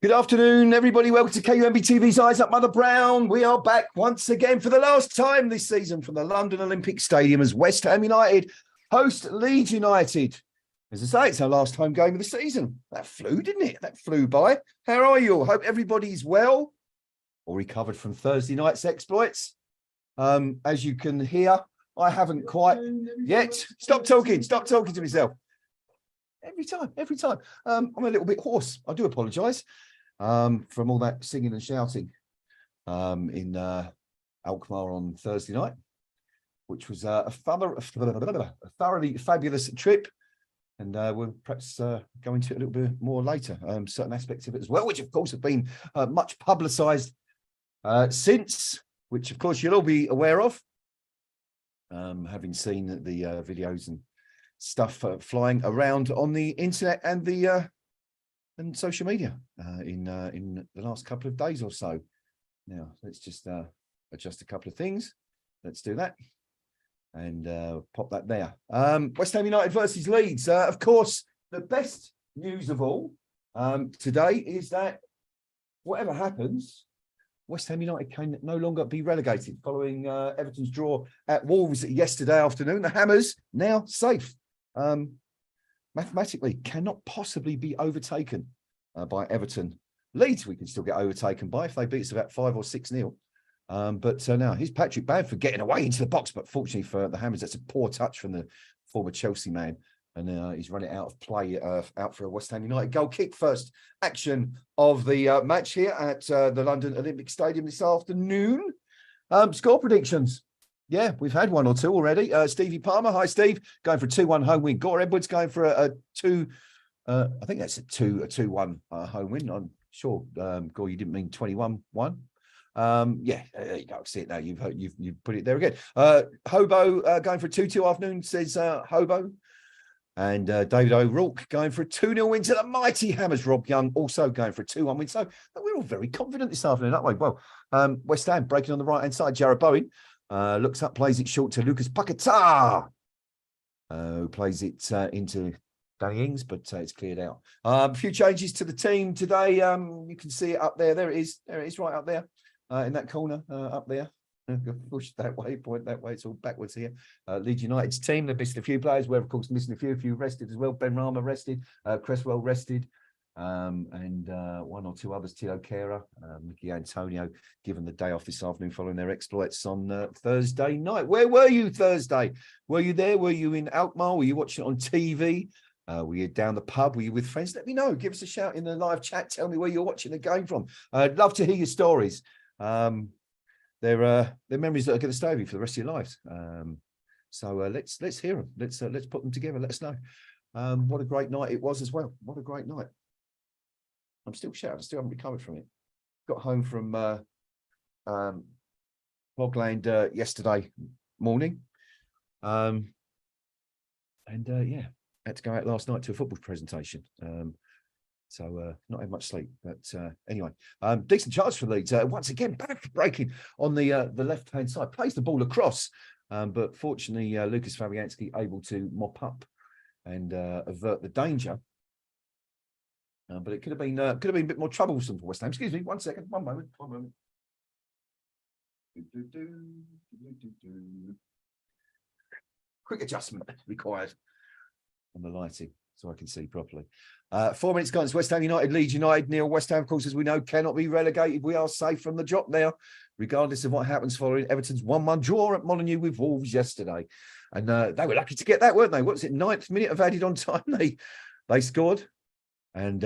Good afternoon, everybody. Welcome to KUMB TV's Eyes Up Mother Brown. We are back once again for the last time this season from the London Olympic Stadium as West Ham United host Leeds United. As I say, it's our last home game of the season. That flew, didn't it? That flew by. How are you all? Hope everybody's well or recovered from Thursday night's exploits. As you can hear, I haven't quite yet. Stop talking to myself. Every time. I'm a little bit hoarse. I do apologise. From all that singing and shouting in Alkmaar on Thursday night, which was a thoroughly fabulous trip. And we'll perhaps go into it a little bit more later, certain aspects of it as well, which of course have been much publicised since, which of course you'll all be aware of, having seen the videos and stuff flying around on the internet and the and social media in the last couple of days or so. Now let's just adjust a couple of things. Let's do that and pop that there. West Ham United versus Leeds. Of course, the best news of all today is that whatever happens, West Ham United can no longer be relegated following Everton's draw at Wolves yesterday afternoon. The Hammers now safe. Mathematically cannot possibly be overtaken by Everton. Leeds we can still get overtaken by if they beat us about 5 or 6-0. But now here's Patrick Bamford getting away into the box, but fortunately for the Hammers, that's a poor touch from the former Chelsea man, and he's run it out of play, out for a West Ham United goal kick. First action of the match here at the London Olympic Stadium this afternoon. Score predictions. Yeah, we've had one or two already. Stevie Palmer, hi Steve, going for a 2-1 home win. Gore Edwards going for a 2, I think that's a 2-1 home win. I'm sure, Gore, you didn't mean 21-1. Yeah, there you go. See it now. You've put it there again. Hobo going for a 2-2 afternoon, says Hobo. And David O'Rourke going for a 2-0 win to the mighty Hammers. Rob Young also going for a 2-1 win. So we're all very confident this afternoon, aren't we? Well, West Ham breaking on the right-hand side. Jared Bowen looks up, plays it short to Lucas Paquetá, who plays it into Danny Ings, but it's cleared out. A few changes to the team today. You can see it up there. There it is. There it is, right up there in that corner up there. Push that way, point that way. It's all backwards here. Leeds United's team, they've missed a few players. We're, of course, missing a few rested as well. Ben Rama rested, Cresswell rested, and one or two others, Tilo Kera, Mickey Antonio, given the day off this afternoon following their exploits on Thursday night. Where were you Thursday? Were you there? Were you in Alkmaar? Were you watching it on TV? Were you down the pub? Were you with friends? Let me know. Give us a shout in the live chat. Tell me where you're watching the game from. I'd love to hear your stories. They're memories that are going to stay with you for the rest of your lives. So let's hear them. Let's put them together. Let us know. What a great night it was as well. What a great night. I'm still shattered. I still haven't recovered from it. Got home from Bogland yesterday morning. Yeah, had to go out last night to a football presentation. So not had much sleep, but anyway, decent chance for Leeds. Once again, back breaking on the left-hand side, plays the ball across, but fortunately Lucas Fabianski able to mop up and avert the danger. But it could have been a bit more troublesome for West Ham. Excuse me, one second, one moment. Quick adjustment required on the lighting, so I can see properly. 4 minutes gone. It's West Ham United, Leeds United. Neil, West Ham, of course, as we know, cannot be relegated. We are safe from the drop now, regardless of what happens following Everton's 1-1 draw at Molineux with Wolves yesterday. And they were lucky to get that, weren't they? What was it, 9th minute of added on time? They scored. And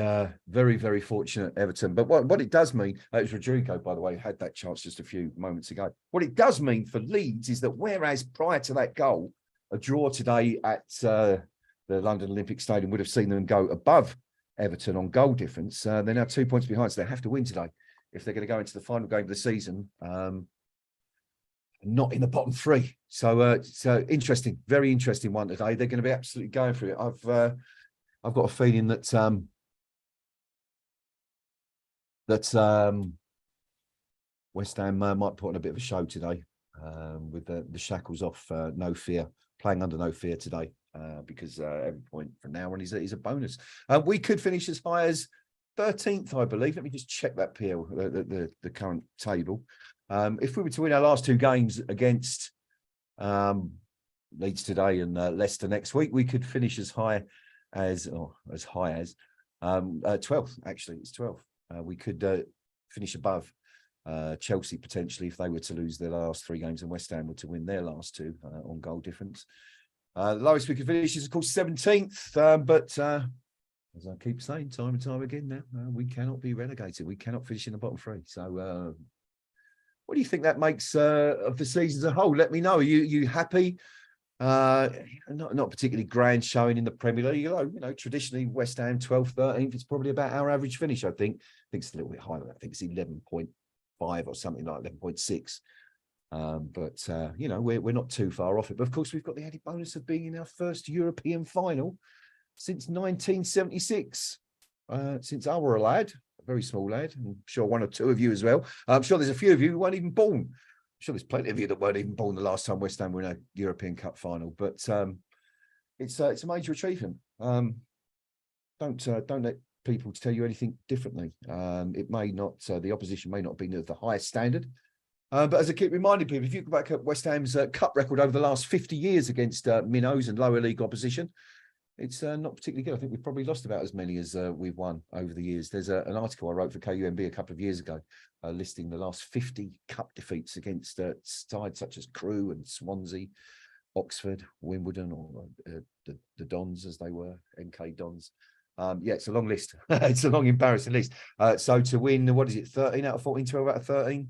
very, very fortunate Everton. But what it does mean, it was Rodrigo, by the way, who had that chance just a few moments ago. What it does mean for Leeds is that whereas prior to that goal, a draw today at the London Olympic Stadium would have seen them go above Everton on goal difference. They're now 2 points behind, so they have to win today if they're going to go into the final game of the season, not in the bottom three. So interesting, very interesting one today. They're going to be absolutely going for it. I've got a feeling that West Ham might put on a bit of a show today with the shackles off, no fear, playing under no fear today. Because every point from now on is a bonus. We could finish as high as 13th, I believe. Let me just check that PL, the current table. If we were to win our last two games against Leeds today and Leicester next week, we could finish as high as 12th. Actually, it's 12th. We could finish above Chelsea potentially if they were to lose their last three games and West Ham were to win their last two on goal difference. The lowest we could finish is, of course, 17th. But as I keep saying time and time again now, we cannot be relegated. We cannot finish in the bottom three. So what do you think that makes of the season as a whole? Let me know. Are you happy? Not particularly grand showing in the Premier League. You know, traditionally West Ham 12th, 13th. It's probably about our average finish, I think. I think it's a little bit higher than that. I think it's 11.5 or something like 11.6. But you know, we're not too far off it. But of course, we've got the added bonus of being in our first European final since 1976. Since I were a lad, a very small lad. I'm sure one or two of you as well. I'm sure there's a few of you who weren't even born. I'm sure there's plenty of you that weren't even born the last time West Ham were in a European Cup final. But it's a major achievement. Don't let people tell you anything differently. It may not, the opposition may not be of the highest standard. But as I keep reminding people, if you go back at West Ham's cup record over the last 50 years against minnows and lower league opposition, it's not particularly good. I think we've probably lost about as many as we've won over the years. There's an article I wrote for KUMB a couple of years ago listing the last 50 cup defeats against sides such as Crewe and Swansea, Oxford, Wimbledon, or the Dons as they were, NK Dons. Yeah, it's a long list. It's a long, embarrassing list. So to win, what is it, 13 out of 14, 12 out of 13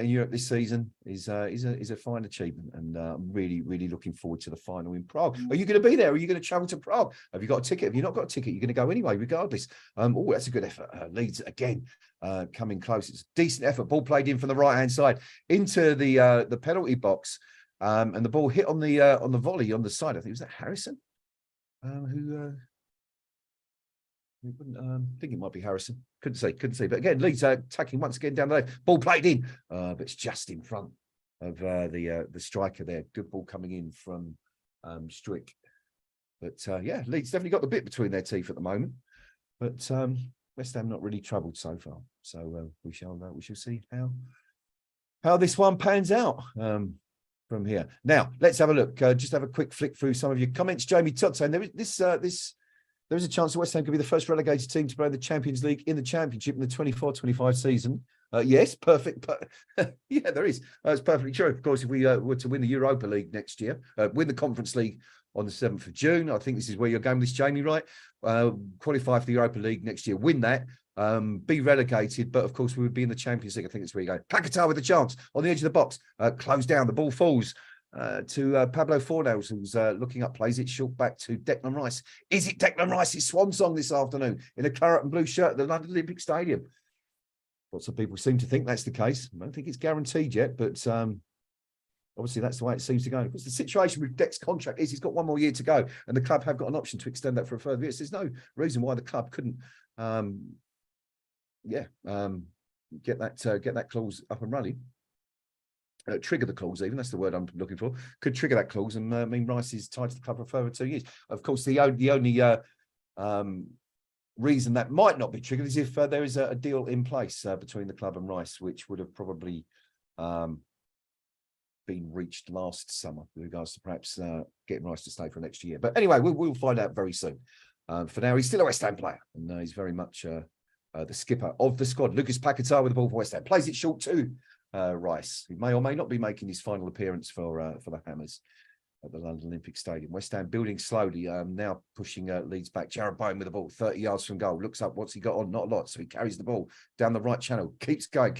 in Europe this season is a fine achievement. And I'm really, really looking forward to the final in Prague. Are you going to be there? Are you going to travel to Prague? Have you got a ticket? Have you not got a ticket? You're going to go anyway, regardless. Oh, that's a good effort. Leeds again, coming close. It's a decent effort. Ball played in from the right-hand side into the penalty box. And the ball hit on the volley on the side. I think was that Harrison, I think it might be Harrison. Couldn't see. But again, Leeds attacking once again down the left. Ball played in, but it's just in front of the striker there. Good ball coming in from Strick. But yeah, Leeds definitely got the bit between their teeth at the moment. But West Ham not really troubled so far. So we shall see how this one pans out. From here. Now, let's have a look. Just have a quick flick through some of your comments. Jamie Todd saying there is a chance that West Ham could be the first relegated team to play the Champions League in the Championship in the 24-25 season. Yes, perfect. But yeah, there is. It's perfectly true. Of course, if we were to win the Europa League next year, win the Conference League on the 7th of June, I think this is where you're going with this, Jamie, right? Qualify for the Europa League next year, win that. Be relegated, but of course we would be in the Champions League. I think that's where you go. Paquetá with a chance on the edge of the box, closed down. The ball falls to Pablo Fornals, who's looking up, plays it short back to Declan Rice. Is it Declan Rice's swan song this afternoon in a claret and blue shirt at the London Olympic Stadium? Lots of people seem to think that's the case. I don't think it's guaranteed yet, but obviously that's the way it seems to go. Because the situation with Dec's contract is he's got one more year to go, and the club have got an option to extend that for a further year. So there's no reason why the club couldn't. Get that clause up and running. Trigger the clause, even that's the word I'm looking for. Could trigger that clause and mean Rice is tied to the club for a further 2 years. Of course, the only reason that might not be triggered is if there is a deal in place between the club and Rice, which would have probably been reached last summer with regards to perhaps getting Rice to stay for next year. But anyway, we'll find out very soon. For now, he's still a West Ham player, and he's very much the skipper of the squad. Lucas Paquetá with the ball for West Ham. Plays it short to Rice, who may or may not be making his final appearance for the Hammers at the London Olympic Stadium. West Ham building slowly, now pushing Leeds back. Jarrod Bowen with the ball, 30 yards from goal. Looks up, what's he got on? Not a lot. So he carries the ball down the right channel. Keeps going.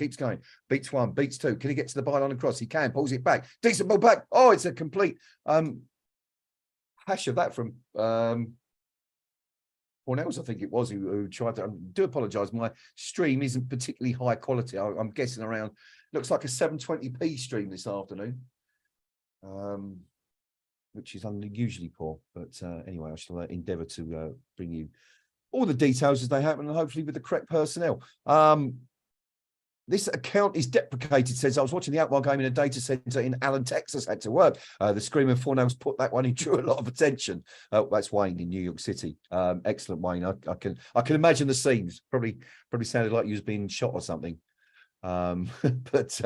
Beats one, beats two. Can he get to the byline and cross? He can. Pulls it back. Decent ball back. Oh, it's a complete hash of that from Cornels, I think it was, who tried to. I do apologise. My stream isn't particularly high quality. I'm guessing around. Looks like a 720p stream this afternoon, which is unusually poor. But anyway, I shall endeavour to bring you all the details as they happen, and hopefully with the correct personnel. This account is deprecated. Says, I was watching the Outward game in a data center in Allen, Texas. Had to work. The Screaming Four Nails put that one in, drew a lot of attention. That's Wayne in New York City. Excellent, Wayne. I can imagine the scenes. Probably sounded like you was being shot or something. But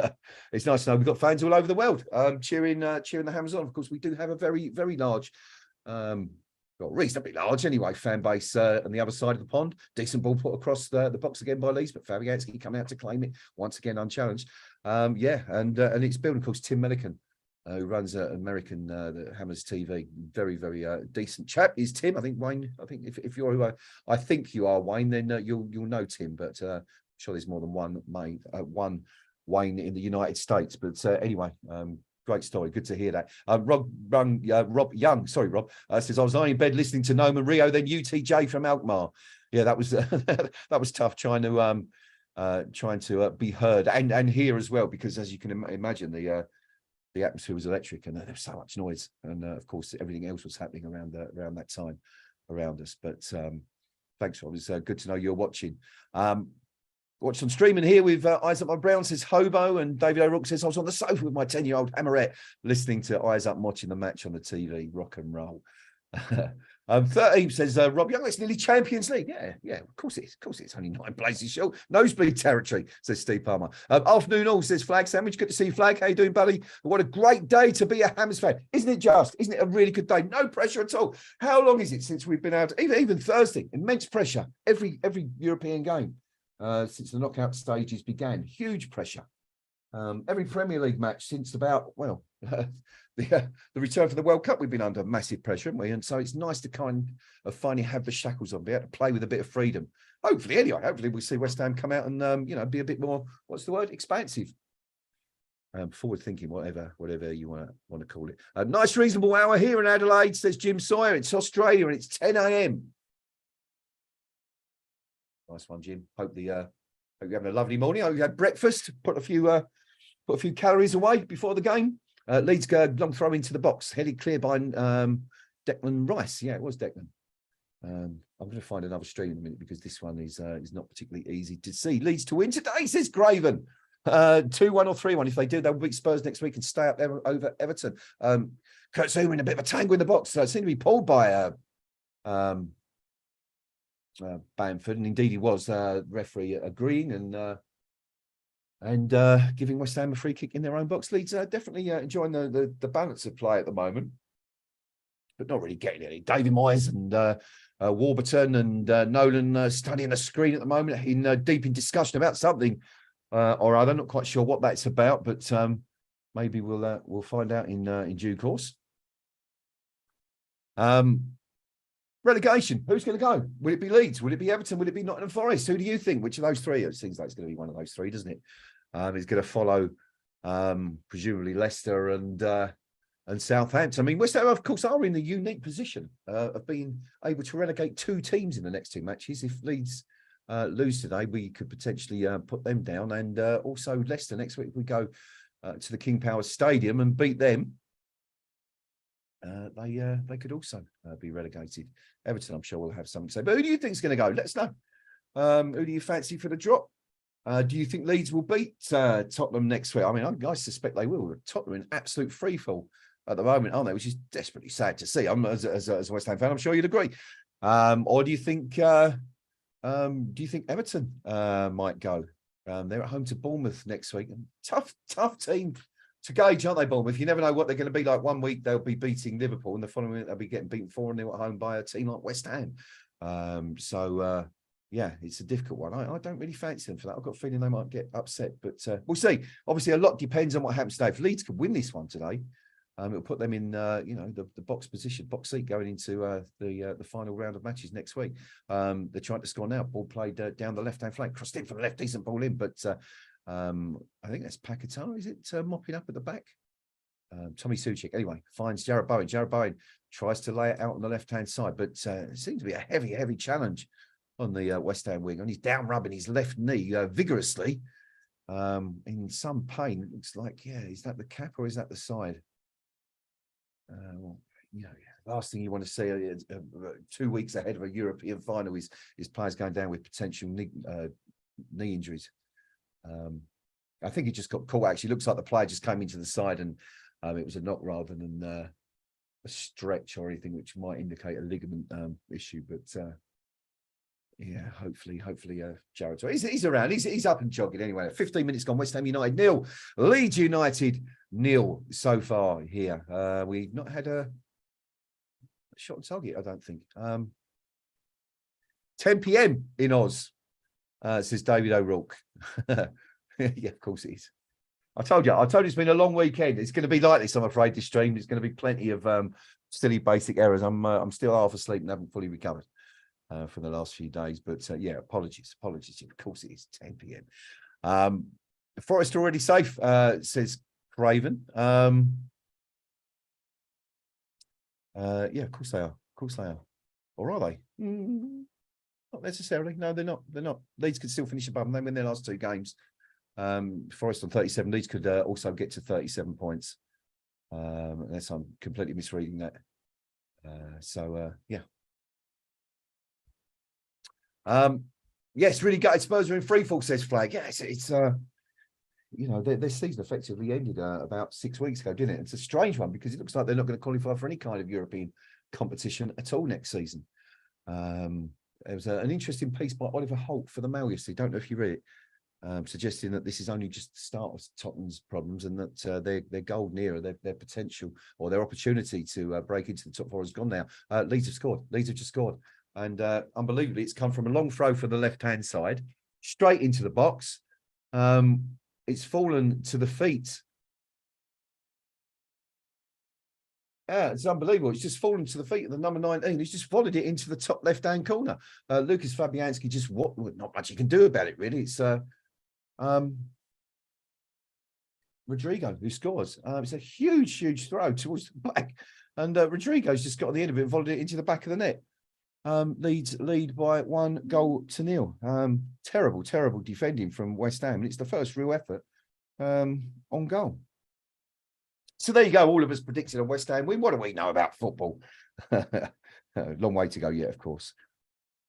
it's nice to know we've got fans all over the world cheering the Hammers on. Of course, we do have a very, very large, well, reasonably large anyway, fan base on the other side of the pond. Decent ball put across the box again by Leeds, but Fabianski coming out to claim it once again unchallenged. And it's building, of course, Tim Milliken, who runs American the Hammers TV. Very, very decent chap is Tim. I think Wayne. I think if you're who I think you are, Wayne, then you'll know Tim. But I'm sure there's more than one Wayne in the United States. But anyway. Great story. Good to hear that. Rob Young, says, I was lying in bed listening to Noman Rio, then UTJ from Alkmaar. Yeah, that was that was tough trying to be heard and hear as well, because as you can imagine, the atmosphere was electric and there was so much noise, and of course everything else was happening around that time around us. But thanks, Rob. It's good to know you're watching. Watch some streaming here with Eyes Up My Brown, says Hobo, and David O'Rourke says, I was on the sofa with my 10-year-old Hammerette listening to Eyes Up watching the match on the TV. Rock and roll. 13 says Rob Young, it's nearly Champions League. Yeah, of course it is. Of course it's only 9 places short. Nosebleed territory, says Steve Palmer. Afternoon all, says Flag Sandwich. Good to see you, Flag. How you doing, buddy? What a great day to be a Hammers fan. Isn't it just? Isn't it a really good day? No pressure at all. How long is it since we've been out? Even Thursday, immense pressure. Every European game. Since the knockout stages began, huge pressure. Every Premier League match since about, well, the return for the World Cup, we've been under massive pressure, haven't we? And so it's nice to kind of finally have the shackles on, be able to play with a bit of freedom. Hopefully we'll see West Ham come out and be a bit more, what's the word, expansive. Forward thinking, whatever you want to call it. A nice reasonable hour here in Adelaide, says Jim Sawyer. It's Australia and it's 10 a.m. Nice one, Jim. Hope you're having a lovely morning. Hope you had breakfast. Put a few calories away before the game. Leeds go long throw into the box, headed clear by Declan Rice. Yeah, it was Declan. I'm going to find another stream in a minute because this one is not particularly easy to see. Leeds to win today, says Graven. 2-1 or 3-1. If they do, they'll beat Spurs next week and stay up there over Everton. Kurt Zouma in a bit of a tangle in the box. Seemed to be pulled by Bamford, and indeed he was. Referee agreeing and giving West Ham a free kick in their own box. Leeds definitely enjoying the balance of play at the moment, but not really getting any. David Moyes and Warburton and Nolan studying the screen at the moment, deep in discussion about something or other. Not quite sure what that's about, but maybe we'll find out in due course. Relegation. Who's going to go? Will it be Leeds? Will it be Everton? Will it be Nottingham Forest? Who do you think? Which of those three? It seems like it's going to be one of those three, doesn't it? It's going to follow, presumably Leicester and Southampton. I mean, West Ham, of course, are in the unique position of being able to relegate 2 teams in the next 2 matches. If Leeds lose today, we could potentially put them down, and also Leicester next week. If we go to the King Power Stadium and beat them, they could also be relegated. Everton, I'm sure, will have something to say. But who do you think is going to go? Let us know. Who do you fancy for the drop? Do you think Leeds will beat Tottenham next week? I mean, I suspect they will. Tottenham in absolute freefall at the moment, aren't they? Which is desperately sad to see. As a West Ham fan, I'm sure you'd agree. Or do you think Everton might go? They're at home to Bournemouth next week. Tough team to gauge, aren't they, Bournemouth? You never know what they're going to be like. One week they'll be beating Liverpool, and the following week they'll be getting beaten 4-0 at home by a team like West Ham. Yeah, it's a difficult one. I don't really fancy them for that. I've got a feeling they might get upset, but we'll see. Obviously, a lot depends on what happens today. If Leeds could win this one today, it'll put them in, the box seat going into the final round of matches next week. They're trying to score now. Ball played down the left-hand flank, crossed in for the left, decent ball in, but I think that's Paquetá. Is it mopping up at the back? Tommy Suchik, anyway, finds Jarrod Bowen. Jarrod Bowen tries to lay it out on the left-hand side, but it seems to be a heavy challenge on the West Ham wing, and he's down rubbing his left knee vigorously in some pain. It looks like, is that the cap or is that the side? Last thing you want to see 2 weeks ahead of a European final is players going down with potential knee injuries. I think he just got caught. Actually, looks like the player just came into the side, and it was a knock rather than a stretch or anything, which might indicate a ligament issue. But yeah, hopefully, Jared. He's around. He's up and jogging anyway. 15 minutes gone. West Ham United 0, Leeds United 0 so far here. We've not had a shot on target, I don't think. 10 p.m. in Oz, says David O'Rourke. Yeah, of course it is. I told you it's been a long weekend. It's going to be like this, I'm afraid, this stream. There's going to be plenty of silly basic errors. I'm still half asleep and haven't fully recovered for the last few days. But yeah, apologies. Of course it is 10 p.m. Forest already safe, says Craven. Yeah, of course they are. Or are they? Not necessarily. No, they're not. Leeds could still finish above them. They win their last two games. Forest on 37. Leeds could also get to 37 points. Unless I'm completely misreading that. Yeah. Yes, really gutted. Spurs are in free fall, says Flag. Yeah, it's you know, their season effectively ended about 6 weeks ago, didn't it? It's a strange one because it looks like they're not going to qualify for any kind of European competition at all next season. There was an interesting piece by Oliver Holt for the Mail yesterday. Don't know if you read it, suggesting that this is only just the start of Tottenham's problems and that their golden era, their potential or their opportunity to break into the top four has gone now. Leeds have scored. Leeds have just scored. And unbelievably, it's come from a long throw from the left-hand side, straight into the box. It's fallen to the feet. Yeah, it's unbelievable. It's just fallen to the feet of the number 19. He's just followed it into the top left-hand corner. Lucas Fabianski just not much he can do about it, really. It's Rodrigo who scores. It's a huge throw towards the back. And Rodrigo's just got on the end of it and followed it into the back of the net. Leeds lead by 1-0. Terrible defending from West Ham. And it's the first real effort on goal. So there you go. All of us predicted a West Ham win. What do we know about football? Long way to go yet, of course.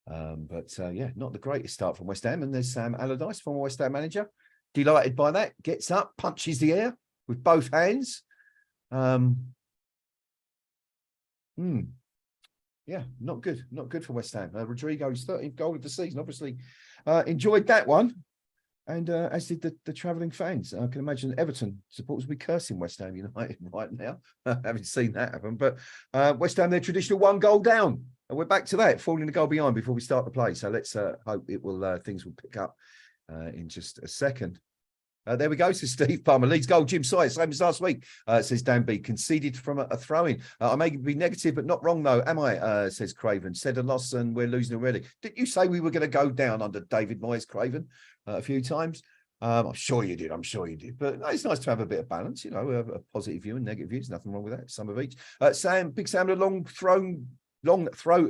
Yeah, not the greatest start from West Ham. And there's Sam Allardyce, former West Ham manager. Delighted by that. Gets up, punches the air with both hands. Yeah, not good. Not good for West Ham. Rodrigo's 13th goal of the season. Obviously, enjoyed that one. And as did the travelling fans. I can imagine Everton supporters will be cursing West Ham United right now. I haven't seen that happen. But West Ham, their traditional 1 goal down. And we're back to that, falling the goal behind before we start the play. So let's hope it will things will pick up in just a second. There we go, says Steve Palmer. Leeds goal, Jim Sawyer, same as last week, says Dan B. Conceded from a throw-in. I may be negative, but not wrong, though. Am I, says Craven. Said a loss and we're losing already. Didn't you say we were going to go down under David Moyes, Craven, a few times? I'm sure you did. But it's nice to have a bit of balance, you know, a positive view and negative view. There's nothing wrong with that. Some of each. Big Sam, a long throw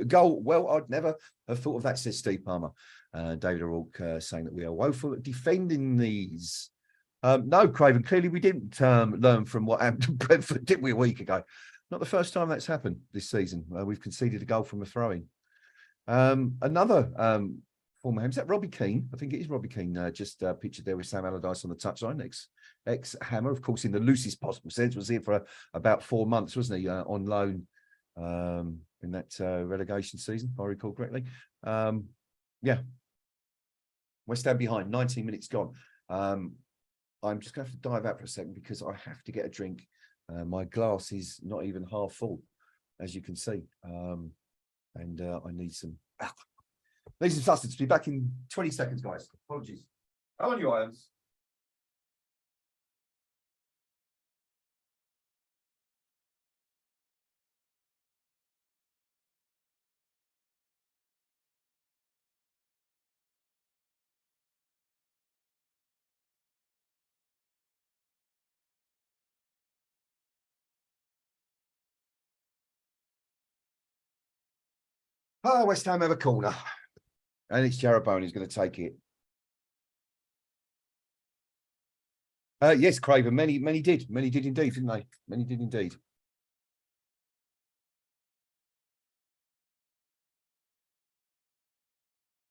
goal. Well, I'd never have thought of that, says Steve Palmer. David O'Rourke saying that we are woeful at defending these. No, Craven, clearly we didn't learn from what happened to Brentford, did we, a week ago? Not the first time that's happened this season. We've conceded a goal from a throw-in. Another former Ham, is that Robbie Keane? I think it is Robbie Keane, just pictured there with Sam Allardyce on the touchline, ex-Hammer, of course, in the loosest possible sense, was here for about 4 months, wasn't he, on loan in that relegation season, if I recall correctly. Yeah. West Ham behind, 19 minutes gone. I'm just going to have to dive out for a second because I have to get a drink. My glass is not even half full, as you can see. And I need some sustenance. Be back in 20 seconds, guys. Apologies. How on you, Irons? Oh, West Ham have a corner. And it's Jarabone who's going to take it. Yes, Craven. Many did. Many did indeed, didn't they? Many did indeed.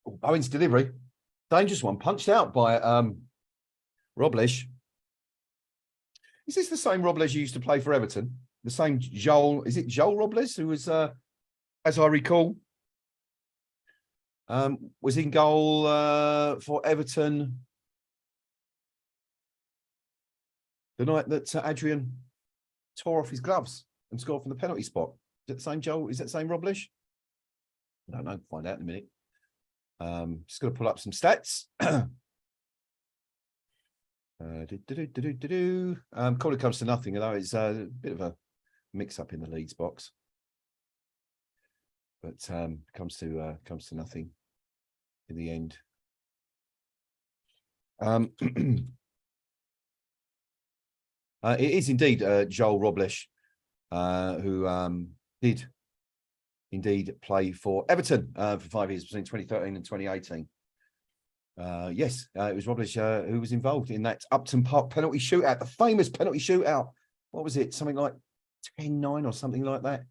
Oh, Bowen's delivery. Dangerous one. Punched out by Robles. Is this the same Robles you used to play for Everton? The same Joel? Is it Joel Robles who was, as I recall, was in goal for Everton the night that Adrian tore off his gloves and scored from the penalty spot? Is that the same Joel? Is that the same Robles? I don't know. Find out in a minute. Just going to pull up some stats. Call it comes to nothing, although it's a bit of a mix-up in the Leeds box. But comes to nothing in the end. It is indeed Joel Robles, who did indeed play for Everton for 5 years between 2013 and 2018. Yes, it was Robles who was involved in that Upton Park penalty shootout, the famous penalty shootout. What was it? Something like 10-9 or something like that.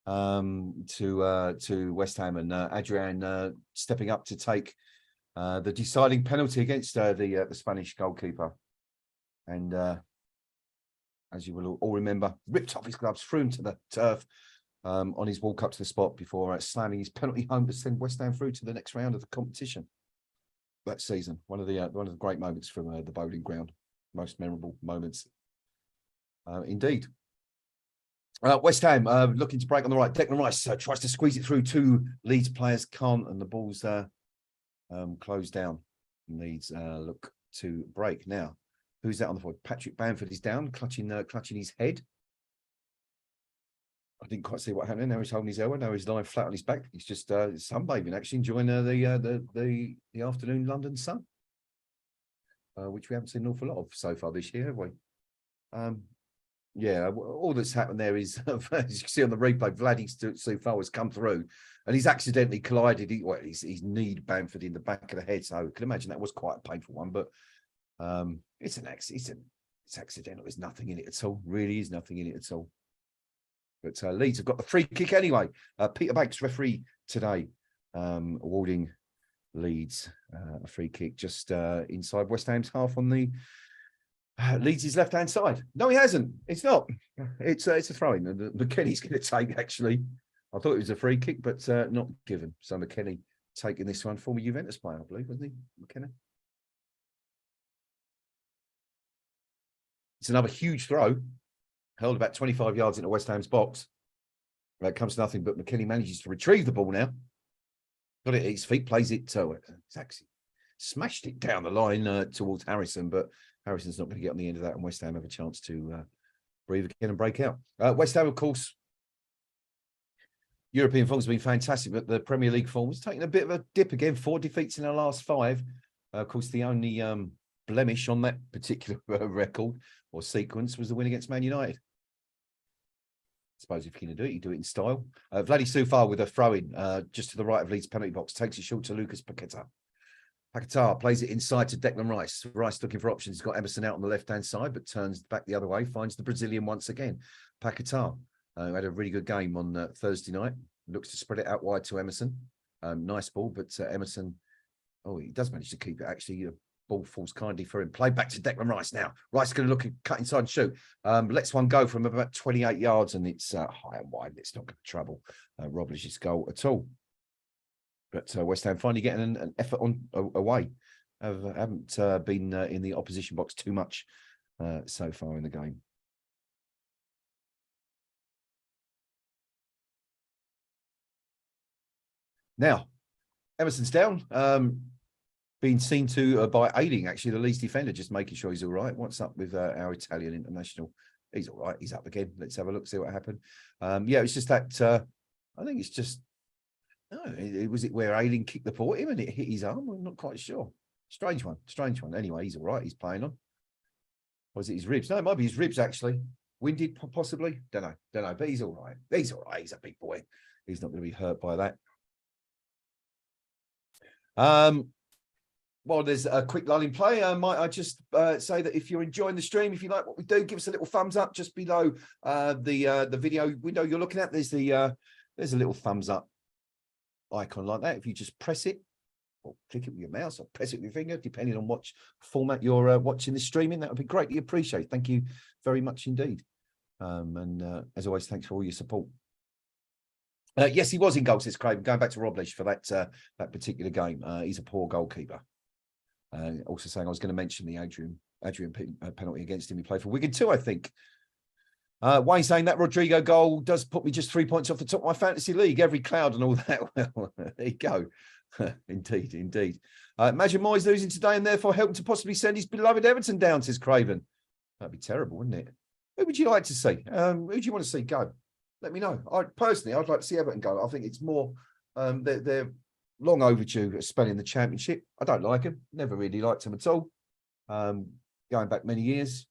To West Ham, and Adrian stepping up to take the deciding penalty against the Spanish goalkeeper, and as you will all remember, ripped off his gloves, threw him to the turf on his walk up to the spot before slamming his penalty home to send West Ham through to the next round of the competition that season. One of the great moments from the bowling ground, most memorable moments, indeed. West Ham looking to break on the right. Declan Rice tries to squeeze it through. 2 Leeds players can't, and the ball's closed down. Leeds look to break now. Who's that on the void? Patrick Bamford is down, clutching his head. I didn't quite see what happened. Now he's holding his elbow. Now he's lying flat on his back. He's just sunbathing, actually, enjoying the afternoon London sun, which we haven't seen an awful lot of so far this year, have we? Yeah, all that's happened there is, as you can see on the replay, Vladi Soufal has come through, and he's accidentally collided. He's kneed Bamford in the back of the head. So I can imagine that was quite a painful one. But it's accidental. There's nothing in it at all. Really is nothing in it at all. But Leeds have got the free kick anyway. Peter Banks, referee today, awarding Leeds a free kick just inside West Ham's half on the Leeds' left-hand side. No, he hasn't. It's not. It's a throw-in. And McKennie's going to take, actually. I thought it was a free kick, but not given. So McKennie taking this one. Former Juventus player, I believe, wasn't he, McKennie? It's another huge throw. Held about 25 yards into West Ham's box. That comes to nothing, but McKennie manages to retrieve the ball now. Got it at his feet, plays it to it. It's actually smashed it down the line towards Harrison, but Harrison's not going to get on the end of that, and West Ham have a chance to breathe again and break out. West Ham, of course, European form has been fantastic, but the Premier League form has taken a bit of a dip again. 4 defeats in the last 5. Of course, the only blemish on that particular record or sequence was the win against Man United. I suppose if you're going to do it, you do it in style. Vladi Soufal with a throw-in just to the right of Leeds' penalty box, takes it short to Lucas Paquetá. Paquetá plays it inside to Declan Rice. Rice looking for options. He's got Emerson out on the left-hand side, but turns back the other way, finds the Brazilian once again. Paquetá had a really good game on Thursday night. Looks to spread it out wide to Emerson. Nice ball, but Emerson, he does manage to keep it, actually. Ball falls kindly for him. Play back to Declan Rice now. Rice going to look and cut inside and shoot. Lets one go from about 28 yards, and it's high and wide. It's not going to trouble Robles' goal at all. But West Ham finally getting an effort on away. Haven't been in the opposition box too much so far in the game. Now, Emerson's down. Being seen to by aiding, actually, the Leeds defender, just making sure he's all right. What's up with our Italian international? He's all right. He's up again. Let's have a look, see what happened. Yeah, it's just that, I think it's just, was it where Ayling kicked the ball at him and it hit his arm? I'm not quite sure. Strange one. Anyway, he's all right. He's playing on. Or is it his ribs? No, it might be his ribs, actually. Winded, possibly. Don't know. But he's all right. He's all right. He's a big boy. He's not going to be hurt by that. Well, there's a quick lull in play. Might I just say that if you're enjoying the stream, if you like what we do, give us a little thumbs up just below the video window you're looking at. There's a little thumbs up icon like that. If you just press it, or click it with your mouse or press it with your finger, depending on what format you're watching this streaming. That would be greatly appreciated. Thank you very much indeed. As always, thanks for all your support. Yes, he was in goal, says Craven. Going back to Robles for that particular game. He's a poor goalkeeper. Also saying I was going to mention the Adrian penalty against him. He played for Wigan too, I think. Wayne saying that Rodrigo goal does put me just 3 points off the top of my fantasy league. Every cloud and all that. Well, there you go. Indeed, indeed. Imagine Moyes losing today and therefore helping to possibly send his beloved Everton down, says Craven. That'd be terrible, wouldn't it? Who would you like to see? Who do you want to see go? Let me know. I'd like to see Everton go. I think it's more they're long overdue at spelling the Championship. I don't like them. Never really liked them at all. Going back many years.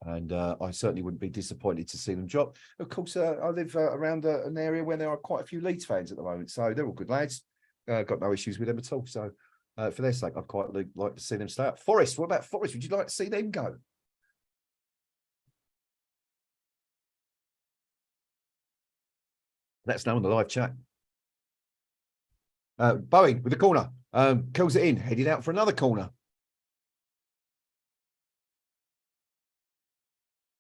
And I certainly wouldn't be disappointed to see them drop. Of course, I live around an area where there are quite a few Leeds fans at the moment. So they're all good lads. Got no issues with them at all. So for their sake, I'd quite like to see them stay up. Forest, what about Forest? Would you like to see them go? Let's know on the live chat. Bowen with the corner. Kills it in. Headed out for another corner.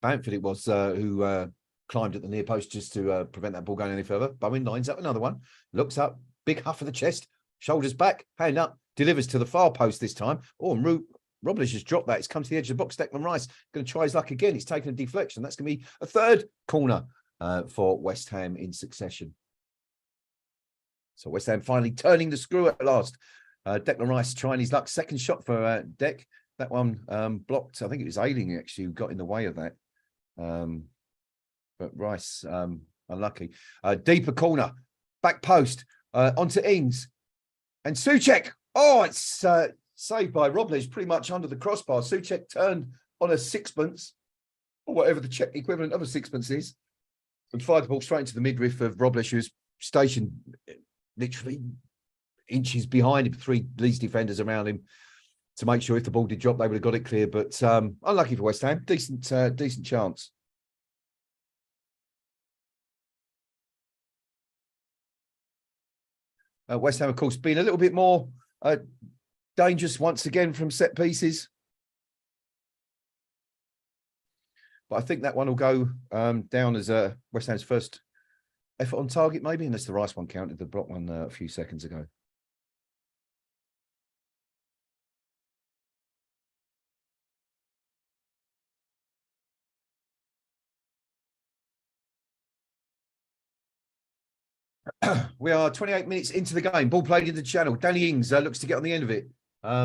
Bamford it was who climbed at the near post just to prevent that ball going any further. Bowen lines up another one. Looks up. Big huff of the chest. Shoulders back. Hand up. Delivers to the far post this time. Oh, and Robles has dropped that. It's come to the edge of the box. Declan Rice going to try his luck again. He's taken a deflection. That's going to be a third corner for West Ham in succession. So West Ham finally turning the screw at last. Declan Rice trying his luck. Second shot for Dec. That one blocked. I think it was Ayling actually who got in the way of that. But Rice unlucky. Deeper corner. Back post. Onto Ings. And Souček. Oh, it's saved by Robles pretty much under the crossbar. Souček turned on a sixpence, or whatever the Czech equivalent of a sixpence is, and fired the ball straight into the midriff of Robles, who's stationed literally inches behind him, three Leeds defenders around him to make sure if the ball did drop, they would have got it clear. But unlucky for West Ham. Decent chance. West Ham, of course, being a little bit more dangerous once again from set pieces. But I think that one will go down as West Ham's first effort on target, maybe, unless the Rice one counted the block one a few seconds ago. We are 28 minutes into the game. Ball played in the channel. Danny Ings looks to get on the end of it.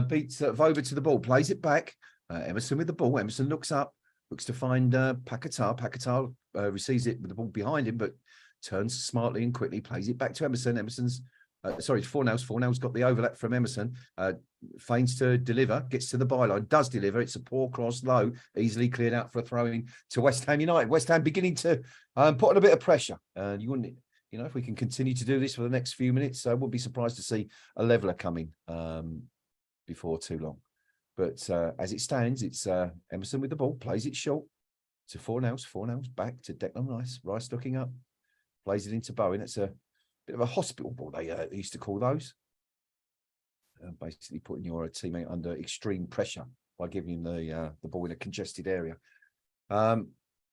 Beats Voba to the ball. Plays it back. Emerson with the ball. Emerson looks up. Looks to find Paquetá. Paquetá receives it with the ball behind him, but turns smartly and quickly. Plays it back to Emerson. Emerson's... sorry, Fornals. Fornals got the overlap from Emerson. Feigns to deliver. Gets to the byline. Does deliver. It's a poor cross. Low. Easily cleared out for a throw-in to West Ham United. West Ham beginning to put on a bit of pressure. You wouldn't... You know, if we can continue to do this for the next few minutes, I wouldn't be surprised to see a leveller coming before too long. But as it stands, it's Emerson with the ball, plays it short to Fornals. Fornals back to Declan Rice. Rice looking up, plays it into Bowen. It's a bit of a hospital ball, they used to call those. Basically putting your teammate under extreme pressure by giving him the ball in a congested area.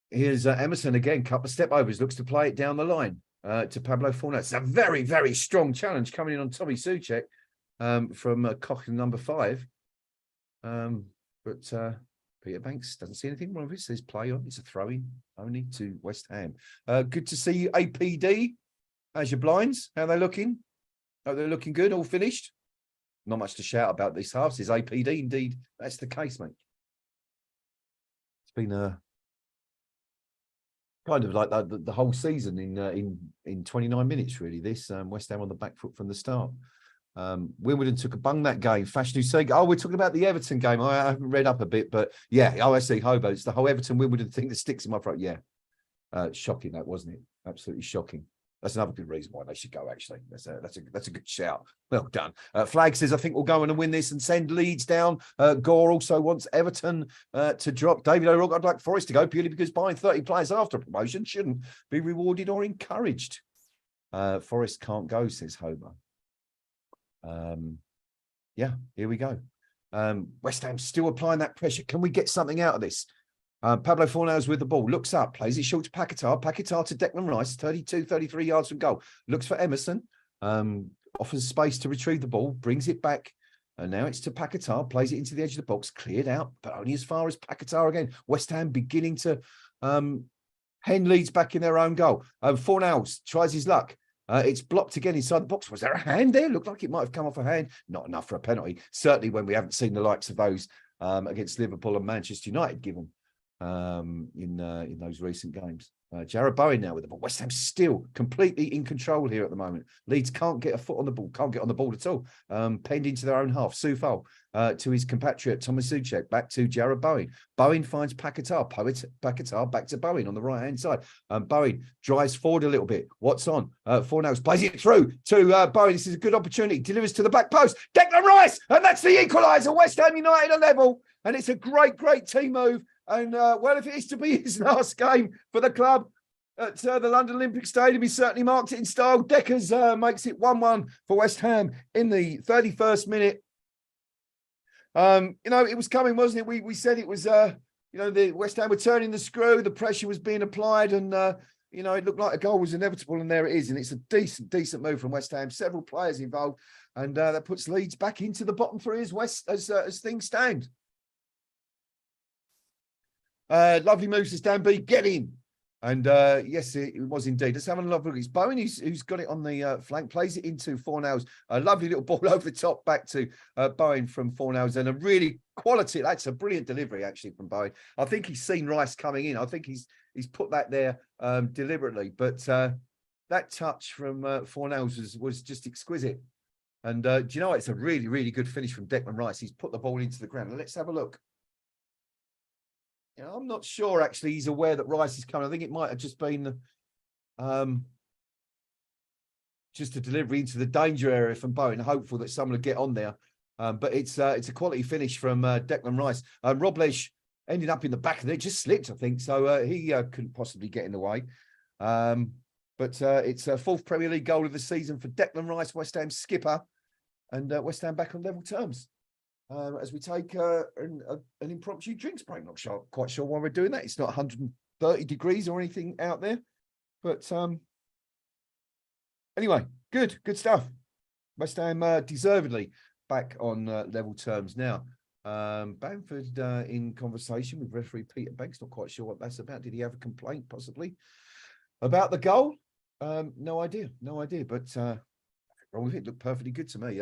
Here's Emerson again, couple of step overs, looks to play it down the line. To Pablo Fornals. It's a very, very strong challenge coming in on Tommy Souček from Koch number 5. But Peter Banks doesn't see anything wrong with it. Says play on. It's a throw-in only to West Ham. Good to see you, APD. How's your blinds? How are they looking? Oh, they're looking good, all finished. Not much to shout about this half. Says APD. Indeed, that's the case, mate. It's been kind of like the whole season in 29 minutes, really. This West Ham on the back foot from the start. Wimbledon took a bung that game. Fashnu Sega. Oh, we're talking about the Everton game. I haven't read up a bit, but yeah, OSC Hobo. It's the whole Everton Wimbledon thing that sticks in my throat. Yeah, shocking that, wasn't it? Absolutely shocking. That's another good reason why they should go. Actually, that's a good shout. Well done. Flag says I think we'll go in and win this and send Leeds down. Gore also wants Everton to drop. David O'Rourke, I'd like Forest to go purely because buying 30 players after promotion shouldn't be rewarded or encouraged. Forest can't go, says Homer. Yeah, here we go. West Ham still applying that pressure. Can we get something out of this? Pablo Fornals with the ball, looks up, plays it short to Paquetá. Paquetá to Declan Rice, 32, 33 yards from goal. Looks for Emerson, offers space to retrieve the ball, brings it back. And now it's to Paquetá, plays it into the edge of the box, cleared out, but only as far as Paquetá again. West Ham beginning to hen Leeds back in their own goal. Fornals tries his luck. It's blocked again inside the box. Was there a hand there? Looked like it might have come off a hand. Not enough for a penalty. Certainly when we haven't seen the likes of those against Liverpool and Manchester United given in those recent games. Jarrod Bowen now with the ball. West Ham still completely in control here at the moment. Leeds can't get a foot on the ball, can't get on the ball at all. Penned into their own half. Soufal to his compatriot Thomas Souček, back to Jarrod Bowen. Bowen finds Paquetá. Paquetá back to Bowen on the right-hand side. Bowen drives forward a little bit. What's on? Fornals plays it through to Bowen. This is a good opportunity. Delivers to the back post. Declan Rice! And that's the equaliser. West Ham United are level. And it's a great, great team move. And, well, if it is to be his last game for the club at the London Olympic Stadium, he certainly marked it in style. Deckers makes it 1-1 for West Ham in the 31st minute. It was coming, wasn't it? We said it was, the West Ham were turning the screw. The pressure was being applied and, it looked like a goal was inevitable. And there it is. And it's a decent move from West Ham. Several players involved. And that puts Leeds back into the bottom three as things stand. Lovely moves to Stan B. Get in. And yes, it was indeed. Let's have a lovely look. It's Bowen who's got it on the flank, plays it into Fornals. A lovely little ball over the top back to Bowen from Fornals. And a really quality. That's a brilliant delivery, actually, from Bowen. I think he's seen Rice coming in. I think he's put that there deliberately. But that touch from Fornals was just exquisite. And do you know what? It's a really, really good finish from Declan Rice. He's put the ball into the ground. Let's have a look. I'm not sure, actually, he's aware that Rice is coming. I think it might have just been just a delivery into the danger area from Bowen, hopeful that someone would get on there. But it's a quality finish from Declan Rice. Robles ended up in the back of it, just slipped, I think. So he couldn't possibly get in the way. But it's a fourth Premier League goal of the season for Declan Rice, West Ham skipper, and West Ham back on level terms. As we take an impromptu drinks break. Not quite sure why we're doing that. It's not 130 degrees or anything out there. But anyway, good stuff. West Ham deservedly back on level terms now. Bamford in conversation with referee Peter Banks. Not quite sure what that's about. Did he have a complaint possibly about the goal? No idea. But wrong with it. Looked perfectly good to me.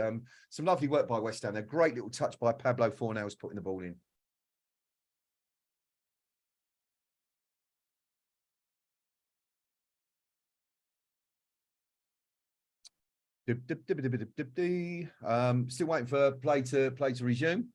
Some lovely work by West Ham. A great little touch by Pablo Fornals putting the ball in. Still waiting for play to resume.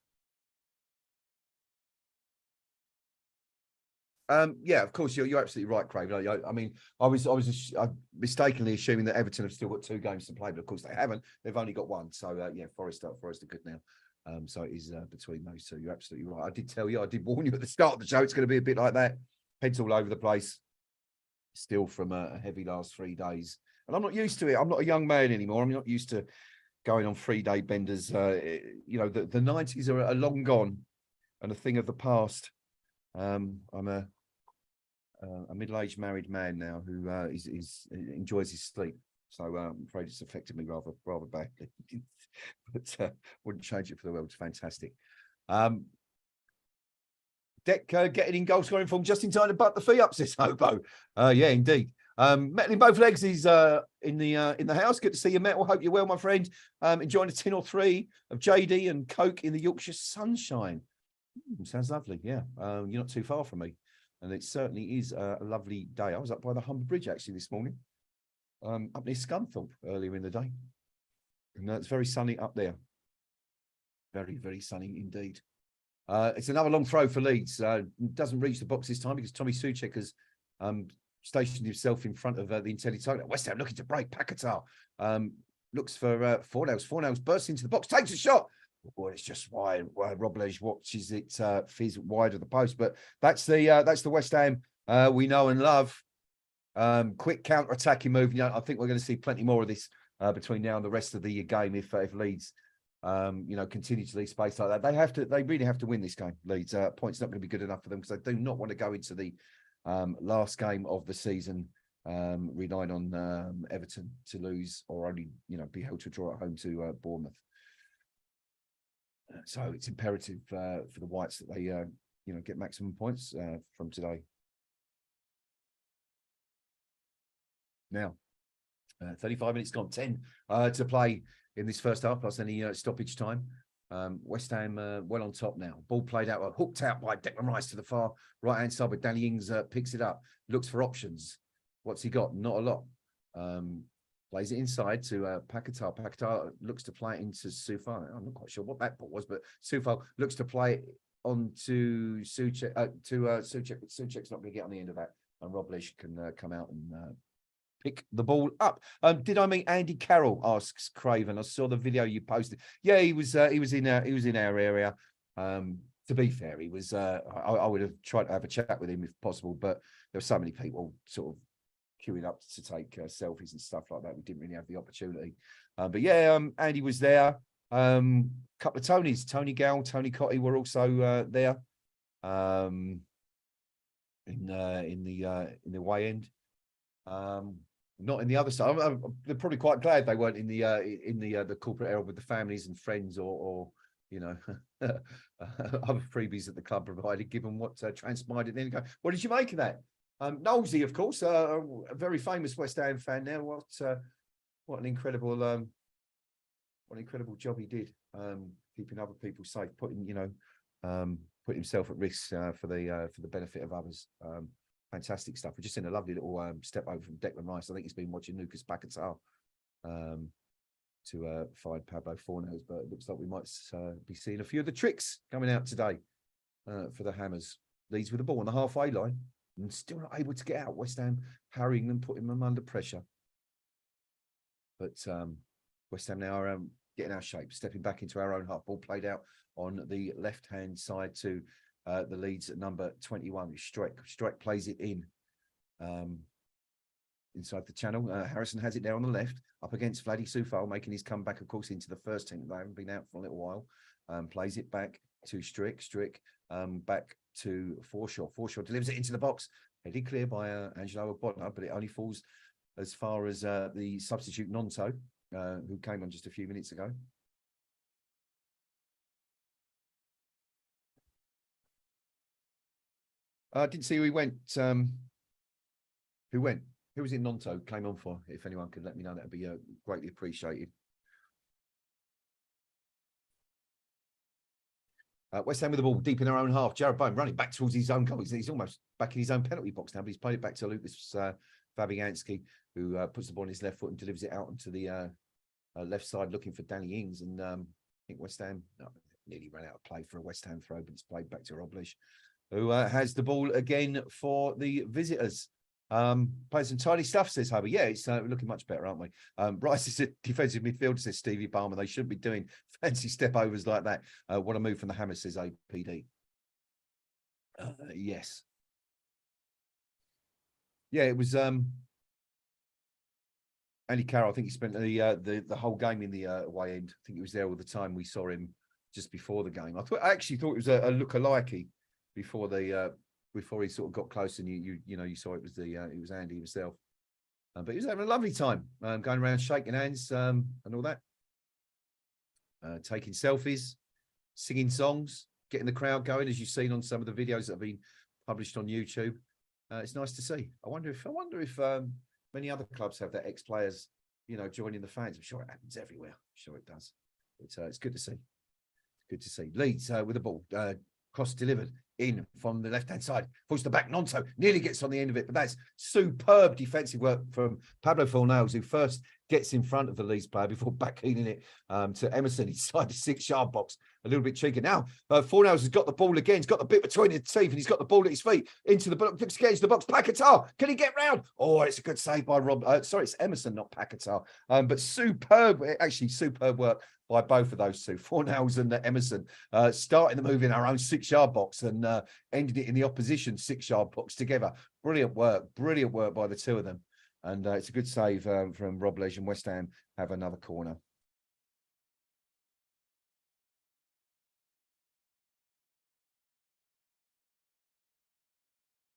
Yeah, of course, you're absolutely right, Craig. I mean, I was mistakenly assuming that Everton have still got 2 games to play, but of course they haven't. They've only got 1. So yeah, Forest are good now. So it is between those 2. You're absolutely right. I did warn you at the start of the show. It's going to be a bit like that. Heads all over the place. Still from a heavy last 3 days, and I'm not used to it. I'm not a young man anymore. I'm not used to going on 3-day benders. The 90s are long gone and a thing of the past. I'm a middle-aged married man now who enjoys his sleep. So I'm afraid it's affected me rather badly. But wouldn't change it for the world. It's fantastic. Deck getting in goal scoring form just in time to butt the fee up, says Hobo. Yeah, indeed. Metal in both legs. He's in the house. Good to see you, Metal. Hope you're well, my friend. Enjoying a tin or 3 of JD and Coke in the Yorkshire sunshine. Sounds lovely. Yeah, you're not too far from me, and it certainly is a lovely day. I was up by the Humber Bridge actually this morning, up near Scunthorpe earlier in the day, and it's very sunny up there. Very, very sunny indeed. It's another long throw for Leeds. Doesn't reach the box this time because Tommy Souček has stationed himself in front of the intended target. West Ham looking to break. Paquetá looks for Fornals. Fornals bursts into the box, takes a shot. Boy, it's just wide. Robles watches it fizz wide of the post, but that's the West Ham we know and love. Quick counter-attacking move. I think we're going to see plenty more of this between now and the rest of the game if Leeds continue to leave space like that. They really have to win this game. Leeds points not going to be good enough for them because they do not want to go into the last game of the season relying on Everton to lose or only be held to a draw at home to Bournemouth. So it's imperative for the Whites that they get maximum points from today. Now, 35 minutes gone, 10 to play in this first half, plus any stoppage time. West Ham well on top now. Ball played out, hooked out by Declan Rice to the far right-hand side, but Danny Ings picks it up, looks for options. What's he got? Not a lot. Plays it inside to Paquetá. Paquetá looks to play it into Soufal. I'm not quite sure what that ball was, but Soufal looks to play it on to Souček. Souček's not going to get on the end of that, and Robles can come out and pick the ball up. Did I meet Andy Carroll? Asks Craven. I saw the video you posted. Yeah, he was in our area. To be fair, he was. I would have tried to have a chat with him if possible, but there were so many people sort of queuing up to take selfies and stuff like that. We didn't really have the opportunity. But yeah, Andy was there. Couple of Tonys, Tony Gale, Tony Cotty were also there. In the away end. Not in the other side. They're probably quite glad they weren't in the corporate area with the families and friends or other freebies that the club provided, given what transpired at the end. What did you make of that? Knowlesy, of course, a very famous West Ham fan now. What an incredible job he did, keeping other people safe, putting himself at risk for the benefit of others. Fantastic stuff. We're just in a lovely little step over from Declan Rice. I think he's been watching Lucas Paquetá to find Pablo Fornals, but it looks like we might be seeing a few of the tricks coming out today for the Hammers. Leeds with the ball on the halfway line and still not able to get out. West Ham harrying them, putting them under pressure. But West Ham now are getting our shape, stepping back into our own half. Ball played out on the left-hand side to the Leeds at number 21. Strike plays it in inside the channel. Harrison has it there on the left, up against Vladdy Soufal, making his comeback, of course, into the first team. They haven't been out for a little while. Plays it back to Strick, back to Forshaw. Forshaw delivers it into the box, headed clear by Angelo Ogbonna, but it only falls as far as the substitute Nonto, who came on just a few minutes ago. I didn't see who he went. Who went? Who was it Nonto came on for? If anyone could let me know, that would be greatly appreciated. West Ham with the ball deep in their own half. Jarrod Bowen running back towards his own goal. He's almost back in his own penalty box now, but he's played it back to Lucas Fabianski, who puts the ball on his left foot and delivers it out onto the left side, looking for Danny Ings. And I think West Ham nearly ran out of play for a West Ham throw, but it's played back to Robles, who has the ball again for the visitors. Playing some tidy stuff, says Hubby. Yeah, it's looking much better, aren't we? Rice is a defensive midfielder, says Stevie Barmer. They shouldn't be doing fancy step overs like that. What a move from the Hammers, says APD. Yes. Yeah, it was Andy Carroll. I think he spent the whole game in the away end. I think he was there all the time. We saw him just before the game. I actually thought it was a look-alike before he sort of got close, and you saw it was Andy himself. But he was having a lovely time, going around shaking hands and all that, taking selfies, singing songs, getting the crowd going, as you've seen on some of the videos that have been published on YouTube. It's nice to see. I wonder if many other clubs have their ex-players, joining the fans. I'm sure it happens everywhere. I'm sure it does. It's good to see. Good to see. Leeds with the ball. Cross delivered in from the left-hand side. Falls the back. Nonto nearly gets on the end of it, but that's superb defensive work from Pablo Fornals, who first gets in front of the Leeds player before backheeling it to Emerson inside the 6-yard box. A little bit cheeky. Now, Fornals has got the ball again. He's got the bit between his teeth, and he's got the ball at his feet into the box. Looks against the box. Paquetá, can he get round? Oh, it's a good save by Rob. Sorry, it's Emerson, not Paquetá. But superb work by both of those two, Fornals and Emerson, starting the move in our own 6-yard box and ended it in the opposition 6-yard box together. Brilliant work by the two of them. And it's a good save from Rob Ledge, and West Ham have another corner.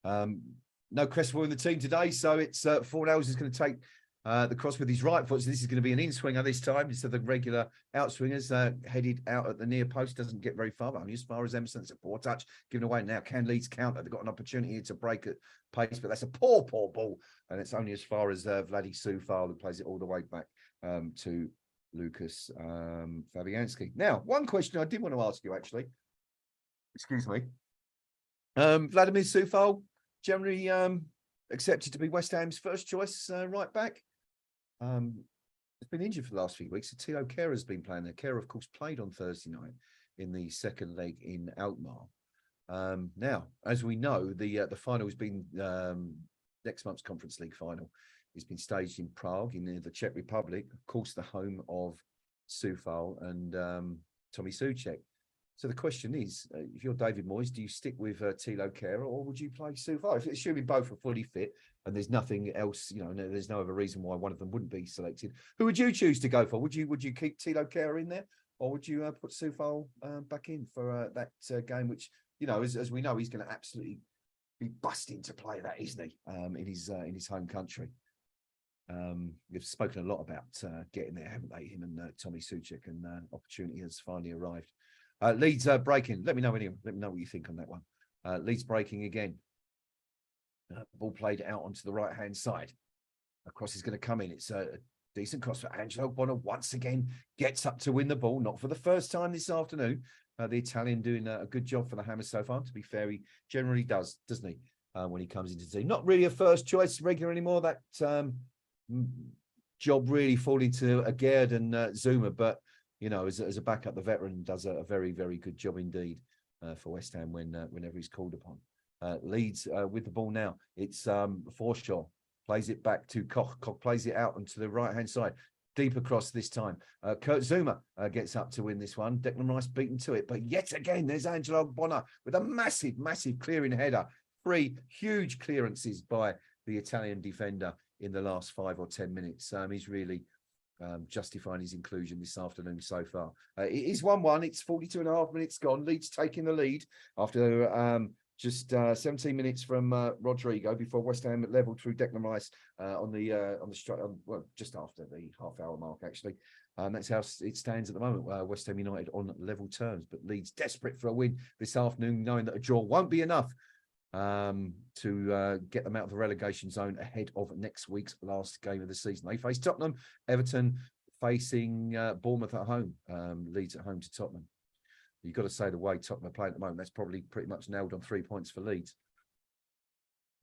No Cresswell in the team today, so it's Fornells is going to take the cross with his right foot. So this is going to be an in-swinger this time instead of the regular outswingers headed out at the near post. Doesn't get very far, but only as far as Emerson. It's a poor touch given away now. Can Leeds counter? They've got an opportunity to break at pace, but that's a poor ball, and it's only as far as Vladi Soufal, who plays it all the way back to Lucas Fabianski. Now, one question I did want to ask you, actually. Excuse me. Vladimir Soufal, generally accepted to be West Ham's first choice right back. He's been injured for the last few weeks. So Tilo Kehrer has been playing there. Kehrer, of course, played on Thursday night in the second leg in Alkmaar. Now, as we know, the final has been next month's Conference League final. It's been staged in Prague, in the Czech Republic, of course, the home of Soufal and Tommy Souček. So the question is, if you're David Moyes, do you stick with Tilo Kehrer, or would you play Soufal? Assuming both are fully fit and there's nothing else, there's no other reason why one of them wouldn't be selected. Who would you choose to go for? Would you keep Tilo Kehrer in there, or would you put Soufal back in for that game, which, as we know, he's going to absolutely be busting to play that, isn't he, in his home country. We've spoken a lot about getting there, haven't they, him and Tommy Souček, and opportunity has finally arrived. Leeds breaking. Let me know what you think on that one. Leeds breaking again. Ball played out onto the right-hand side. A cross is going to come in. It's a decent cross for Angelo Bonner. Once again, gets up to win the ball. Not for the first time this afternoon. The Italian doing a good job for the Hammers so far. To be fair, he generally does, doesn't he? When he comes into the team. Not really a first choice regular anymore. That job really falling to Agerd and Zuma, but as a backup, the veteran does a very, very good job indeed for West Ham whenever he's called upon. Leeds with the ball now. It's Forshaw plays it back to Koch. Koch plays it out onto the right-hand side. Deep across this time. Kurt Zuma gets up to win this one. Declan Rice beaten to it. But yet again, there's Angelo Bonner with a massive, massive clearing header. 3 huge clearances by the Italian defender in the last 5 or 10 minutes. He's really justifying his inclusion this afternoon so far. It is 1-1. It's 42 and a half minutes gone. Leeds taking the lead after just 17 minutes from Rodrigo before West Ham leveled through Declan Rice just after the half-hour mark, actually. That's how it stands at the moment. West Ham United on level terms, but Leeds desperate for a win this afternoon, knowing that a draw won't be enough to get them out of the relegation zone ahead of next week's last game of the season. They face Tottenham, Everton facing Bournemouth at home, Leeds at home to Tottenham. You've got to say the way Tottenham are playing at the moment, that's probably pretty much nailed on 3 points for Leeds.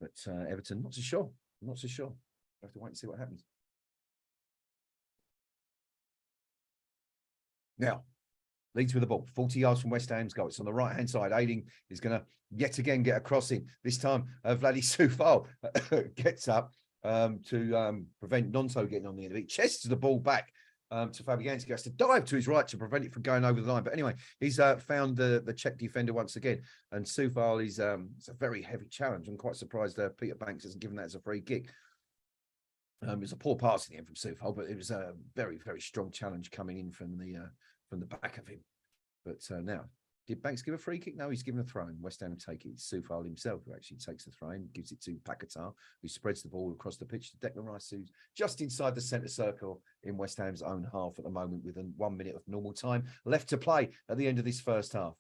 But Everton, not so sure. Not so sure. We'll have to wait and see what happens. Now, Leeds with the ball, 40 yards from West Ham's goal. It's on the right-hand side. Ayling is going to yet again get a crossing. This time, Vladi Soufal gets up to prevent Nonto getting on the end of it. Chests the ball back to Fabianski. He has to dive to his right to prevent it from going over the line. But anyway, he's found the Czech defender once again. And Soufal is it's a very heavy challenge. I'm quite surprised Peter Banks hasn't given that as a free kick. It was a poor pass in the end from Soufal, but it was a very, very strong challenge coming in from the back of him. But now, did Banks give a free kick? No, he's given a throw in. West Ham take it. It's Soufal himself who actually takes the throw in, gives it to Paquetá, who spreads the ball across the pitch to Declan Rice, who's just inside the centre circle in West Ham's own half at the moment, with 1 minute of normal time left to play at the end of this first half.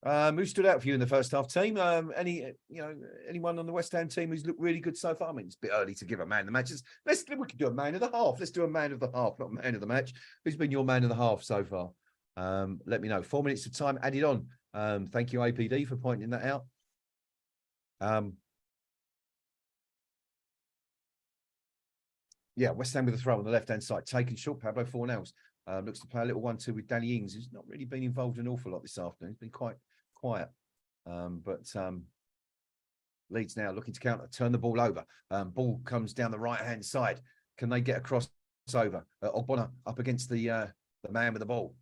Who stood out for you in the first half, team? Anyone on the West Ham team who's looked really good so far? I mean, it's a bit early to give a man of the match. We could do a man of the half. Let's do a man of the half, not man of the match. Who's been your man of the half so far? Let me know. 4 minutes of time added on. Thank you, APD, for pointing that out. West Ham with a throw on the left-hand side. Taken short, Pablo Fornells. Looks to play a little 1-2 with Danny Ings, who's not really been involved an awful lot this afternoon. He's been quite quiet. But Leeds now looking to counter, turn the ball over. Ball comes down the right-hand side. Can they get a crossover? Ogbonna up against the man with the ball,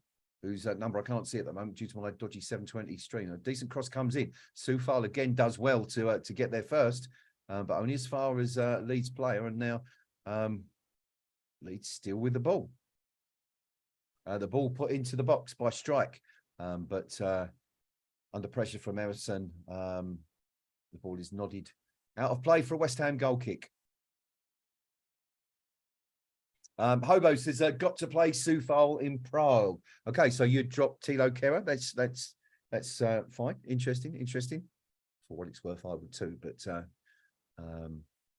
whose number I can't see at the moment due to my dodgy 720 stream. A decent cross comes in. Soufal again does well to get there first. but only as far as Leeds player. And now Leeds still with the ball. The ball put into the box by Strike, but under pressure from Everton, the ball is nodded out of play for a West Ham goal kick. Hobo says, got to play Soufal in Prague. Okay, so you dropped Tilo Kehrer. That's fine. Interesting. For what it's worth, I would too. But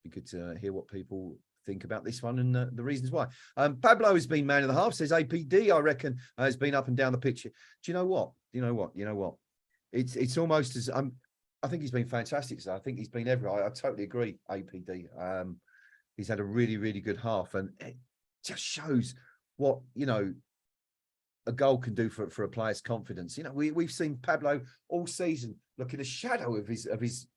be good to hear what people think about this one and the reasons why. Pablo has been man of the half, says APD, I reckon, has been up and down the pitch. Do you know what? It's almost as I think he's been fantastic. So I think he's been everywhere. I totally agree, APD. He's had a really, really good half, and it just shows what, a goal can do for a player's confidence. We've seen Pablo all season look in a shadow of his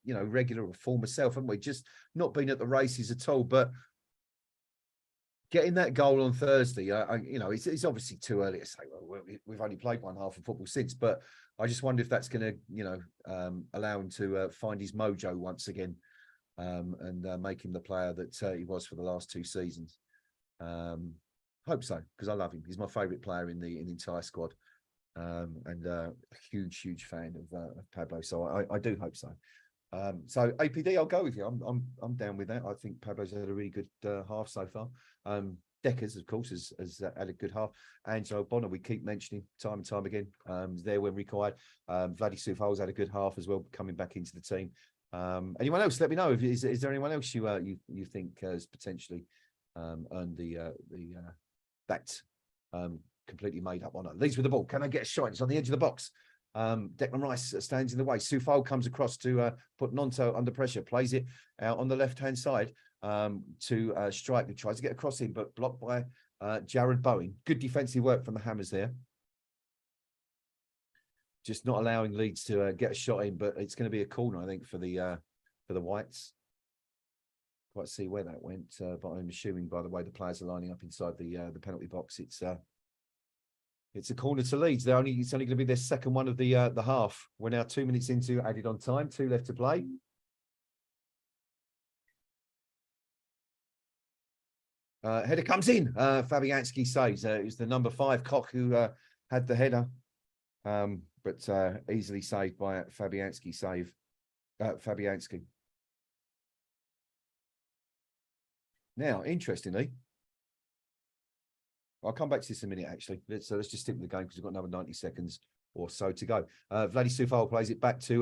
regular or former self, haven't we? Just not been at the races at all. But getting that goal on Thursday, it's obviously too early to say, well, we've only played one half of football since, but I just wonder if that's going to, allow him to find his mojo once again, and make him the player that he was for the last 2 seasons. Hope so, because I love him. He's my favourite player in the entire squad, and a huge fan of Pablo. So I do hope so. So APD, I'll go with you. I'm down with that. I think Pablo's had a really good half so far. Deckers, of course, has had a good half. Angelo Bonner, we keep mentioning time and time again. There when required. Vladdy Soufal's had a good half as well, coming back into the team. Anyone else? Let me know. Is there anyone else you think has potentially earned that completely made up honour? Leeds with the ball. Can they get a shot? It's on the edge of the box. Declan Rice stands in the way. Soufal comes across to put Nonto under pressure, plays it out on the left-hand side to Strike, who tries to get across him, but blocked by Jared Bowen. Good defensive work from the Hammers there. Just not allowing Leeds to get a shot in, but it's going to be a corner, I think, for the Whites. Quite see where that went, but I'm assuming by the way the players are lining up inside the penalty box, it's a corner to Leeds. It's only going to be their second one of the half. We're now 2 minutes into added on time, 2 left to play. Header comes in. Fabianski saves. It was the number 5 Koch who had the header, but easily saved by Fabianski. Fabianski. Now, interestingly, I'll come back to this in a minute, actually. Let's just stick with the game because we've got another 90 seconds or so to go. Vladdy Soufal plays it back to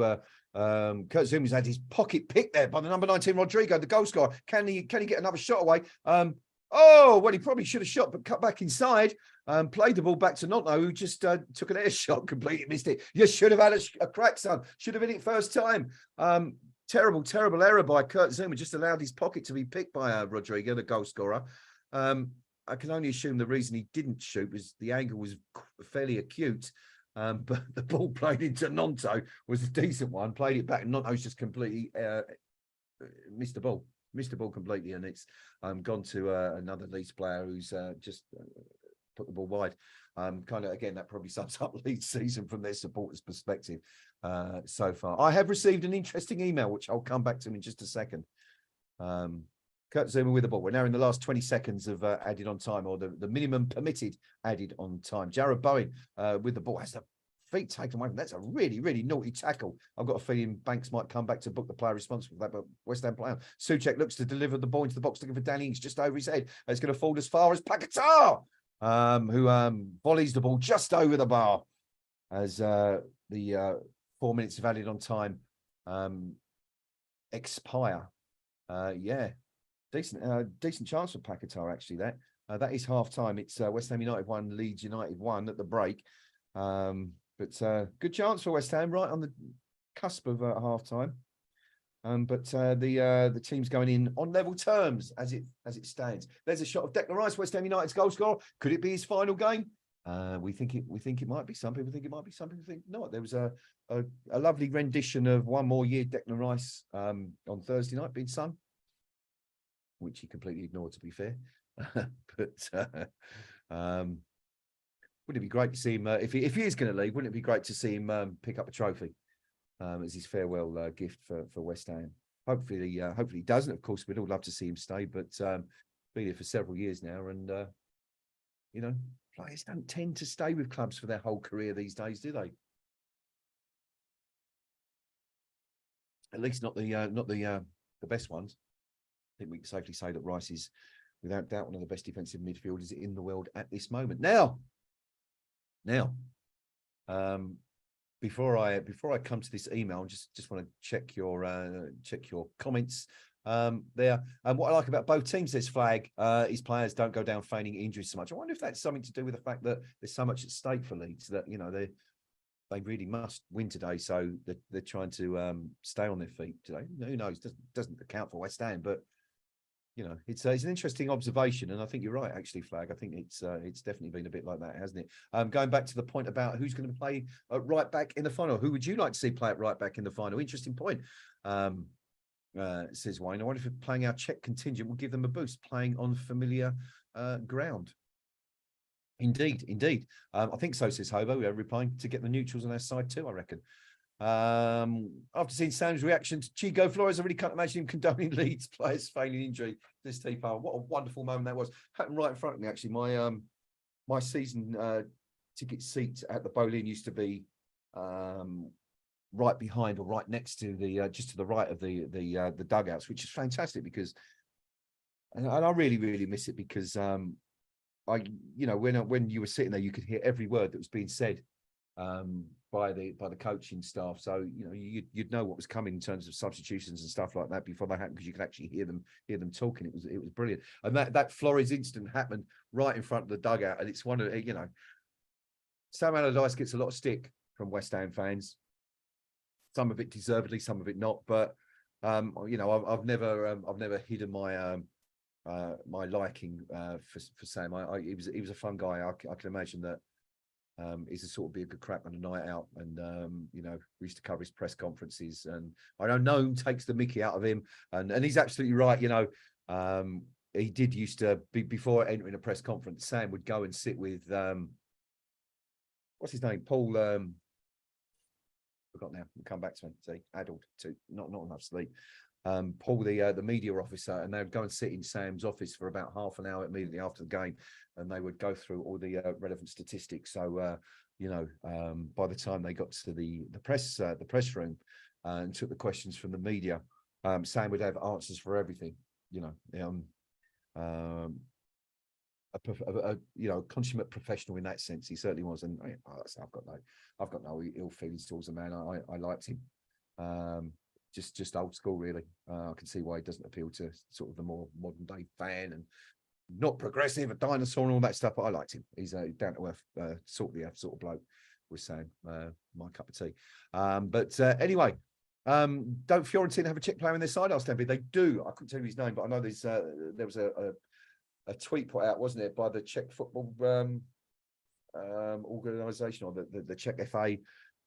Kurt Zouma's had his pocket picked there by the number 19, Rodrigo, the goal scorer. Can he get another shot away? Well, he probably should have shot, but cut back inside. Played the ball back to Nonto, who just took an air shot, completely missed it. You should have had a crack, son. Should have hit it first time. Terrible error by Kurt Zouma. Just allowed his pocket to be picked by Rodrigo, the goal scorer. I can only assume the reason he didn't shoot was the angle was fairly acute. But the ball played into Nonto was a decent one. Played it back, and Nonto's just completely missed the ball completely, and it's gone to another Leeds player who's just put the ball wide. Kind of, again, that probably sums up Leeds season from their supporters' perspective so far. I have received an interesting email, which I'll come back to in just a second. Kurt Zouma with the ball. We're now in the last 20 seconds of added on time, or the minimum permitted added on time. Jared Bowen with the ball has the feet taken away from. That's a really, really naughty tackle. I've got a feeling Banks might come back to book the player responsible for that, but West Ham player. Souček looks to deliver the ball into the box, looking for Danny Ings just over his head. It's going to fall as far as Paquetá, who volleys the ball just over the bar as the 4 minutes of added on time expire. Yeah, decent chance for Paquetá, actually. That is half time. It's West Ham United 1, Leeds United 1 at the break. But good chance for West Ham, right on the cusp of half time. But the team's going in on level terms as it stands. There's a shot of Declan Rice, West Ham United's goal scorer. Could it be his final game? We think it might be. Some people think it might be. Some people think not. There was a lovely rendition of One More Year, Declan Rice, on Thursday night, being sung, which he completely ignored, to be fair. But wouldn't it be great to see him if he is going to leave? Wouldn't it be great to see him pick up a trophy as his farewell gift for West Ham? hopefully he doesn't. Of course, we'd all love to see him stay, but been here for several years now, and you know, players don't tend to stay with clubs for their whole career these days, do they? At least not the best ones. I think we can safely say that Rice is, without doubt, one of the best defensive midfielders in the world at this moment. Now, before I come to this email, just want to check your comments there. And what I like about both teams, this flag, is players don't go down feigning injuries so much. I wonder if that's something to do with the fact that there's so much at stake for Leeds that, you know, they really must win today, so they're trying to stay on their feet today. Who knows? Doesn't account for West Ham, but you know, it's an interesting observation, and I think you're right, actually, Flag. I think it's definitely been a bit like that, hasn't it? Going back to the point about who's going to play at right back in the final. Who would you like to see play at right back in the final? Interesting point. Says Wayne. I wonder if playing our Czech contingent will give them a boost, playing on familiar ground. Indeed. I think so, says Hobo. We're replying to get the neutrals on our side too, I reckon. After seeing Sam's reaction to Chico Flores, I really can't imagine him condoning Leeds players failing injury. This T-Power. What a wonderful moment that was. Happened right in front of me, actually. My season ticket seat at the Boleyn used to be right behind or right next to the just to the right of the dugouts, which is fantastic because and I really miss it because when you were sitting there, you could hear every word that was being said by the coaching staff. So you'd know what was coming in terms of substitutions and stuff like that before they happened because you could actually hear them talking. It was brilliant. And that Flores incident happened right in front of the dugout, and it's one of Sam Allardyce gets a lot of stick from West Ham fans. Some of it deservedly, some of it not. But I've never hidden my my liking for Sam. He was a fun guy. I can imagine that he's a sort of be a good crack on a night out, and we used to cover his press conferences, and I know Noam takes the mickey out of him, and he's absolutely right. He did used to be before entering a press conference. Sam would go and sit with what's his name, Paul. Forgot now. We'll come back to him. See, addled to not enough sleep. Paul, the media officer, and they would go and sit in Sam's office for about half an hour immediately after the game, and they would go through all the relevant statistics. So, by the time they got to the press room and took the questions from the media, Sam would have answers for everything. A consummate professional in that sense. He certainly was, and I've got no ill feelings towards the man. I liked him. Just old school, really. I can see why he doesn't appeal to sort of the more modern day fan and not progressive, a dinosaur and all that stuff. But I liked him. He's a down to earth, sort of bloke. With Sam, my cup of tea. Anyway, don't Fiorentina have a Czech player in their side? Asked Stanby. They do. I couldn't tell you his name, but I know there was a tweet put out, wasn't it, by the Czech football organisation or the Czech FA.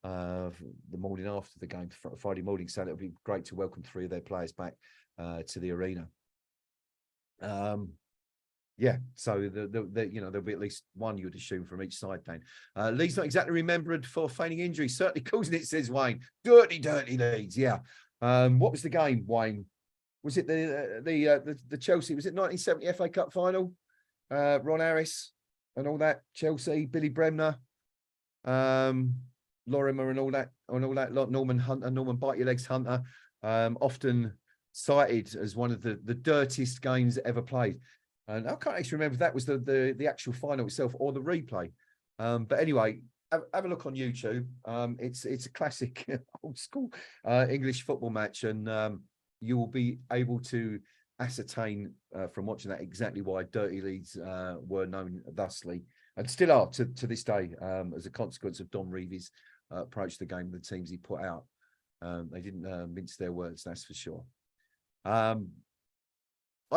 The morning after the game, Friday morning, saying it would be great to welcome 3 of their players back to the arena. So there'll be at least one, you'd assume, from each side. Then Leeds not exactly remembered for feigning injury, certainly causing it, says Wayne. Dirty Leeds. Yeah. What was the game, Wayne? Was it the Chelsea? Was it 1970 FA Cup final? Ron Harris and all that. Chelsea, Billy Bremner. Lorimer and all that lot, Norman Bite Your Legs Hunter, often cited as one of the dirtiest games ever played. And I can't actually remember if that was the actual final itself or the replay. But anyway, have a look on YouTube. It's a classic old school English football match, and you will be able to ascertain from watching that exactly why Dirty Leeds were known thusly and still are to this day as a consequence of Don Reeves' approach to the game, the teams he put out. They didn't mince their words, that's for sure. I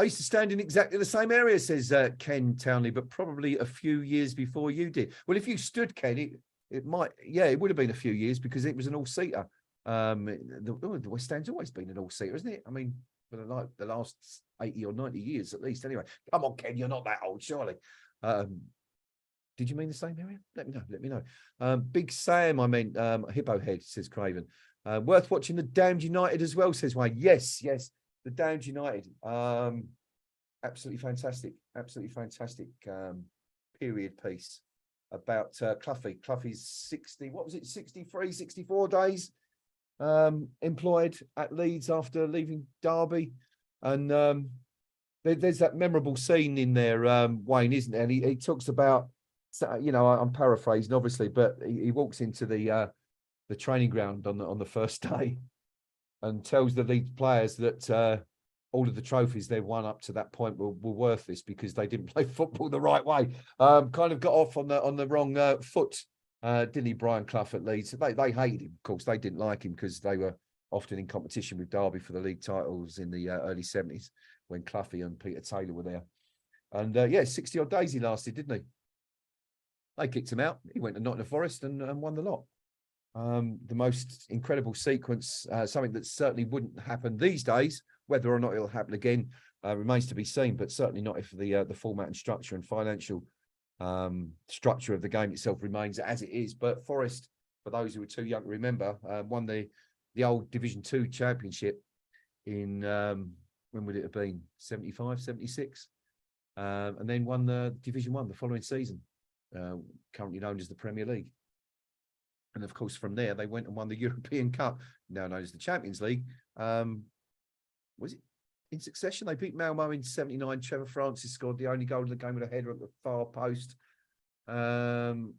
used to stand in exactly the same area, says Ken Townley, but probably a few years before you did. Well, if you stood, Ken, it might, it would have been a few years because it was an all-seater. The West Ham's always been an all-seater, isn't it? I mean, for the last 80 or 90 years at least. Anyway, come on, Ken, you're not that old, surely. Did you mean the same area? Let me know. Big Sam, I meant Hippo Head, says Craven. Worth watching the Damned United as well, says Wayne. Yes, yes, the Damned United. Absolutely fantastic, period piece about Cloughie. Cloughie's 60, what was it, 63, 64 days employed at Leeds after leaving Derby. And there's that memorable scene in there, Wayne, isn't there? And he talks about, you know, I'm paraphrasing obviously, but he walks into the training ground on the first day and tells the Leeds players that all of the trophies they've won up to that point were worthless because they didn't play football the right way. Kind of got off on the wrong foot, didn't he, Brian Clough at Leeds? They hated him, of course. They didn't like him because they were often in competition with Derby for the league titles in the early 70s when Cloughie and Peter Taylor were there. And yeah, 60 odd days he lasted, didn't he? They kicked him out. He went to Nottingham Forest and won the lot. The most incredible sequence, something that certainly wouldn't happen these days. Whether or not it'll happen again remains to be seen, but certainly not if the format and structure and financial structure of the game itself remains as it is. But Forest, for those who are too young to remember, won the old Division 2 championship in, when would it have been, 75, 76? And then won the Division 1 the following season, currently known as the Premier League. And of course, from there, they went and won the European Cup, now known as the Champions League. Was it in succession? They beat Malmo in 79. Trevor Francis scored the only goal of the game with a header at the far post. Who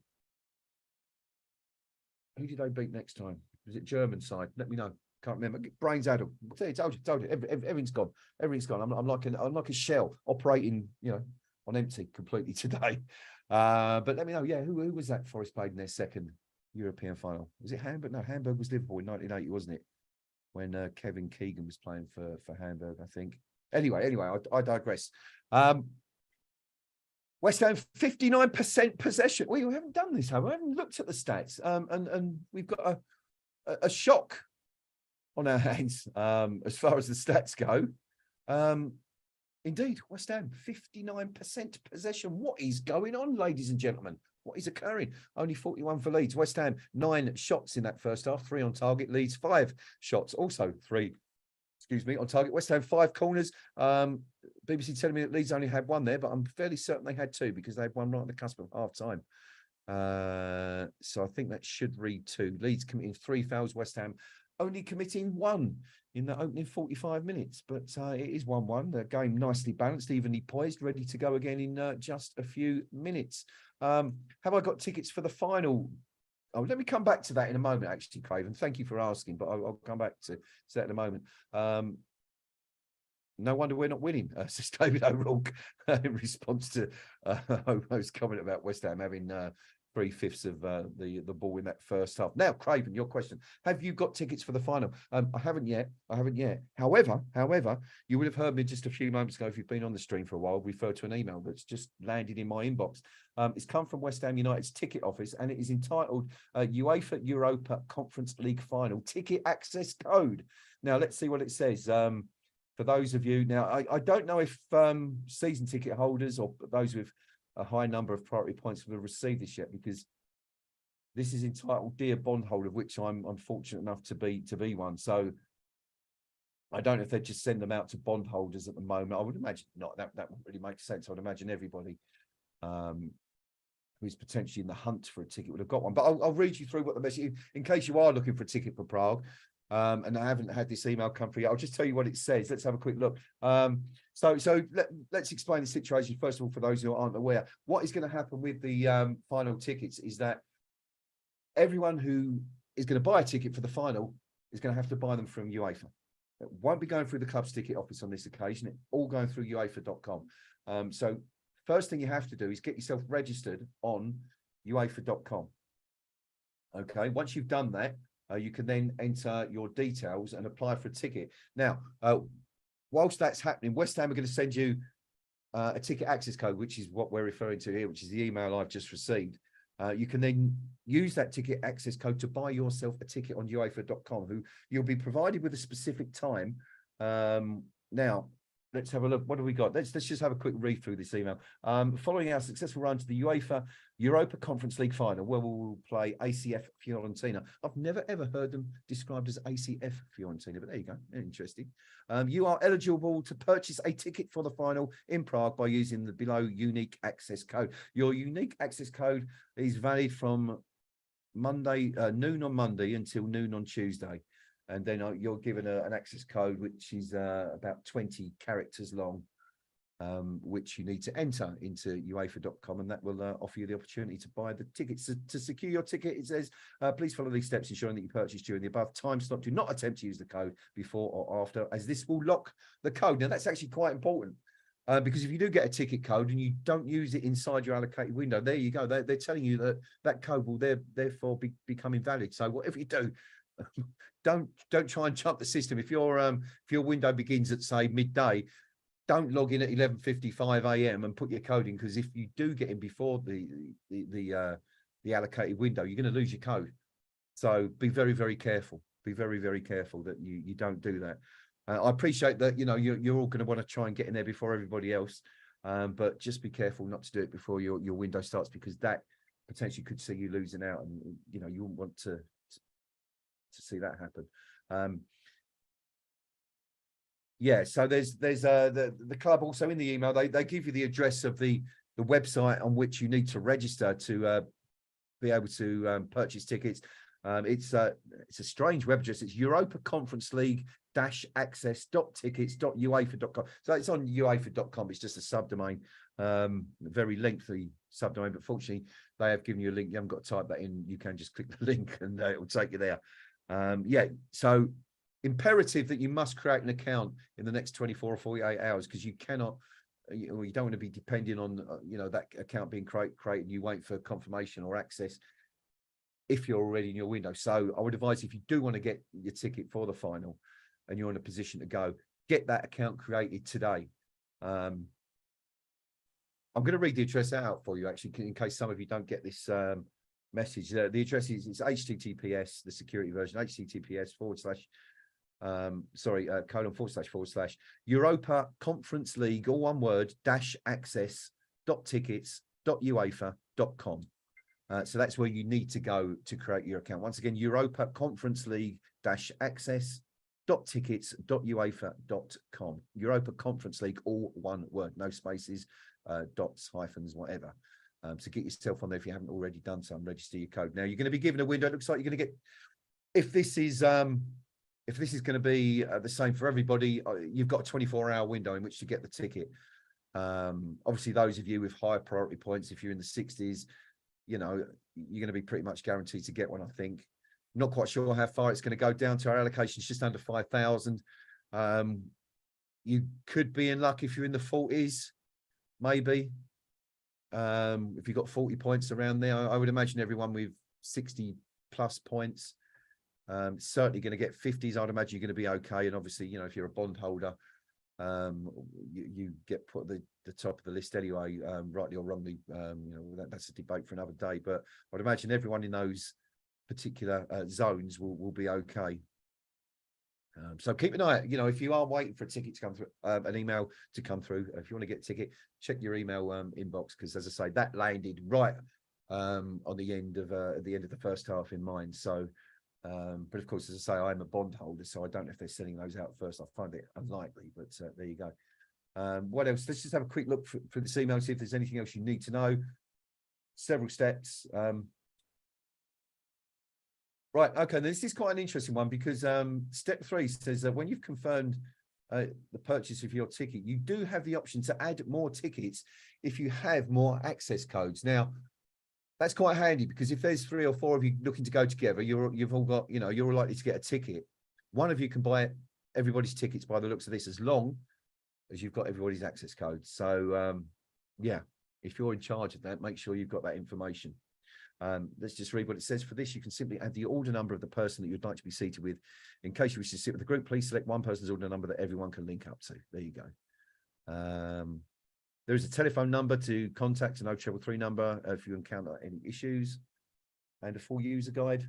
did they beat next time? Was it German side? Let me know. Can't remember. Brains addled. Told you. Everything's gone. Everything's gone. I'm like a shell operating, you know, on empty completely today. But let me know. Yeah, who was that Forest played in their second European final? Was it Hamburg? No, Hamburg was Liverpool in 1980, wasn't it? When Kevin Keegan was playing for Hamburg, I think. Anyway, I digress. West Ham 59% possession. We haven't done this, have we? I haven't looked at the stats. And we've got a shock on our hands as far as the stats go. Indeed, West Ham 59% possession. What is going on, ladies and gentlemen? What is occurring? Only 41 for Leeds. West Ham, 9 shots in that first half, 3 on target. Leeds, 5 shots, also 3, on target. West Ham, 5 corners. BBC telling me that Leeds only had 1 there, but I'm fairly certain they had 2 because they had 1 right on the cusp of half time. So I think that should read 2. Leeds committing 3 fouls. West Ham only committing 1 in the opening 45 minutes. But it is 1-1. The game nicely balanced, evenly poised, ready to go again in just a few minutes. Have I got tickets for the final? Oh, let me come back to that in a moment, actually, Craven. Thank you for asking, but I'll come back to that in a moment. No wonder we're not winning, says David O'Rourke, in response to Homo's comment about West Ham having 3/5 of the ball in that first half. Now, Craven, your question: have you got tickets for the final? I haven't yet. However, you would have heard me just a few moments ago, if you've been on the stream for a while, refer to an email that's just landed in my inbox. It's come from West Ham United's ticket office, and it is entitled UEFA Europa Conference League Final Ticket Access Code. Now, let's see what it says. For those of you, now, I don't know if season ticket holders or those with a high number of priority points will have received this yet, because this is entitled Dear Bondholder, of which I'm fortunate enough to be one. So I don't know if they just send them out to bondholders at the moment. I would imagine not. That wouldn't really make sense. I would imagine everybody who's potentially in the hunt for a ticket would have got one. But I'll read you through what the message is, in case you are looking for a ticket for Prague. And I haven't had this email come through yet. I'll just tell you what it says. Let's have a quick look. So let's explain the situation first of all for those who aren't aware. What is going to happen with the final tickets is that everyone who is going to buy a ticket for the final is going to have to buy them from UEFA. It won't be going through the club's ticket office on this occasion. It's all going through UEFA.com. So first thing you have to do is get yourself registered on UEFA.com. Okay, once you've done that, you can then enter your details and apply for a ticket. Now, whilst that's happening, West Ham are going to send you a ticket access code, which is what we're referring to here, which is the email I've just received. You can then use that ticket access code to buy yourself a ticket on UEFA.com, who you'll be provided with a specific time. Now, let's have a look. What have we got? Let's just have a quick read through this email. Following our successful run to the UEFA Europa Conference League final, where we will play ACF Fiorentina. I've never ever heard them described as ACF Fiorentina, but there you go. Interesting. You are eligible to purchase a ticket for the final in Prague by using the below unique access code. Your unique access code is valid from Monday, noon on Monday until noon on Tuesday. And then you're given an access code, which is about 20 characters long, which you need to enter into UEFA.com, and that will offer you the opportunity to buy the tickets. To secure your ticket, it says, please follow these steps, ensuring that you purchase during the above time slot. Do not attempt to use the code before or after, as this will lock the code. Now, that's actually quite important. Because if you do get a ticket code and you don't use it inside your allocated window, there you go. They're telling you that that code will therefore become invalid. So whatever you do, don't try and jump the system. If your window begins at, say, midday, don't log in at 11:55 a.m. and put your code in, because if you do get in before the allocated window, you're going to lose your code. So be very, very careful. Be very, very careful that you don't do that. I appreciate that, you're all going to want to try and get in there before everybody else, but just be careful not to do it before your window starts, because that potentially could see you losing out, and you wouldn't want to see that happen. Yeah, so there's the club also in the email. They give you the address of the website on which you need to register to be able to purchase tickets. It's a strange web address. It's Europa Conference League access.tickets.uefa.com. So it's on uefa.com. It's just a subdomain, very lengthy subdomain, but fortunately they have given you a link. You haven't got to type that in. You can just click the link and it will take you there. Yeah, so imperative that you must create an account in the next 24 or 48 hours, because you cannot, you don't want to be depending on that account being created. You wait for confirmation or access if you're already in your window. So I would advise, if you do want to get your ticket for the final and you're in a position to go, get that account created today. I'm going to read the address out for you, actually, in case some of you don't get this message. The address is HTTPS, the security version, HTTPS // Europa Conference League, all one word, --access.tickets.uefa.com. So that's where you need to go to create your account. Once again, Europa Conference League access.tickets.uefa.com. Europa Conference League, all one word, no spaces, dots, hyphens, whatever. So get yourself on there if you haven't already done so, and register your code. Now you're going to be given a window. It looks like you're going to get, if this is going to be the same for everybody, you've got a 24-hour window in which to get the ticket. Obviously, those of you with higher priority points, if you're in the 60s, you're going to be pretty much guaranteed to get one, I think. Not quite sure how far it's going to go down to. Our allocation is just under 5,000. You could be in luck if you're in the 40s, maybe. If you've got 40 points around there, I would imagine everyone with 60 plus points, certainly going to get 50s. I'd imagine you're going to be okay. And obviously, if you're a bond holder, you get put at the top of the list anyway, rightly or wrongly. That's a debate for another day, but I'd imagine everyone in those particular zones will be okay. So keep an eye out. If you are waiting for a ticket to come through, an email to come through, if you want to get a ticket, check your email inbox, because as I say, that landed right on the end of the first half in mine. So but of course, as I say, I'm a bond holder, so I don't know if they're sending those out first. I find it unlikely, but there you go. What else? Let's just have a quick look for this email, see if there's anything else you need to know. Several steps. Right, okay, this is quite an interesting one, because step 3 says that when you've confirmed the purchase of your ticket, you do have the option to add more tickets if you have more access codes. Now, that's quite handy, because if there's 3 or 4 of you looking to go together, you've all got, you're all likely to get a ticket. One of you can buy everybody's tickets by the looks of this, as long as you've got everybody's access codes. So yeah, if you're in charge of that, make sure you've got that information. Let's just read what it says. For this, you can simply add the order number of the person that you'd like to be seated with. In case you wish to sit with the group, please select one person's order number that everyone can link up to. There you go. There is a telephone number to contact, an 033 number if you encounter any issues, and a full user guide,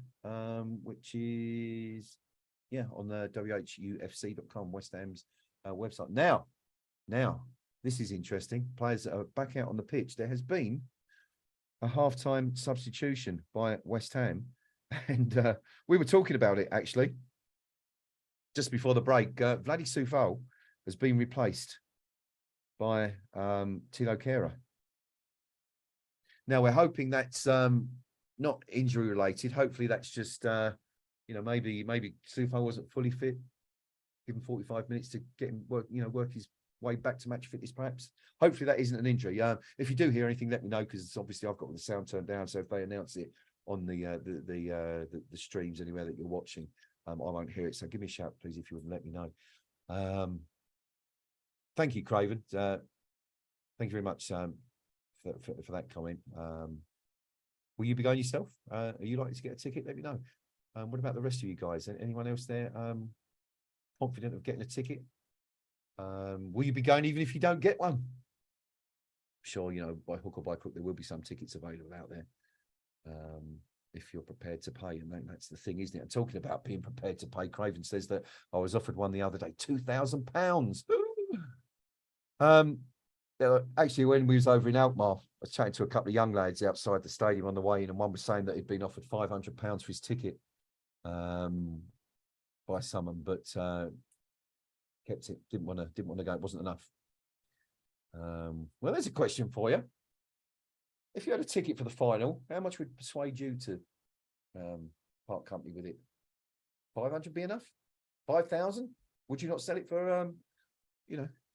which is on the whufc.com, West Ham's website. Now, Now, this is interesting. Players that are back out on the pitch. There has been a half-time substitution by West Ham. And we were talking about it, actually, just before the break. Vladi Soufal has been replaced by Tilo Kehrer. Now, we're hoping that's not injury-related. Hopefully, that's just, maybe Soufal wasn't fully fit. Give him 45 minutes to get him work his way back to match fitness, perhaps. Hopefully that isn't an injury. If you do hear anything, let me know, because obviously I've got the sound turned down. So if they announce it on the streams anywhere that you're watching, I won't hear it. So give me a shout, please, if you would let me know. Thank you, Craven. Thank you very much for that comment. Will you be going yourself? Are you likely to get a ticket? Let me know. What about the rest of you guys? Anyone else there confident of getting a ticket? Will you be going even if you don't get one? Sure, by hook or by crook, there will be some tickets available out there if you're prepared to pay. And that's the thing, isn't it? I'm talking about being prepared to pay. Craven says that I was offered one the other day, £2,000. Actually, when we was over in Alkmaar, I was chatting to a couple of young lads outside the stadium on the way in, and one was saying that he'd been offered £500 for his ticket by someone, but kept it. Didn't want to go. It wasn't enough. Well, there's a question for you. If you had a ticket for the final, how much would persuade you to part company with it? 500 be enough? 5,000? Would you not sell it for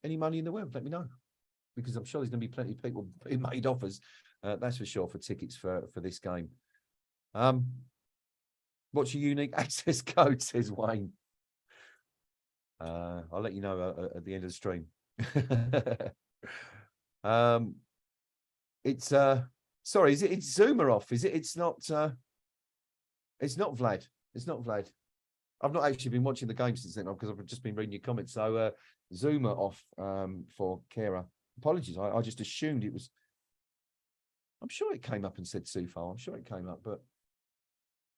any money in the world? Let me know, because I'm sure there's going to be plenty of people being made offers. That's for sure, for tickets for this game. What's your unique access code? Says Wayne. I'll let you know at the end of the stream. It's sorry, it's Zoomer off? Is it? It's not Vlad. It's not Vlad. I've not actually been watching the game since then, because I've just been reading your comments. So Zoomer off for Kehrer. Apologies, I just assumed it was. I'm sure it came up and said Soufal. I'm sure it came up, but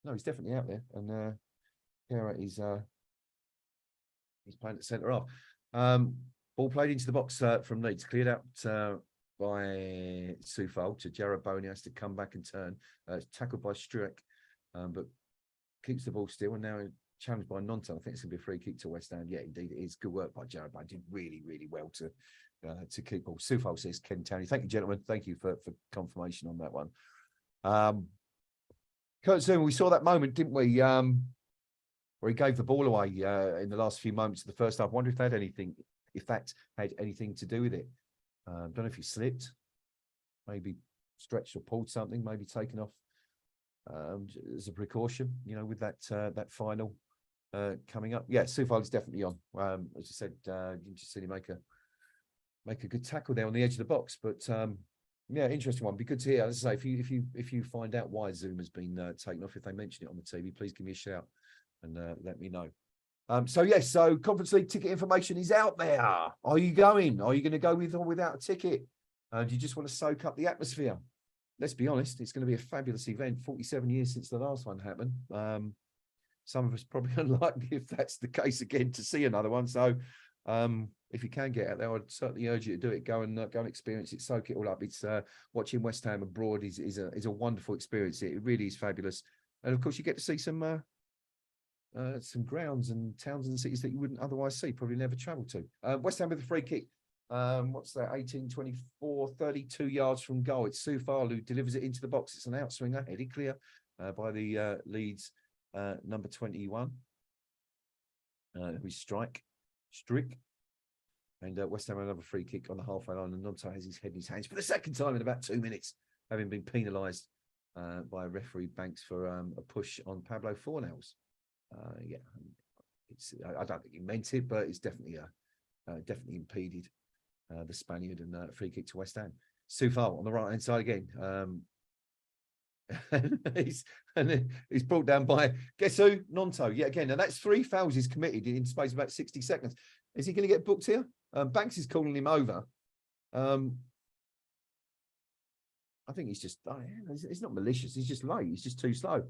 no, he's definitely out there. And Kehrer is he's playing at centre half. Ball played into the box from Leeds, cleared out by Soufal to Jared Bowen. He has to come back and turn. Tackled by Struick, but keeps the ball still, and now challenged by Nonto. I think it's going to be a free kick to West Ham. Yeah, indeed it is. Good work by Jared Bowen. Did really, really well to keep ball. Soufal, says Ken Towney. Thank you, gentlemen. Thank you for confirmation on that one. Kurt Zouma, we saw that moment, didn't we? Where he gave the ball away in the last few moments of the first half. I wonder if that had anything to do with it. Don't know if he slipped, maybe stretched or pulled something, maybe taken off as a precaution, with that final coming up. Yeah, Soufal is definitely on. As I said, you just see him make a good tackle there on the edge of the box. But yeah, interesting one. Be good to hear. As I say, if you find out why Zoomer's been taken off, if they mention it on the TV, please give me a shout and let me know. So Conference League ticket information is out there. Are you going? Are you going to go with or without a ticket? Do you just want to soak up the atmosphere? Let's be honest, it's going to be a fabulous event. 47 years since the last one happened. Some of us probably unlikely, if that's the case again, to see another one. So if you can get out there, I'd certainly urge you to do it. Go and experience it, soak it all up. It's watching West Ham abroad is a wonderful experience. It really is fabulous, and of course you get to see some grounds and towns and cities that you wouldn't otherwise see, probably never travel to. West Ham with a free kick. What's that? 18-24, 32 yards from goal. It's Soufal who delivers it into the box. It's an outswinger, headed clear by the Leeds number 21, who's Strick. And West Ham another free kick on the halfway line, and Nonto has his head in his hands for the second time in about 2 minutes, having been penalised by referee Banks for a push on Pablo Fornals. I don't think he meant it, but it's definitely impeded the Spaniard, and free kick to West Ham. Soufal on the right hand side again. He's brought down by, guess who? Nonto yet again. And that's 3 fouls he's committed in space of about 60 seconds. Is he going to get booked here? Banks is calling him over. I think he's just, he's not malicious. He's just late. He's just too slow.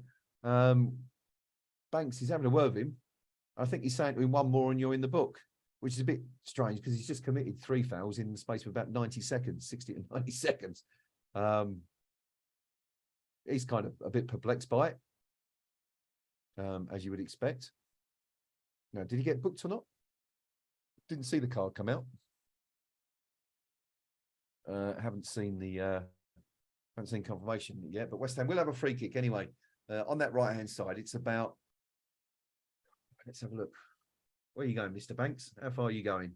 Banks is having a word with him. I think he's saying to him, one more and you're in the book, which is a bit strange because he's just committed 3 fouls in the space of about 90 seconds, 60 to 90 seconds. He's kind of a bit perplexed by it, as you would expect. Now, did he get booked or not? Didn't see the card come out. Haven't seen confirmation yet, but West Ham will have a free kick anyway. On that right-hand side, it's about, let's have a look. Where are you going, Mr. Banks? How far are you going?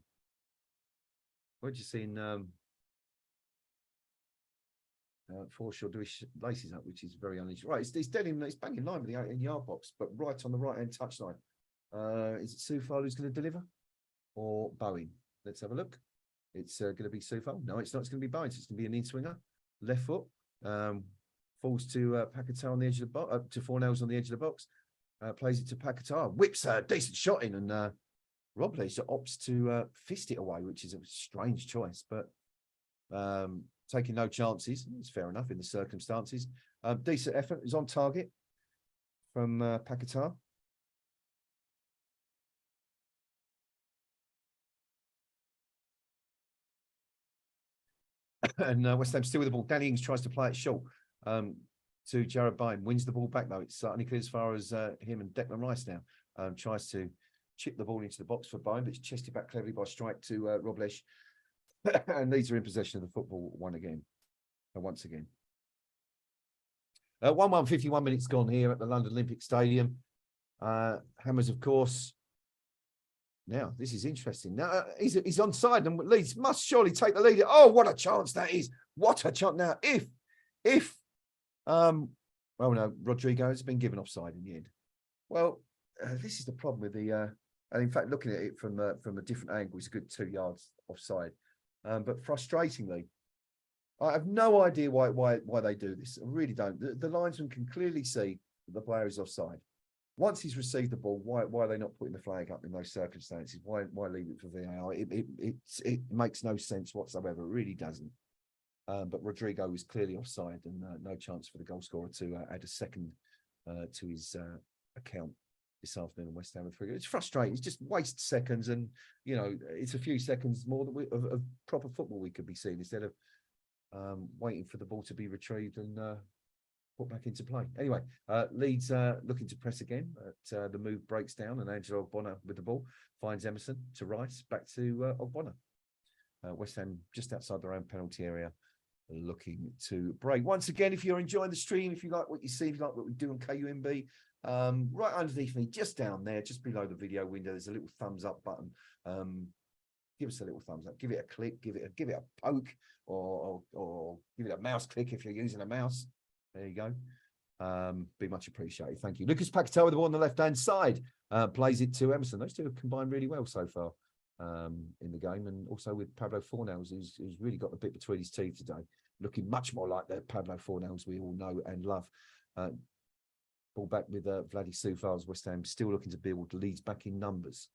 Where'd you see Forshaw do his laces up, which is very unusual. Right, it's dead in, it's bang in line with the 18-yard box, but right on the right-hand touchline. Is it Soufal who's going to deliver? Or Bowen? Let's have a look. It's going to be Soufal. No, it's not. It's going to be Bowen. It's going to be an in-swinger. Left foot. Falls to Paquetá on the edge of the box, to Fornells on the edge of the box. Plays it to Paquetá. Whips a decent shot in, and Robles opts to fist it away, which is a strange choice, but taking no chances. It's fair enough in the circumstances. Decent effort. Is on target from Paquetá. And West Ham still with the ball. Danny Ings tries to play it short to Jared Bowen. Wins the ball back, though. It's only clear as far as him and Declan Rice now. Tries to chip the ball into the box for Bowen, but it's chested back cleverly by strike to Robles. And Leeds are in possession of the football once again. 1-1, 51 minutes gone here at the London Olympic Stadium. Hammers, of course. Now, this is interesting. Now, he's onside, and Leeds must surely take the lead. Oh, what a chance that is. What a chance. Now, well, no, Rodrigo has been given offside in the end. Well, this is the problem with the, and in fact, looking at it from a different angle, it's a good 2 yards offside. But frustratingly, I have no idea why they do this. I really don't. The linesman can clearly see that the player is offside. Once he's received the ball, why are they not putting the flag up in those circumstances? Why leave it for VAR? It makes no sense whatsoever. It really doesn't. But Rodrigo was clearly offside, and no chance for the goal scorer to add a second to his account this afternoon in West Ham. It's frustrating. It's just waste seconds, and you know, it's a few seconds more of proper football we could be seeing instead of waiting for the ball to be retrieved and put back into play. Anyway, Leeds looking to press again. The move breaks down, and Angelo Ogbonna with the ball finds Emerson to Rice, back to Ogbonna. West Ham just outside their own penalty area, looking to break. Once again, if you're enjoying the stream, if you like what you see, if you like what we do on KUMB, right underneath me, just down there, just below the video window, there's a little thumbs up button. Give us a little thumbs up, give it a click, give it a poke, or give it a mouse click if you're using a mouse. There you go. Be much appreciated. Thank you. Lucas Paquetá with the ball on the left-hand side, plays it to Emerson. Those two have combined really well so far in the game, and also with Pablo Fornells, who's really got the bit between his teeth today, looking much more like the Pablo Fornells we all know and love. Ball back with Vladdy Soufal's West Ham, still looking to build Leeds back in numbers.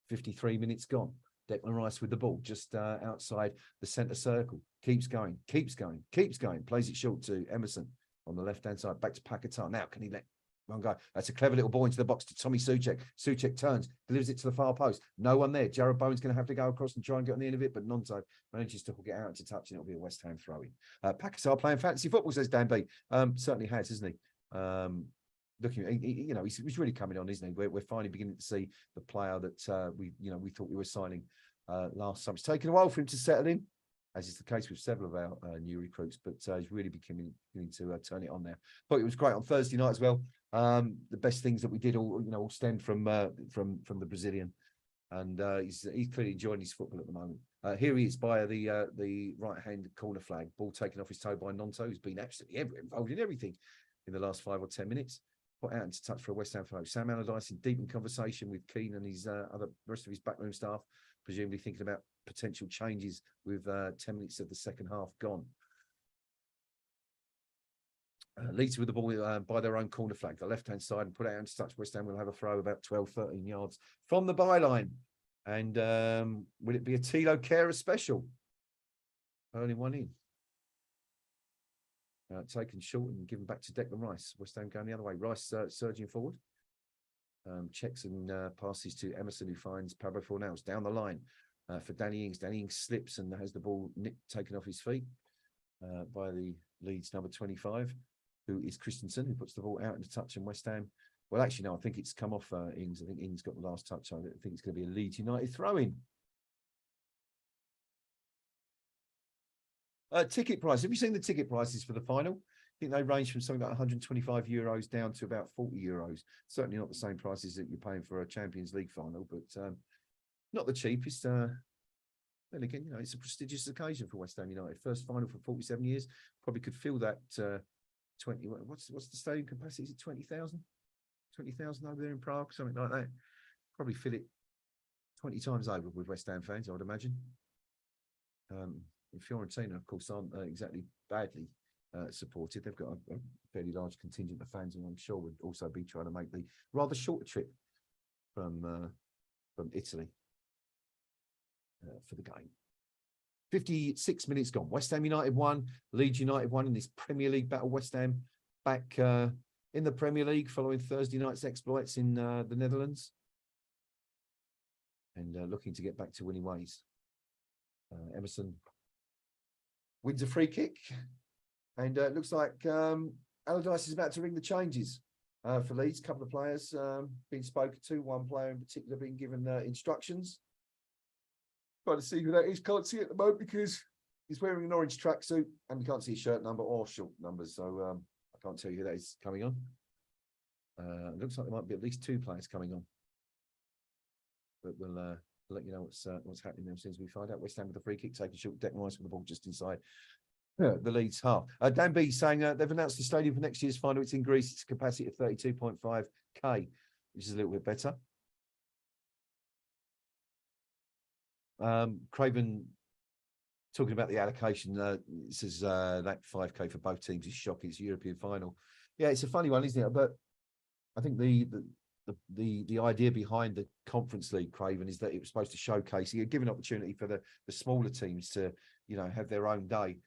53 minutes gone. Declan Rice with the ball just outside the centre circle. Keeps going. Plays it short to Emerson on the left-hand side. Back to Paquetá. Now, can he let one go? That's a clever little ball into the box to Tommy Souček. Souček turns, delivers it to the far post. No one there. Jared Bowen's going to have to go across and try and get on the end of it, but Nonto manages to hook it out into touch, and it'll be a West Ham throw-in. Paquetá playing fantasy football, says Dan B. Certainly has, isn't he? Looking, you know, he's really coming on, isn't he? We're finally beginning to see the player that we thought we were signing last summer. It's taken a while for him to settle in, as is the case with several of our new recruits, but he's really beginning to turn it on now. But it was great on Thursday night as well. The best things that we did all stemmed from the Brazilian, and he's clearly enjoying his football at the moment. Here he is by the right-hand corner flag, ball taken off his toe by Nonto, who's been absolutely involved in everything in the last 5 or 10 minutes. Put out into touch for a West Ham throw. Sam Allardyce in deep in conversation with Keane and his rest of his backroom staff, presumably thinking about potential changes with 10 minutes of the second half gone. Leeds with the ball by their own corner flag, the left-hand side, and put it out into touch. West Ham will have a throw about 12, 13 yards from the byline. And will it be a Tilo Kehrer special? Only one in. Taken short and given back to Declan Rice. West Ham going the other way. Rice surging forward. checks and passes to Emerson, who finds Pablo Fornals down the line for Danny Ings. Danny Ings slips and has the ball taken off his feet by the Leeds number 25, who is Christensen, who puts the ball out in the touch, and West Ham. Well, actually, no, I think it's come off Ings. I think Ings got the last touch. I think it's going to be a Leeds United throw-in. Ticket price. Have you seen the ticket prices for the final? I think they range from something like 125 euros down to about 40 euros. Certainly not the same prices that you're paying for a Champions League final, but not the cheapest. Then again, you know, it's a prestigious occasion for West Ham United. First final for 47 years. Probably could fill that 20. What's the stadium capacity? Is it 20,000? 20,000 over there in Prague, something like that. Probably fill it 20 times over with West Ham fans, I would imagine. Fiorentina, of course, aren't exactly badly supported. They've got a fairly large contingent of fans, and I'm sure would also be trying to make the rather shorter trip from Italy for the game. 56 minutes gone. West Ham United won. Leeds United won in this Premier League battle. West Ham back in the Premier League following Thursday night's exploits in the Netherlands, and looking to get back to winning ways. Emerson wins a free kick, and it looks like Allardyce is about to ring the changes for Leeds. A couple of players being spoken to, one player in particular being given instructions. Trying to see who that is, can't see it at the moment because he's wearing an orange tracksuit and we can't see his shirt number or short numbers, so I can't tell you who that is coming on. It looks like there might be at least two players coming on, but we'll let you know what's happening there as soon as we find out. West Ham with the free kick, taking short. Declan Rice with the ball just inside the Leeds half. Dan B saying they've announced the stadium for next year's final. It's in Greece. It's capacity of 32.5k, which is a little bit better. Craven talking about the allocation. Says that 5k for both teams is shocking. It's a European final. Yeah, it's a funny one, isn't it? But I think the idea behind the Conference League, Craven, is that it was supposed to showcase, give an opportunity for the smaller teams to, you know, have their own day.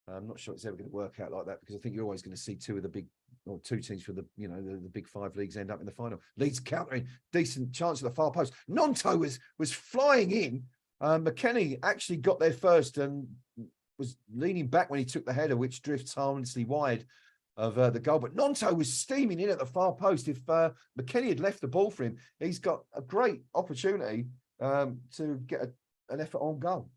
I'm not sure it's ever going to work out like that, because I think you're always going to see two teams for the, you know, the big five leagues end up in the final. Leeds countering, decent chance at the far post. Nonto was flying in. McKennie actually got there first and was leaning back when he took the header, which drifts harmlessly wide of the goal. But Nonto was steaming in at the far post. If McKennie had left the ball for him, he's got a great opportunity to get an effort on goal.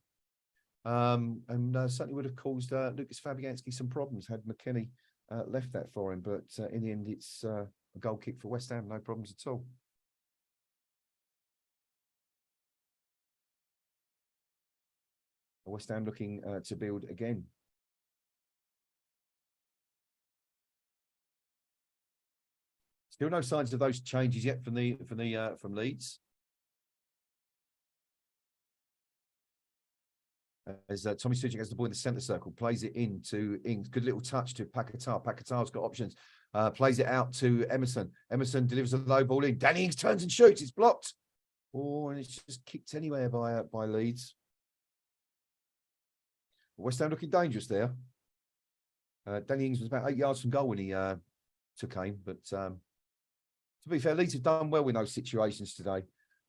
And certainly would have caused Lucas Fabianski some problems had McKennie left that for him. But in the end, it's a goal kick for West Ham, no problems at all. West Ham looking to build again. Still no signs of those changes yet from Leeds. As Tommy Suchek has the ball in the centre circle, plays it in to Ings. Good little touch to Paquetá. Paquetá's got options. Plays it out to Emerson. Emerson delivers a low ball in. Danny Ings turns and shoots. It's blocked. Oh, and it's just kicked anywhere by Leeds. West Ham looking dangerous there. Danny Ings was about 8 yards from goal when he took aim. But to be fair, Leeds have done well in those situations today.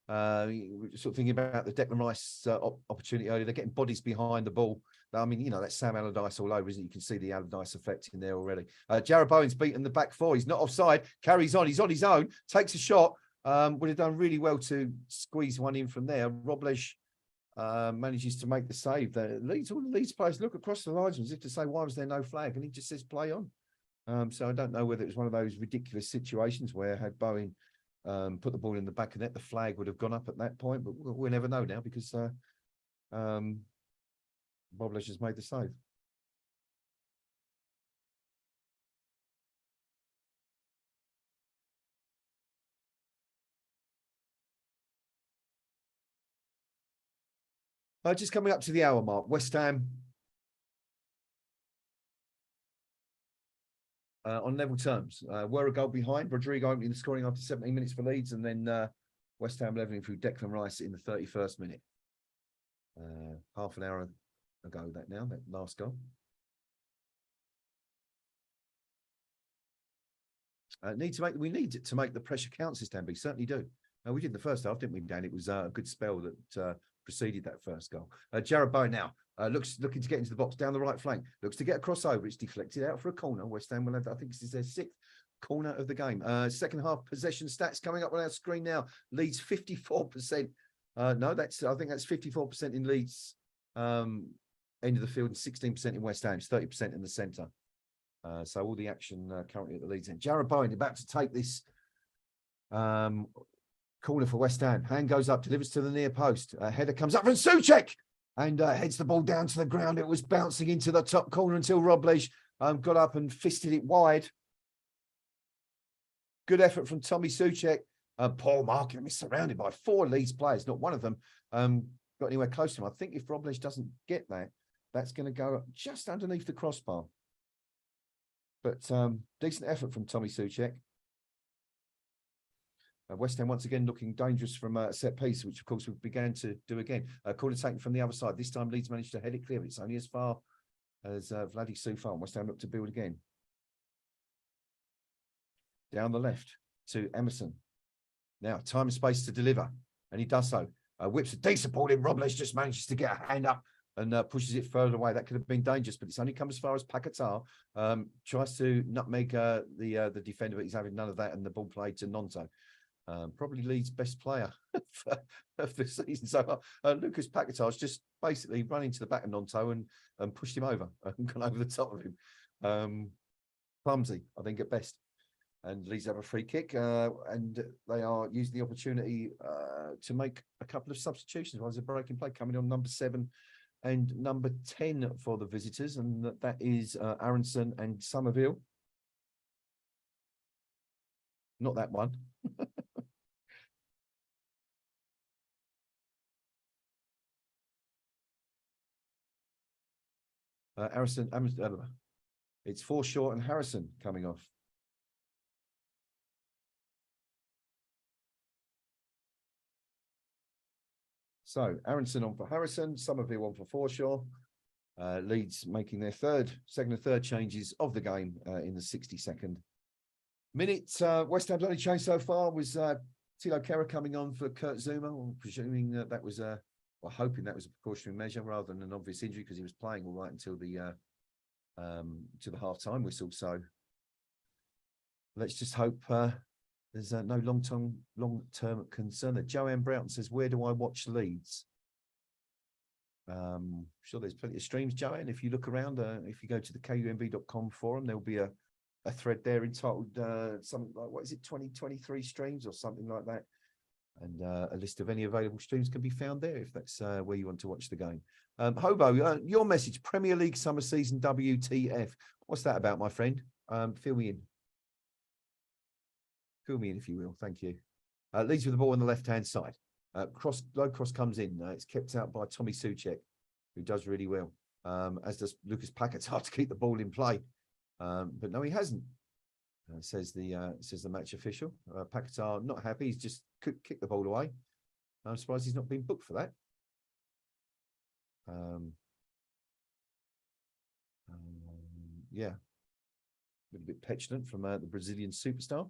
Sort of thinking about the Declan Rice opportunity earlier. They're getting bodies behind the ball. I mean, you know, that's Sam Allardyce all over, isn't it? You can see the Allardyce effect in there already. Jarrod Bowen's beaten the back four. He's not offside. Carries on. He's on his own. Takes a shot. Would have done really well to squeeze one in from there. Robles manages to make the save. All the Leeds players look across the lines as if to say, why was there no flag? And he just says, play on. So I don't know whether it was one of those ridiculous situations where had Bowen put the ball in the back of net, the flag would have gone up at that point, but we'll never know now because Robles has made the save. Just coming up to the hour mark, West Ham on level terms. Were a goal behind. Rodrigo opening the scoring after 17 minutes for Leeds, and then West Ham levelling through Declan Rice in the 31st minute. Half an hour ago that last goal. We need to make the pressure count, Stan. We certainly do. We did in the first half, didn't we, Dan? It was a good spell that preceded that first goal. Jared Bowen now looking to get into the box down the right flank. Looks to get a crossover. It's deflected out for a corner. West Ham will have, I think this is their 6th corner of the game. Second half possession stats coming up on our screen now. Leeds 54%. I think that's 54% in Leeds end of the field and 16% in West Ham, 30% in the centre. So all the action currently at the Leeds end. Jared Bowen about to take this corner for West Ham. Hand goes up, delivers to the near post. Header comes up from Souček and heads the ball down to the ground. It was bouncing into the top corner until Robles got up and fisted it wide. Good effort from Tommy Souček. Poor marking. He's surrounded by 4 Leeds players. Not one of them got anywhere close to him. I think if Robles doesn't get that, that's going to go just underneath the crossbar. But decent effort from Tommy Souček. West Ham once again looking dangerous from a set piece, which of course we began to do again. Corner taken from the other side. This time Leeds managed to head it clear. It's only as far as Vladi Soufal. West Ham look to build again. Down the left to Emerson. Now time and space to deliver, and he does so. Whips a decent ball in. Robles just manages to get a hand up and pushes it further away. That could have been dangerous, but it's only come as far as Paquetá. Tries to nutmeg the defender, but he's having none of that, and the ball played to Nonto. Probably Leeds' best player of the season so far. Lucas Paquetá's just basically run into the back of Nonto and pushed him over and gone over the top of him. Clumsy, I think, at best. And Leeds have a free kick, and they are using the opportunity to make a couple of substitutions. There's a break in play coming on number 7 and number 10 for the visitors, and that is Aronson and Somerville. Not that one. It's Forshaw and Harrison coming off. So Aronson on for Harrison, Somerville on for Forshaw. Leeds making their second and third changes of the game in the 62nd minute. West Ham's only change so far was Tilo Kehrer coming on for Kurt Zuma, presuming that was hoping that was a precautionary measure rather than an obvious injury, because he was playing all right until the half-time whistle. So let's just hope there's no long-term concern. That Joanne Broughton says, "Where do I watch Leeds?" Sure, there's plenty of streams, Joanne. If you look around, if you go to the kumb.com forum, there'll be a thread there entitled something like, what is it, 2023 streams or something like that. And a list of any available streams can be found there if that's where you want to watch the game. Hobo, your message, Premier League summer season WTF. What's that about, my friend? Fill me in. Fill me in, if you will. Thank you. Leeds with the ball on the left-hand side. Low cross comes in. It's kept out by Tommy Souček, who does really well, as does Lucas Paquetá to keep the ball in play. But no, he hasn't. Says the match official. Paquetá not happy. He's just kicked the ball away. I'm surprised he's not been booked for that. Yeah, a little bit petulant from the Brazilian superstar.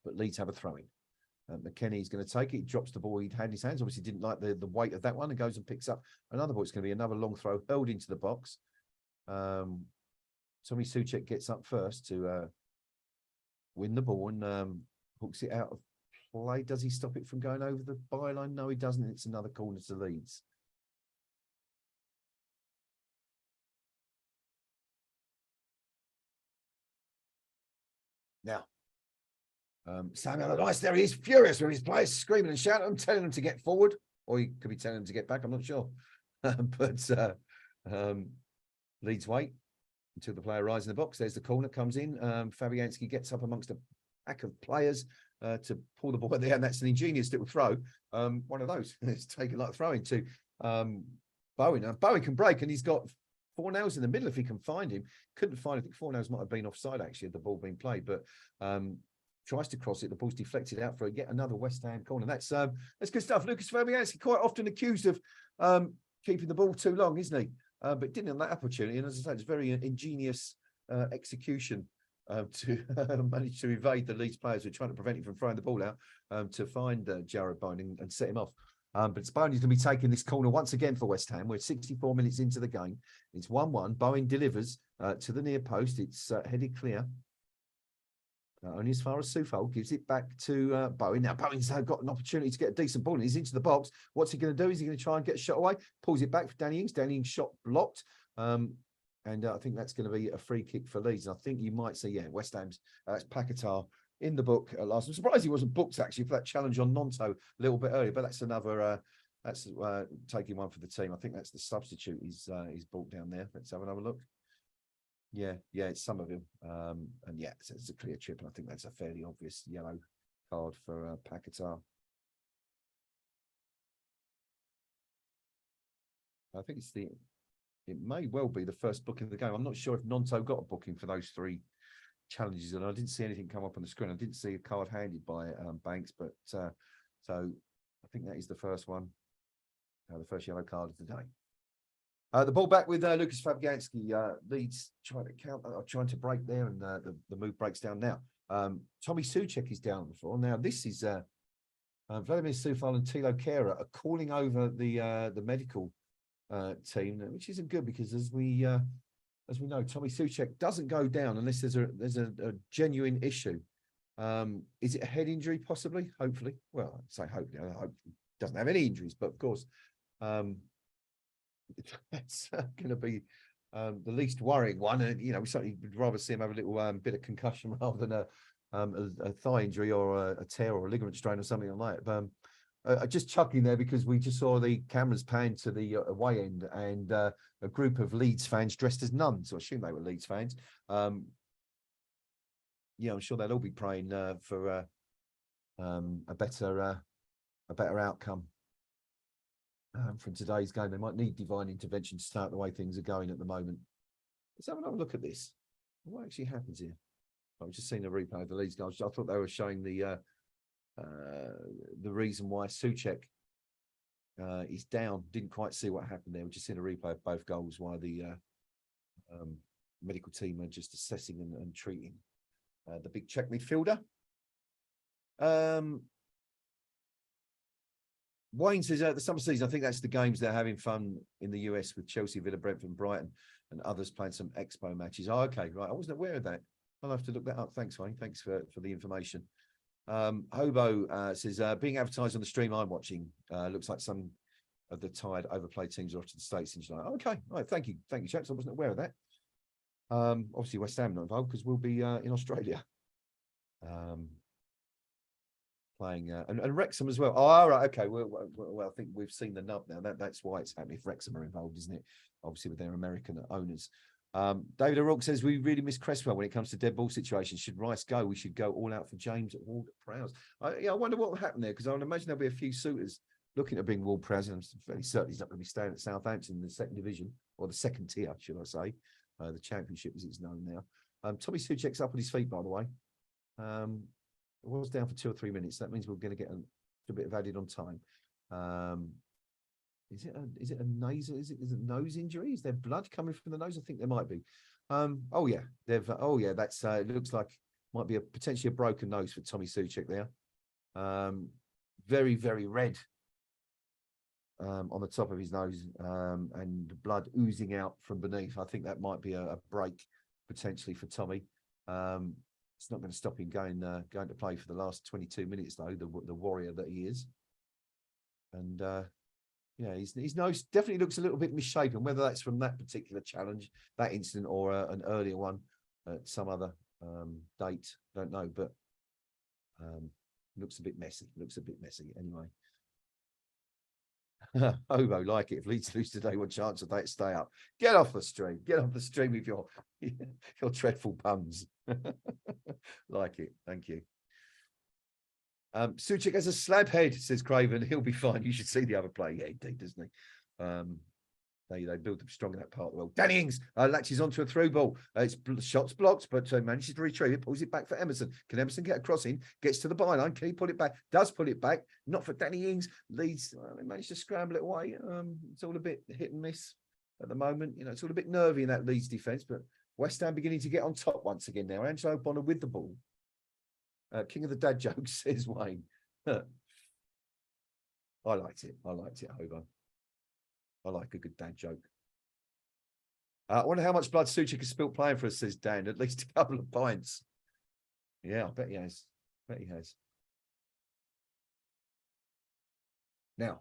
But Leeds have a throw-in. McKennie's going to take it. He drops the ball he'd had in his hands. Obviously didn't like the weight of that one, and goes and picks up another ball. It's going to be another long throw hurled into the box. Tommy Souček gets up first to win the ball and hooks it out of play. Does he stop it from going over the byline? No, he doesn't. It's another corner to Leeds. Now, Samuel Allardyce, there he is, furious with his players, screaming and shouting at them, telling them to get forward, or he could be telling them to get back, I'm not sure. But Leeds wait until the player arrives in the box. There's the corner, comes in. Fabianski gets up amongst a pack of players to pull the ball there, and that's an ingenious little throw. One of those. It's taken like throwing to Bowen. Now, Bowen can break, and he's got Fornals in the middle if he can find him. Couldn't find, I think Fornals might have been offside actually, had the ball being played, but tries to cross it. The ball's deflected out for yet another West Ham corner. That's good stuff. Lucas Fabianski quite often accused of keeping the ball too long, isn't he? But didn't on that opportunity. And as I say, it's very ingenious execution to manage to evade the Leeds players who are trying to prevent him from throwing the ball out, to find Jared Bowen and set him off. But it's Bowen who's going to be taking this corner once again for West Ham. We're 64 minutes into the game. It's 1-1. Bowen delivers to the near post. It's headed clear. Only as far as Soufal, gives it back to Bowen. Now, Bowen's got an opportunity to get a decent ball, and he's into the box. What's he going to do? Is he going to try and get a shot away? Pulls it back for Danny Ings. Danny Ings' shot blocked. And I think that's going to be a free kick for Leeds. And I think you might say, yeah, West Ham's, that's Paquetá in the book at last. I'm surprised he wasn't booked, actually, for that challenge on Nonto a little bit earlier, but that's another, that's taking one for the team. I think that's the substitute he's brought down there. Let's have another look. Yeah, it's Somerville. And yeah, it's a clear chip, and I think that's a fairly obvious yellow card for Paquetá. I think it may well be the first booking of the game. I'm not sure if Nonto got a booking for those 3 challenges, and I didn't see anything come up on the screen. I didn't see a card handed by Banks, but so I think that is the first one, the first yellow card of the day. The ball back with Lucas Fabianski. Leeds trying to break there, and the move breaks down now. Tommy Souček is down on the floor. Now this is Vladimir Soufal and Thilo Kehrer are calling over the medical team, which isn't good, because as we know, Tommy Souček doesn't go down unless there's a genuine issue. Is it a head injury, possibly? Hopefully. Well, I'd say hopefully. I hope he doesn't have any injuries, but of course, it's going to be the least worrying one. And we certainly would rather see him have a little bit of concussion rather than a thigh injury or a tear or a ligament strain or something like that. But just chucking there, because we just saw the cameras pan to the away end, and a group of Leeds fans dressed as nuns. So I assume they were Leeds fans. I'm sure they'll all be praying for a better outcome from today's game. They might need divine intervention to start the way things are going at the moment. Let's have another look at this. What actually happens here? I've just seen a replay of the Leeds goals. I thought they were showing the reason why Souček is down. Didn't quite see what happened there. We've just seen a replay of both goals while the medical team are just assessing and treating the big Czech midfielder. Wayne says the summer season, I think that's the games they're having fun in the US with Chelsea, Villa, Brentford, and Brighton, and others playing some expo matches. Oh, okay, right. I wasn't aware of that. I'll have to look that up. Thanks, Wayne. Thanks for the information. Hobo says, being advertised on the stream I'm watching, looks like some of the tired, overplayed teams are off to the States in July. Okay, all right, thank you, chaps. I wasn't aware of that. Obviously, West Ham not involved because we'll be in Australia. Playing and Wrexham as well. Oh, all right, okay. Well, I think we've seen the nub now. That's why it's happening. If Wrexham are involved, isn't it? Obviously, with their American owners. David O'Rourke says we really miss Cresswell when it comes to dead ball situations. Should Rice go, we should go all out for James at Ward-Prowse. I wonder what will happen there, because I would imagine there'll be a few suitors looking at being Ward-Prowse, and I'm fairly certain he's not going to be staying at Southampton in the second division, or the second tier, should I say, the Championship as it's known now. Tommy Souček's up on his feet, by the way. It was down for 2 or 3 minutes. That means we're going to get a bit of added on time. Is it a nasal? Is it nose injury? Is there blood coming from the nose? I think there might be. Oh yeah, that's it looks like might be potentially a broken nose for Tommy Souček there. Very, very red on the top of his nose, and blood oozing out from beneath. I think that might be a break potentially for Tommy. It's not going to stop him going to play for the last 22 minutes, though, the warrior that he is. And yeah, his nose definitely looks a little bit misshapen, whether that's from that particular challenge, that incident, or an earlier one at some other date. Don't know, but looks a bit messy. Anyway. Hobo, like it. If Leeds lose today, what chance have they to stay up? Get off the stream. Get off the stream with your dreadful puns. Like it. Thank you. Souček has a slab head, says Craven. He'll be fine. You should see the other play. Yeah, indeed, doesn't he? They build up strong in that part of the world. Danny Ings latches onto a through ball. It's shots blocked, but manages to retrieve it. Pulls it back for Emerson. Can Emerson get a cross in? Gets to the byline. Can he pull it back? Does pull it back. Not for Danny Ings. Leeds, they managed to scramble it away. It's all a bit hit and miss at the moment. It's all a bit nervy in that Leeds defence, but West Ham beginning to get on top once again now. Angelo Bonner with the ball. King of the dad jokes, says Wayne. I liked it. I liked it, Hobo. I like a good dad joke. I wonder how much blood Suchik has spilt playing for us, says Dan. At least a couple of pints. Yeah, I bet he has. Bet he has. Now,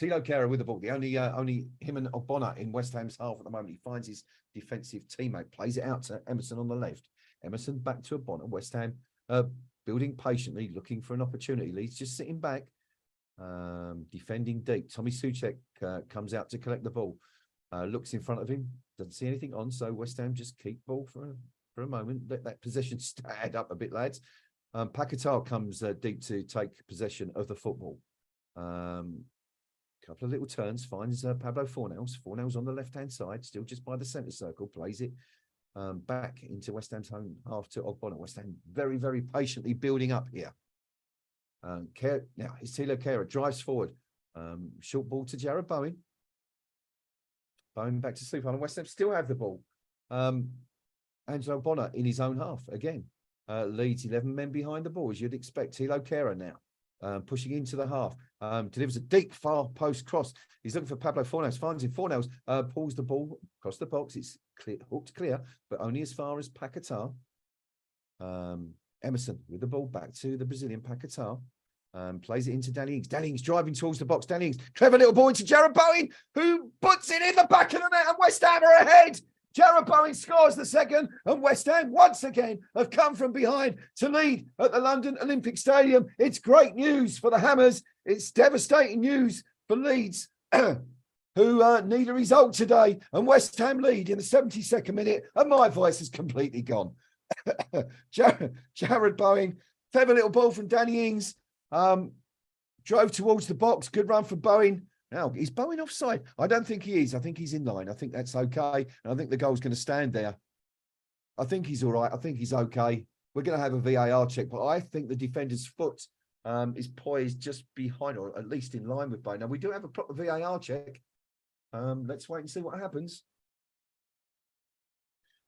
Tilo Kehrer with the ball. The only him and Ogbonna in West Ham's half at the moment. He finds his defensive teammate, plays it out to Emerson on the left. Emerson back to Ogbonna. West Ham building patiently, looking for an opportunity. Leeds just sitting back, defending deep. Tommy Suchek comes out to collect the ball. Looks in front of him, doesn't see anything on. So West Ham just keep ball for a moment. Let that possession stand up a bit, lads. Paquetá comes deep to take possession of the football. Couple of little turns, finds Pablo Fornals. Fornals on the left-hand side, still just by the centre circle, plays it back into West Ham's home half to Ogbonna. West Ham very, very patiently building up here. Now, it's Tilo Kehrer, drives forward. Short ball to Jared Bowen. Bowen back to Suphan, and West Ham still have the ball. Angelo Bonner in his own half again. Leeds 11 men behind the ball, as you'd expect. Tilo Kehrer now pushing into the half. Delivers a deep far post cross. He's looking for Pablo Fornals, finds him. Fornals pulls the ball across the box. It's clear, hooked clear, but only as far as Paquetá. Emerson with the ball back to the Brazilian Paquetá. Plays it into Danny Ings. Danny Ings driving towards the box. Danny Ings, clever little ball into Jared Bowen, who puts it in the back of the net, and West Ham are ahead. Jared Bowen scores the second, and West Ham once again have come from behind to lead at the London Olympic Stadium. It's great news for the Hammers. It's devastating news for Leeds, who need a result today. And West Ham lead in the 72nd minute, and my voice is completely gone. Jared Bowen, clever little ball from Danny Ings, drove towards the box. Good run from Bowen. Now, is Bowen offside? I don't think he is. I think he's in line. I think that's okay. And I think the goal's going to stand there. I think he's all right. I think he's okay. We're going to have a VAR check, but I think the defender's foot is poised just behind, or at least in line with Bowen. Now, we do have a proper VAR check. Let's wait and see what happens.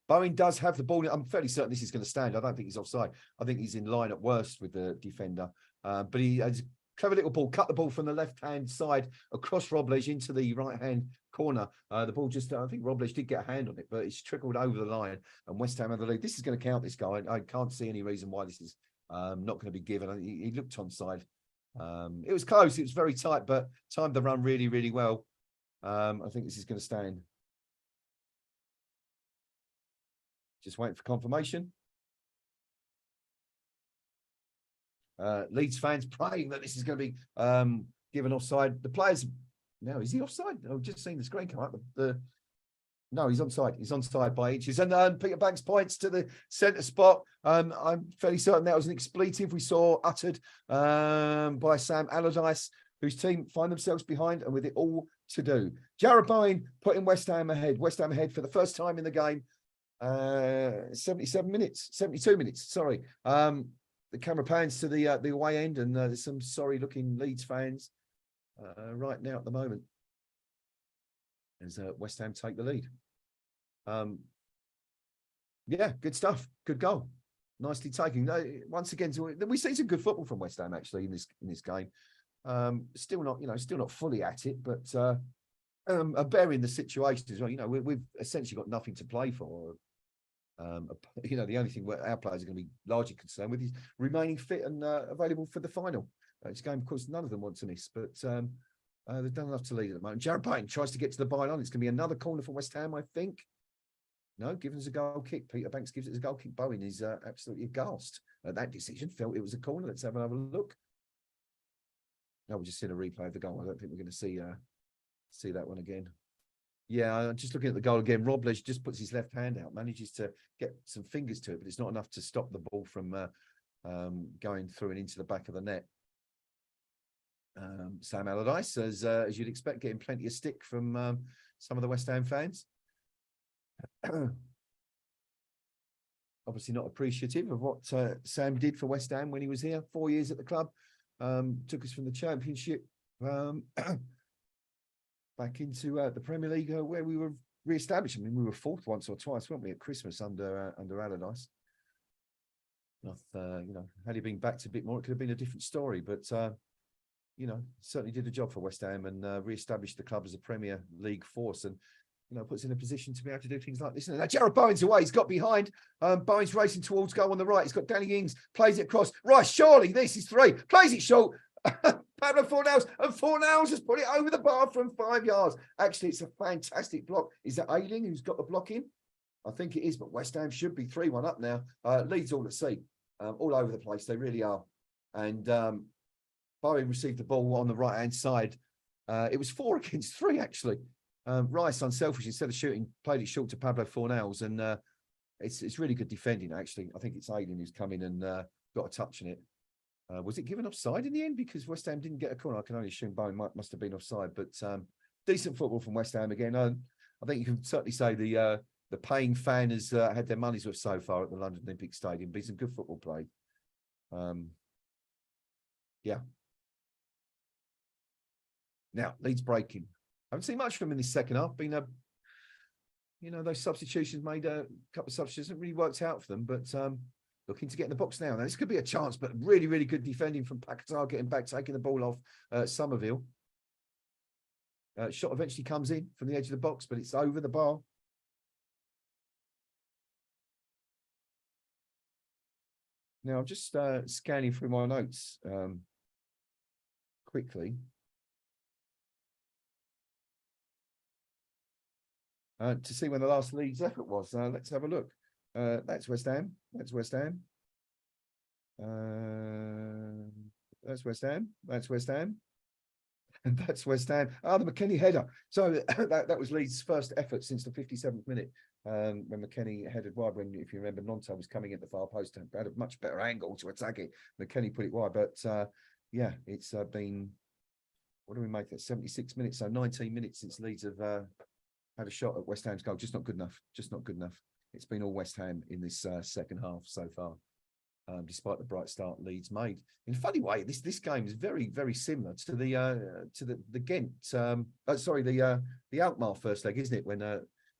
Bowen does have the ball. I'm fairly certain this is going to stand. I don't think he's offside. I think he's in line at worst with the defender. But he has clever little ball, cut the ball from the left-hand side across Robles into the right-hand corner. The ball just, I think Robles did get a hand on it, but it's trickled over the line, and West Ham have the lead. This is going to count, this guy. I can't see any reason why this is not going to be given. He looked onside. It was close. It was very tight, but timed the run really, really well. I think this is going to stand. Just waiting for confirmation. Leeds fans praying that this is going to be given offside. The players, now is he offside? I've just seen the screen come up. No, he's onside. He's onside by inches. And Peter Banks points to the centre spot. I'm fairly certain that was an expletive we saw uttered by Sam Allardyce, whose team find themselves behind and with it all to do. Jared Bowen putting West Ham ahead. West Ham ahead for the first time in the game. 72 minutes, sorry. The camera pans to the away end, and there's some sorry-looking Leeds fans right now at the moment as West Ham take the lead. Yeah, good stuff. Good goal. Nicely taken. Once again, we've seen some good football from West Ham actually in this game. Still not fully at it, but bearing the situation as well. We've essentially got nothing to play for. The only thing our players are going to be largely concerned with is remaining fit and available for the final. It's a game, of course, none of them want to miss, but they've done enough to lead at the moment. Jared Bowen tries to get to the byline. It's going to be another corner for West Ham, I think. No, given us a goal kick. Peter Banks gives it as a goal kick. Bowen is absolutely aghast at that decision. Felt it was a corner. Let's have another look. No, we're just seeing a replay of the goal. I don't think we're going to see that one again. Yeah, just looking at the goal again, Robles just puts his left hand out, manages to get some fingers to it, but it's not enough to stop the ball from going through and into the back of the net. Sam Allardyce, as you'd expect, getting plenty of stick from some of the West Ham fans. Obviously not appreciative of what Sam did for West Ham when he was here, 4 years at the club. Took us from the Championship back into the Premier League, where we were re-establish. I mean, we were fourth once or twice, weren't we, at Christmas under Allardyce? You know, had he been backed a bit more, it could have been a different story. But you know, certainly did a job for West Ham and re-established the club as a Premier League force, and you know, puts in a position to be able to do things like this. And now Jared Bowen's away. He's got behind. Bowen's racing towards goal on the right. He's got Danny Ings, plays it across. Rice, surely this is 3. Plays it short. Pablo Fornals, and Fornals has put it over the bar from 5 yards. Actually, it's a fantastic block. Is that Ayling who's got the block in? I think it is, but West Ham should be 3-1 up now. Leeds all at sea, all over the place. They really are. And Bowen received the ball on the right-hand side. It was 4 against 3, actually. Rice, unselfish, instead of shooting, played it short to Pablo Fornals, and it's really good defending, actually. I think it's Ayling who's come in and got a touch in it. Was it given offside in the end? Because West Ham didn't get a corner. I can only assume Bowen must have been offside, but decent football from West Ham again. I think you can certainly say the paying fan has had their money's worth so far at the London Olympic Stadium. Been some good football played. Yeah. Now, Leeds breaking. I haven't seen much from them in this second half. Been you know, those substitutions made a couple of substitutions. Hasn't really worked out for them, but looking to get in the box now. Now, this could be a chance, but really, really good defending from Paquetá, getting back, taking the ball off Somerville. Shot eventually comes in from the edge of the box, but it's over the bar. Now, I'm just scanning through my notes quickly. To see when the last Leeds effort was. Let's have a look. That's West Ham. That's West Ham. That's West Ham. That's West Ham. And that's West Ham. The McKennie header. So that was Leeds' first effort since the 57th minute, when McKennie headed wide. When, if you remember, Nonto was coming at the far post and had a much better angle to attack it. McKennie put it wide. But yeah, it's been, what do we make that? 76 minutes. So 19 minutes since Leeds have had a shot at West Ham's goal. Just not good enough. Just not good enough. It's been all West Ham in this second half so far, despite the bright start Leeds made. In a funny way, this game is very, very similar to the Ghent. The Alkmaar first leg, isn't it? When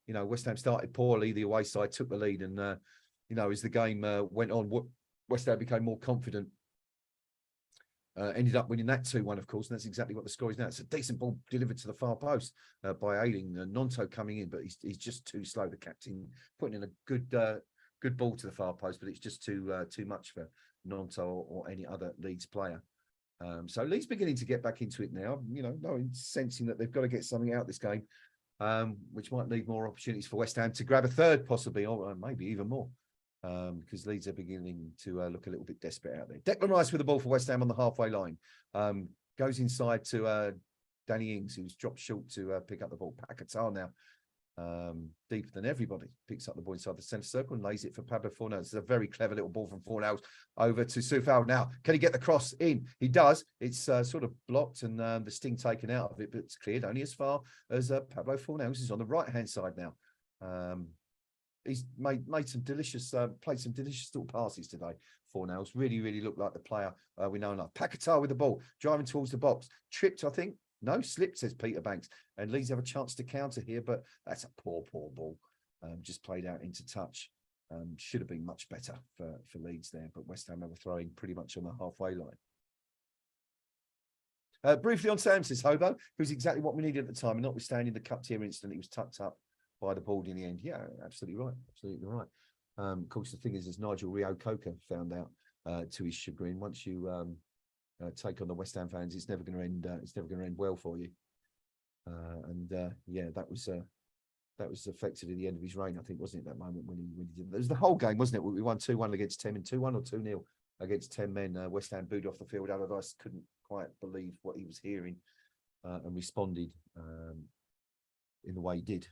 you know, West Ham started poorly, the away side took the lead, and you know, as the game went on, West Ham became more confident. Ended up winning that 2-1, of course, and that's exactly what the score is now. It's a decent ball delivered to the far post by Ayling. Nonto coming in, but he's just too slow. The captain putting in a good ball to the far post, but it's just too much for Nonto or any other Leeds player. So Leeds beginning to get back into it now. You know, sensing that they've got to get something out of this game, which might leave more opportunities for West Ham to grab a third, possibly, or maybe even more. Because Leeds are beginning to look a little bit desperate out there. Declan Rice with the ball for West Ham on the halfway line. Goes inside to Danny Ings, who's dropped short to pick up the ball. Paquetá now, deeper than everybody, picks up the ball inside the centre circle and lays it for Pablo Fornals. It's a very clever little ball from Fornals over to Soufal. Now, can he get the cross in? He does. It's sort of blocked and the sting taken out of it, but it's cleared only as far as Pablo Fornals is on the right-hand side now. He's made some delicious, played some delicious little passes today. Fornals really, really looked like the player we know enough. Paquetá with the ball, driving towards the box. Tripped, I think. No, slipped, says Peter Banks. And Leeds have a chance to counter here, but that's a poor ball. Just played out into touch. Should have been much better for Leeds there, but West Ham overthrowing pretty much on the halfway line. Briefly on Sam, says Hobo, who's exactly what we needed at the time, and notwithstanding the cup tier incident, he was tucked up by the board in the end. Yeah, absolutely right. Absolutely right. Of course, the thing is, as Nigel Rio-Coker found out to his chagrin, once you take on the West Ham fans, it's never going to end. It's never going to end well for you. Yeah, that was effectively the end of his reign, I think, wasn't it? That moment when he did. It was the whole game, wasn't it? We won 2-1 against 10 men, 2-1 or 2-0 against 10 men. West Ham booed off the field. Allardyce couldn't quite believe what he was hearing and responded in the way he did.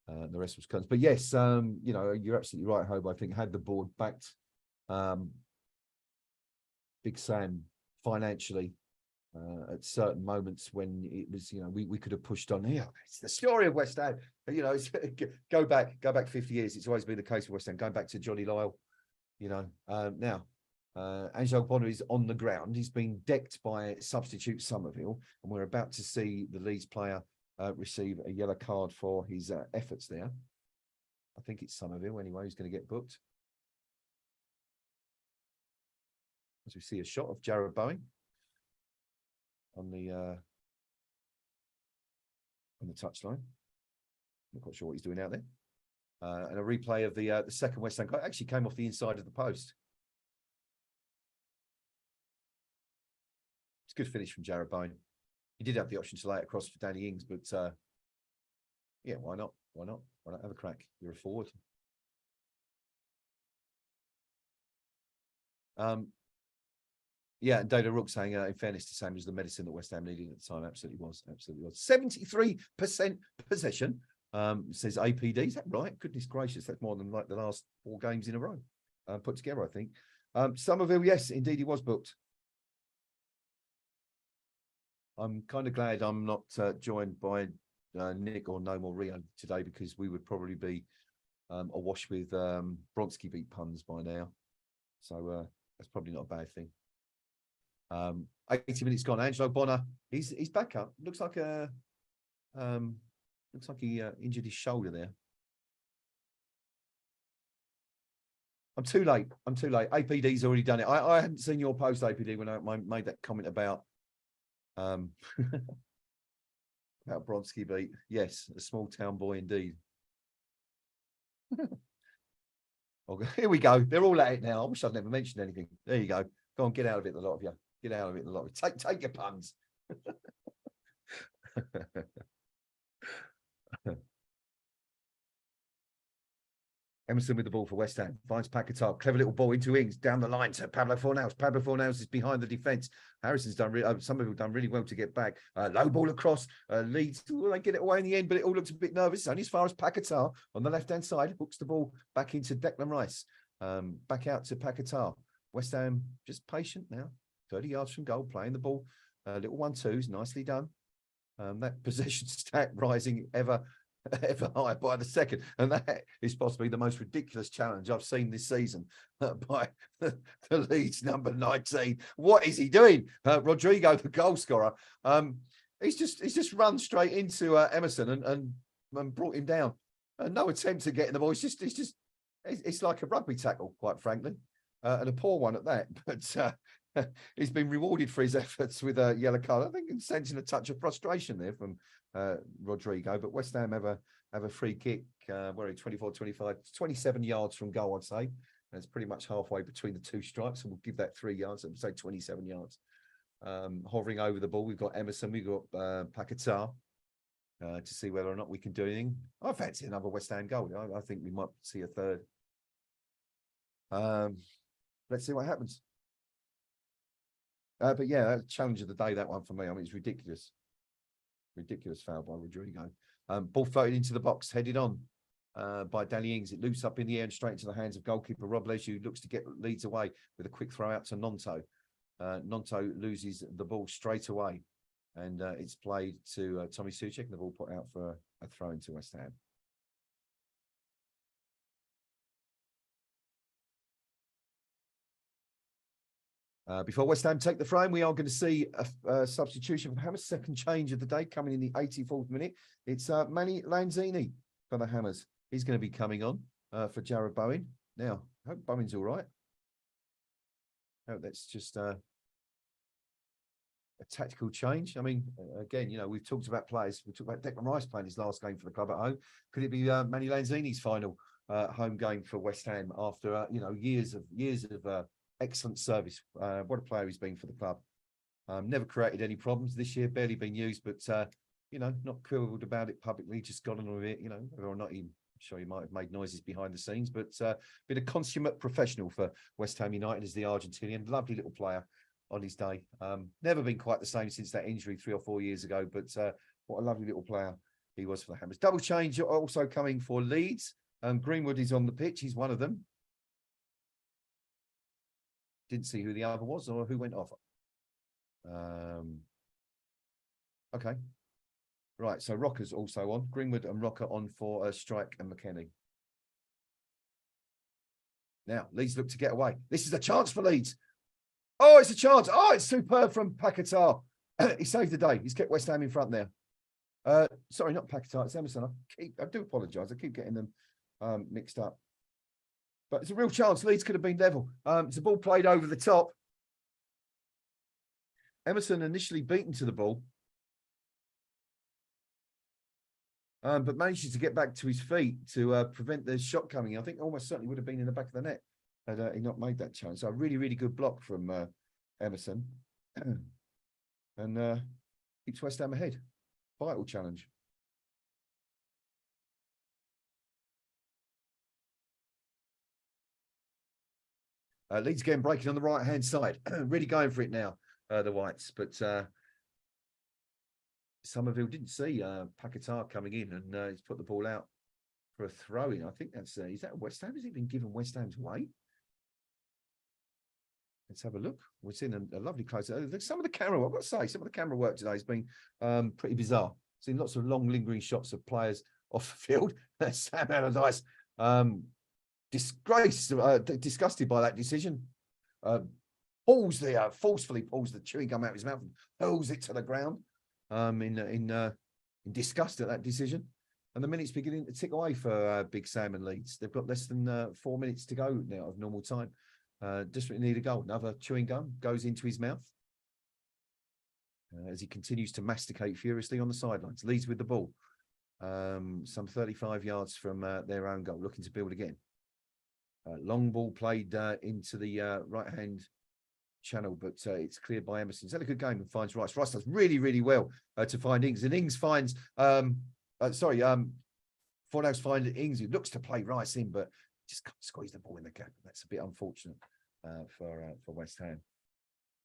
The rest was cunts. But yes, you know, you're absolutely right, Hope. I think had the board backed Big Sam financially at certain moments when it was, you know, we could have pushed on. Yeah, it's the story of West Ham. You know, it's, go back 50 years. It's always been the case with West Ham. Going back to Johnny Lyle, you know. Now, Angel Bonner is on the ground. He's been decked by substitute Somerville, and we're about to see the Leeds player receive a yellow card for his efforts there. I think it's Somerville anyway, who's going to get booked. As we see a shot of Jarrod Bowen on the touchline. Not quite sure what he's doing out there. And a replay of the second West Ham goal. Actually came off the inside of the post. It's a good finish from Jarrod Bowen. He did have the option to lay it across for Danny Ings, but yeah, why not? Why not? Why not have a crack? You're a forward. Yeah, and Data Rook saying, in fairness to Sam, was the medicine that West Ham needed at the time. Absolutely was. Absolutely was. 73% possession, says APD. Is that right? Goodness gracious. That's more than like the last 4 games in a row put together, I think. Somerville, yes, indeed he was booked. I'm kind of glad I'm not joined by Nick or No More Rio today, because we would probably be awash with Bronski beat puns by now. So that's probably not a bad thing. 80 minutes gone. Angelo Bonner, he's back up. Looks like he injured his shoulder there. I'm too late. APD's already done it. I hadn't seen your post, APD, when I made that comment about about Bronski beat. Yes, a small town boy indeed. Oh, here we go. They're all at it now. I wish I'd never mentioned anything. There you go. Go on, get out of it, the lot of you. Get out of it, the lot of you. Take your puns. Emerson with the ball for West Ham. Finds Paquetá. Clever little ball into Ings. Down the line to Pablo Fornals. Pablo Fornals is behind the defence. Harrison's done some of it done really well to get back. Low ball across. Leeds. They get it away in the end, but it all looks a bit nervous. It's only as far as Paquetá on the left-hand side. Hooks the ball back into Declan Rice. Back out to Paquetá. West Ham just patient now. 30 yards from goal, playing the ball. Little 1-2s, nicely done. That possession stat rising ever higher by the second, and that is possibly the most ridiculous challenge I've seen this season by the Leeds number 19. What is he doing? Rodrigo, the goal scorer, he's just run straight into Emerson and brought him down. No attempt to get in the ball. It's like a rugby tackle, quite frankly, and a poor one at that. But he's been rewarded for his efforts with a yellow card. I think it's sensing a touch of frustration there from Rodrigo, but West Ham have a free kick. Where 24-25, 27 yards from goal, I'd say. And it's pretty much halfway between the 2 stripes, and we'll give that 3 yards. So we'll say 27 yards. Hovering over the ball, we've got Emerson, we've got Paquetá to see whether or not we can do anything. I fancy another West Ham goal. I think we might see a third. Let's see what happens. But yeah, challenge of the day, that one for me. I mean, it's ridiculous. Ridiculous foul by Rodrigo. Ball floated into the box, headed on by Danny Ings. It loops up in the air and straight into the hands of goalkeeper Rob Lesh, who looks to get Leeds away with a quick throw out to Nonto. Nonto loses the ball straight away, and it's played to Tommy Suchek, and the ball put out for a throw into West Ham. Before West Ham take the frame, we are going to see a substitution for the Hammers. Second change of the day coming in the 84th minute. It's Manny Lanzini for the Hammers. He's going to be coming on for Jarrod Bowen. Now, I hope Bowen's all right. Oh, that's just a tactical change. I mean, again, we've talked about players. We talked about Declan Rice playing his last game for the club at home. Could it be Manny Lanzini's final home game for West Ham after years of excellent service? What a player he's been for the club. Never created any problems this year, barely been used, but not quibbled about it publicly, just got on with it, whether or not I'm sure he might have made noises behind the scenes, but been a consummate professional for West Ham United as the Argentinian. Lovely little player on his day. Never been quite the same since that injury 3 or 4 years ago, but what a lovely little player he was for the Hammers. Double change also coming for Leeds. Greenwood is on the pitch. He's one of them. Didn't see who the other was or who went off. Okay. Right, so Rocker's also on. Greenwood and Rocker on for Strike and McKennie. Now, Leeds look to get away. This is a chance for Leeds. Oh, it's a chance. Oh, it's superb from Paquetá. He saved the day. He's kept West Ham in front there. Sorry, not Paquetá, it's Emerson. I do apologise. I keep getting them mixed up. But it's a real chance. Leeds could have been level. It's a ball played over the top. Emerson initially beaten to the ball, but manages to get back to his feet to prevent the shot coming. I think almost certainly would have been in the back of the net had he not made that challenge. So a really, really good block from Emerson. And keeps West Ham ahead. Vital challenge. Leeds again breaking on the right-hand side. Really going for it now, the Whites. But Somerville didn't see Paquetá coming in, and he's put the ball out for a throw-in. I think that's... is that West Ham? Has he been given West Ham's way? Let's have a look. We're seeing a lovely close. Some of the camera, I've got to say, some of the camera work today has been pretty bizarre. Seen lots of long lingering shots of players off the field. Sam Allardyce disgusted by that decision. Forcefully pulls the chewing gum out of his mouth and hurls it to the ground in disgust at that decision. And the minutes beginning to tick away for Big Sam and Leeds. They've got less than 4 minutes to go now of normal time. Desperately need a goal. Another chewing gum goes into his mouth as he continues to masticate furiously on the sidelines. Leeds with the ball, some 35 yards from their own goal, looking to build again. Long ball played into the right-hand channel, but it's cleared by Emerson. He's had a good game and finds Rice. Rice does really, really well to find Ings, and Ings finds Fornals finds Ings, who looks to play Rice in, but just can't squeeze the ball in the gap. That's a bit unfortunate for West Ham.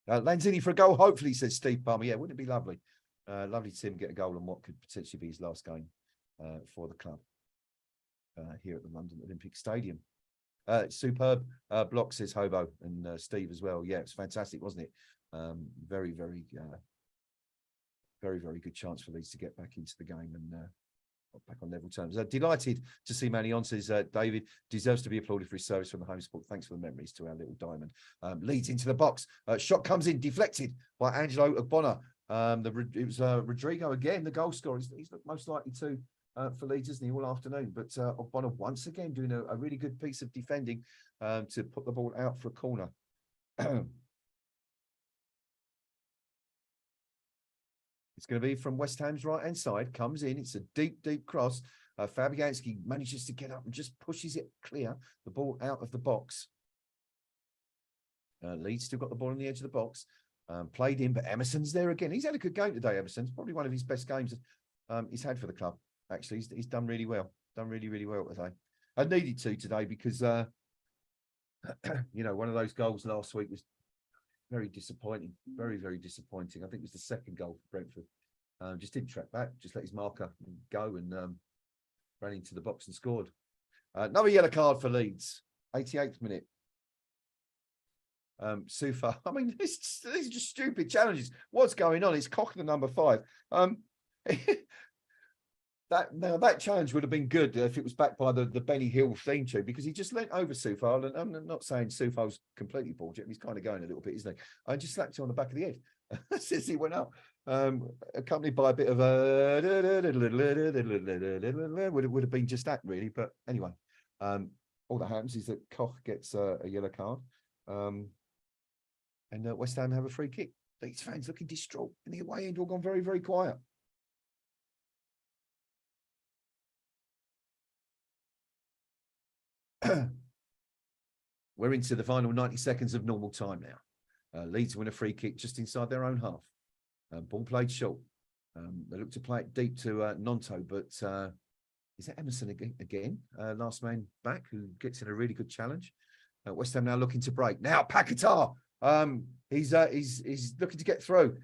Lanzini for a goal, hopefully, says Steve Palmer. Yeah, wouldn't it be lovely? Lovely to see him get a goal on what could potentially be his last game for the club here at the London Olympic Stadium. Superb block, says Hobo, and Steve as well. Yeah, it's fantastic, wasn't it? Very, very good chance for Leeds to get back into the game and back on level terms. Delighted to see Manny on, says David. Deserves to be applauded for his service from the home support. Thanks for the memories to our little diamond. Leads into the box. Shot comes in, deflected by Angelo Ogbonna. It was Rodrigo again, the goal scorer. He's most likely to for Leeds, isn't he, all afternoon? But Ogbonna once again doing a really good piece of defending to put the ball out for a corner. It's going to be from West Ham's right-hand side. Comes in. It's a deep, deep cross. Fabianski manages to get up and just pushes it clear. The ball out of the box. Leeds still got the ball on the edge of the box. Played in, but Emerson's there again. He's had a good game today, Emerson. Probably one of his best games he's had for the club, actually. He's done really well. Done really, really well today. I needed to today because, one of those goals last week was very disappointing. Very, very disappointing. I think it was the second goal for Brentford. Just didn't track back. Just let his marker go and ran into the box and scored. Another yellow card for Leeds. 88th minute. Sufa. I mean, these are just stupid challenges. What's going on? It's Koch, the number 5. That challenge would have been good if it was backed by the Benny Hill theme tune, because he just leant over Sufal, and I'm not saying Sufal's completely balled yet. He's kind of going a little bit, isn't he? I just slapped him on the back of the head since he went up, accompanied by a bit of a would have been just that really. But anyway, all that happens is that Koch gets a yellow card, and West Ham have a free kick. Leeds fans looking distraught in the away end, all gone very, very quiet. We're into the final 90 seconds of normal time now. Leeds win a free kick just inside their own half. Ball played short. They look to play it deep to Nonto, but is that Emerson again? Last man back, who gets in a really good challenge. West Ham now looking to break. Now Paquetá. He's looking to get through.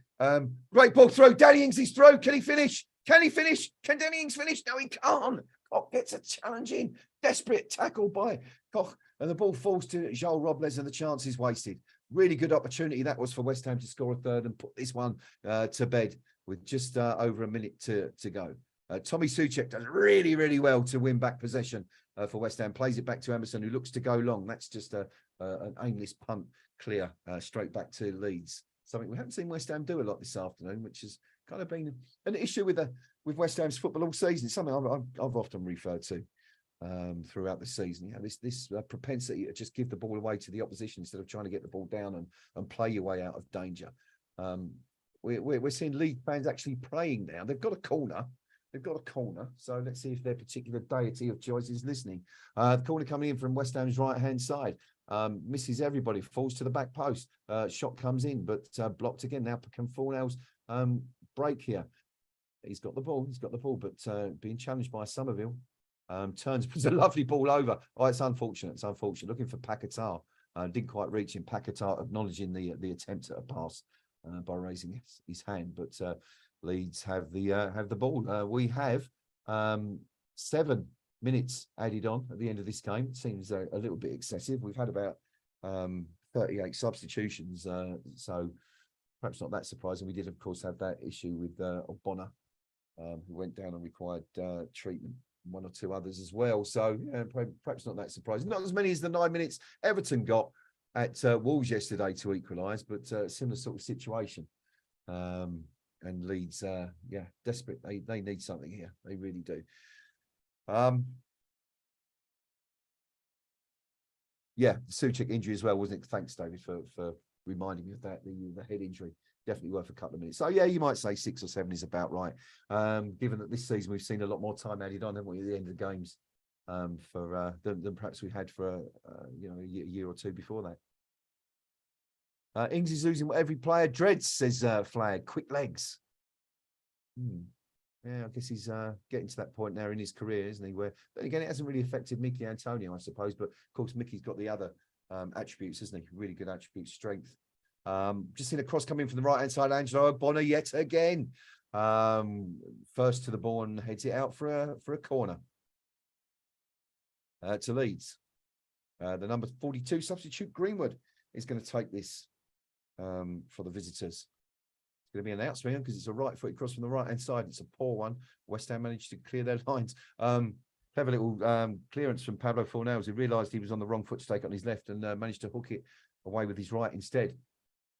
Great ball through. Danny Ings is through. Can he finish? Can he finish? Can Danny Ings finish? No, he can't. Koch gets a challenge in. Desperate tackle by Koch. And the ball falls to Joel Robles, and the chance is wasted. Really good opportunity that was for West Ham to score a third and put this one to bed with just over a minute to go. Tommy Souček does really, really well to win back possession for West Ham. Plays it back to Emerson, who looks to go long. That's just an aimless punt clear straight back to Leeds. Something we haven't seen West Ham do a lot this afternoon, which has kind of been an issue with with West Ham's football all season. It's something I've often referred to throughout the season. You know, this propensity to just give the ball away to the opposition instead of trying to get the ball down and play your way out of danger. We're seeing Leeds fans actually praying now. They've got a corner. So let's see if their particular deity of choice is listening. The corner coming in from West Ham's right-hand side. Misses everybody, falls to the back post. Shot comes in, but blocked again. Now can Fornell's break here. He's got the ball, but being challenged by Somerville. Turns, puts a lovely ball over. Oh, it's unfortunate. Looking for Paquetá. Didn't quite reach him. Paquetá acknowledging the attempt at a pass by raising his hand, but Leeds have the ball. We have 7 minutes added on at the end of this game. It seems a little bit excessive. We've had about 38 substitutions, so perhaps not that surprising. We did, of course, have that issue with Ogbonna, who went down and required treatment. 1 or 2 others as well. So yeah, perhaps not that surprising. Not as many as the 9 minutes Everton got at Wolves yesterday to equalise, but similar sort of situation. And Leeds, desperate. They need something here. They really do. The Souček injury as well, wasn't it? Thanks, David, for reminding me of that. The head injury. Definitely worth a couple of minutes. So, yeah, you might say 6 or 7 is about right. Given that this season we've seen a lot more time added on, haven't we, at the end of the games than perhaps we had for a year or two before that. Ings is losing what every player dreads, says Flag. Quick legs. Yeah, I guess he's getting to that point now in his career, isn't he? Where, then again, it hasn't really affected Mickey Antonio, I suppose. But, of course, Mickey's got the other attributes, hasn't he? Really good attributes, strength. Just seen a cross coming from the right-hand side. Angelo Ogbonna yet again. First to the ball and heads it out for a corner. To Leeds. The number 42 substitute Greenwood is going to take this for the visitors. It's going to be an outswing because it's a right-footed cross from the right-hand side. It's a poor one. West Ham managed to clear their lines. Clever little clearance from Pablo Fornells, who realised he was on the wrong foot to take on his left and managed to hook it away with his right instead.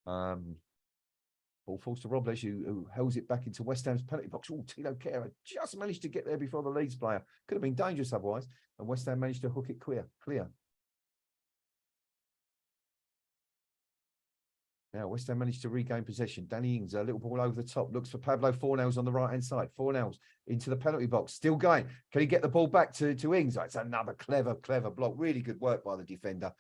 Ball falls to Robles, who holds it back into West Ham's penalty box. Oh, Tino Kehrer just managed to get there before the Leeds player. Could have been dangerous otherwise. And West Ham managed to hook it clear. Now, West Ham managed to regain possession. Danny Ings, a little ball over the top, looks for Pablo Fornells on the right-hand side. Fornells into the penalty box, still going. Can he get the ball back to Ings? Oh, it's another clever block. Really good work by the defender.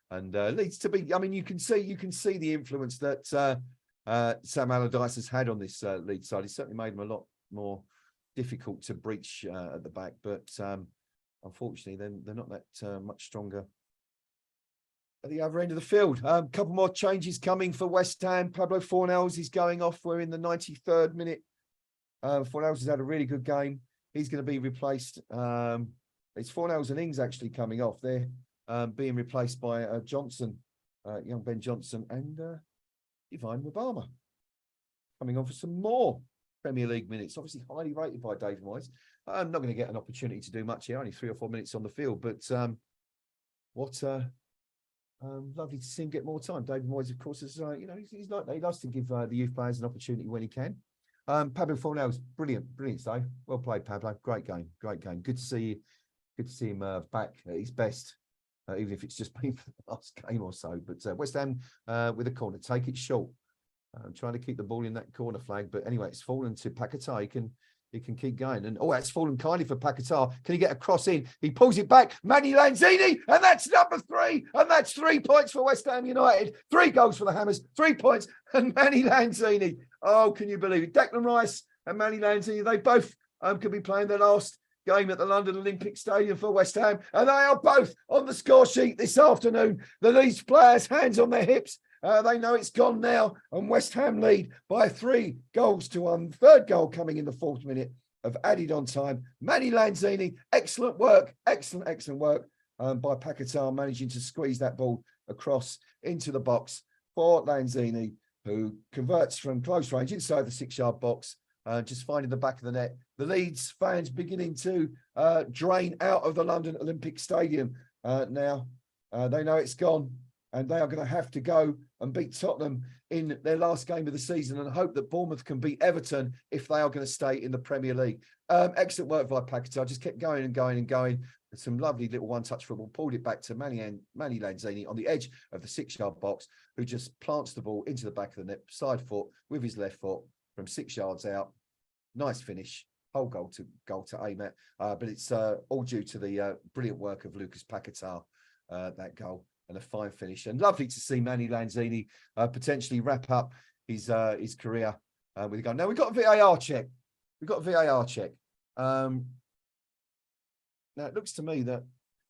And leads to be, I mean, you can see the influence that Sam Allardyce has had on this Leeds side. He's certainly made them a lot more difficult to breach at the back. But unfortunately, they're not that much stronger at the other end of the field. A couple more changes coming for West Ham. Pablo Fornells is going off. We're in the 93rd minute. Fornells has had a really good game. He's going to be replaced. It's Fornells and Ings actually coming off. They're being replaced by Johnson, young Ben Johnson, and Divine Wabama coming on for some more Premier League minutes. Obviously highly rated by David Moyes. I'm not going to get an opportunity to do much here, only 3 or 4 minutes on the field, but lovely to see him get more time. David Moyes, of course, is he's like that. He loves to give the youth players an opportunity when he can. Pablo Fornells, brilliant today. Well played, Pablo. Great game. Good to see you. Good to see him back at his best, even if it's just been for the last game or so. But West Ham with a corner, take it short. Trying to keep the ball in that corner flag, but anyway, it's fallen to Paquetá. He can keep going. And it's fallen kindly for Paquetá. Can he get a cross in? He pulls it back. Manny Lanzini, and that's number 3. And that's 3 points for West Ham United. 3 goals for the Hammers, 3 points. And Manny Lanzini. Oh, can you believe it? Declan Rice and Manny Lanzini, they both could be playing their last game at the London Olympic Stadium for West Ham. And they are both on the score sheet this afternoon. The Leeds players, hands on their hips. They know it's gone now, and West Ham lead by 3 goals to 1. Third goal coming in the 4th minute of added on time. Manny Lanzini, excellent work by Paquetá, managing to squeeze that ball across into the box for Lanzini, who converts from close range inside the 6-yard box, just finding the back of the net. The Leeds fans beginning to drain out of the London Olympic Stadium now. They know it's gone. And they are going to have to go and beat Tottenham in their last game of the season, and hope that Bournemouth can beat Everton if they are going to stay in the Premier League. Excellent work by Paquetá. Just kept going and going and going. Some lovely little one-touch football. Pulled it back to Manny Lanzini on the edge of the 6-yard box, who just plants the ball into the back of the net, side foot with his left foot from 6 yards out. Nice finish. Whole goal to aim at. But it's all due to the brilliant work of Lucas Paquetá, that goal, and a fine finish. And lovely to see Manny Lanzini potentially wrap up his career with a goal. Now, we've got a VAR check. Now, it looks to me that,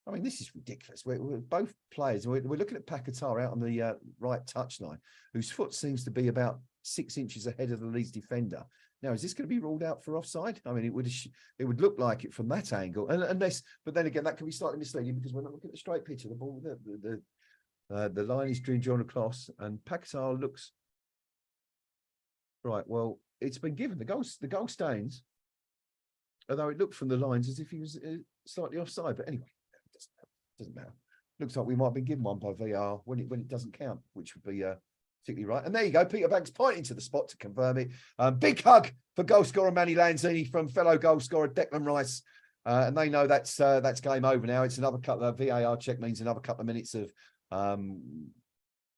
I mean, this is ridiculous. We're both players. We're looking at Paquetá out on the right touchline, whose foot seems to be about 6 inches ahead of the Leeds defender. Now, is this going to be ruled out for offside? I mean, it would look like it from that angle, but then again, that can be slightly misleading because we're not looking at the straight pitch of the ball. The line is drawn across, and Paquetá looks right. Well, it's been given the goal stands, although it looked from the lines as if he was slightly offside. But anyway, it doesn't matter. Looks like we might have been given one by VAR when it doesn't count, which would be particularly right. And there you go. Peter Banks pointing to the spot to confirm it. Big hug for goal scorer Manny Lanzini from fellow goal scorer Declan Rice. And they know that's game over now. It's another couple of VAR check means another couple of minutes of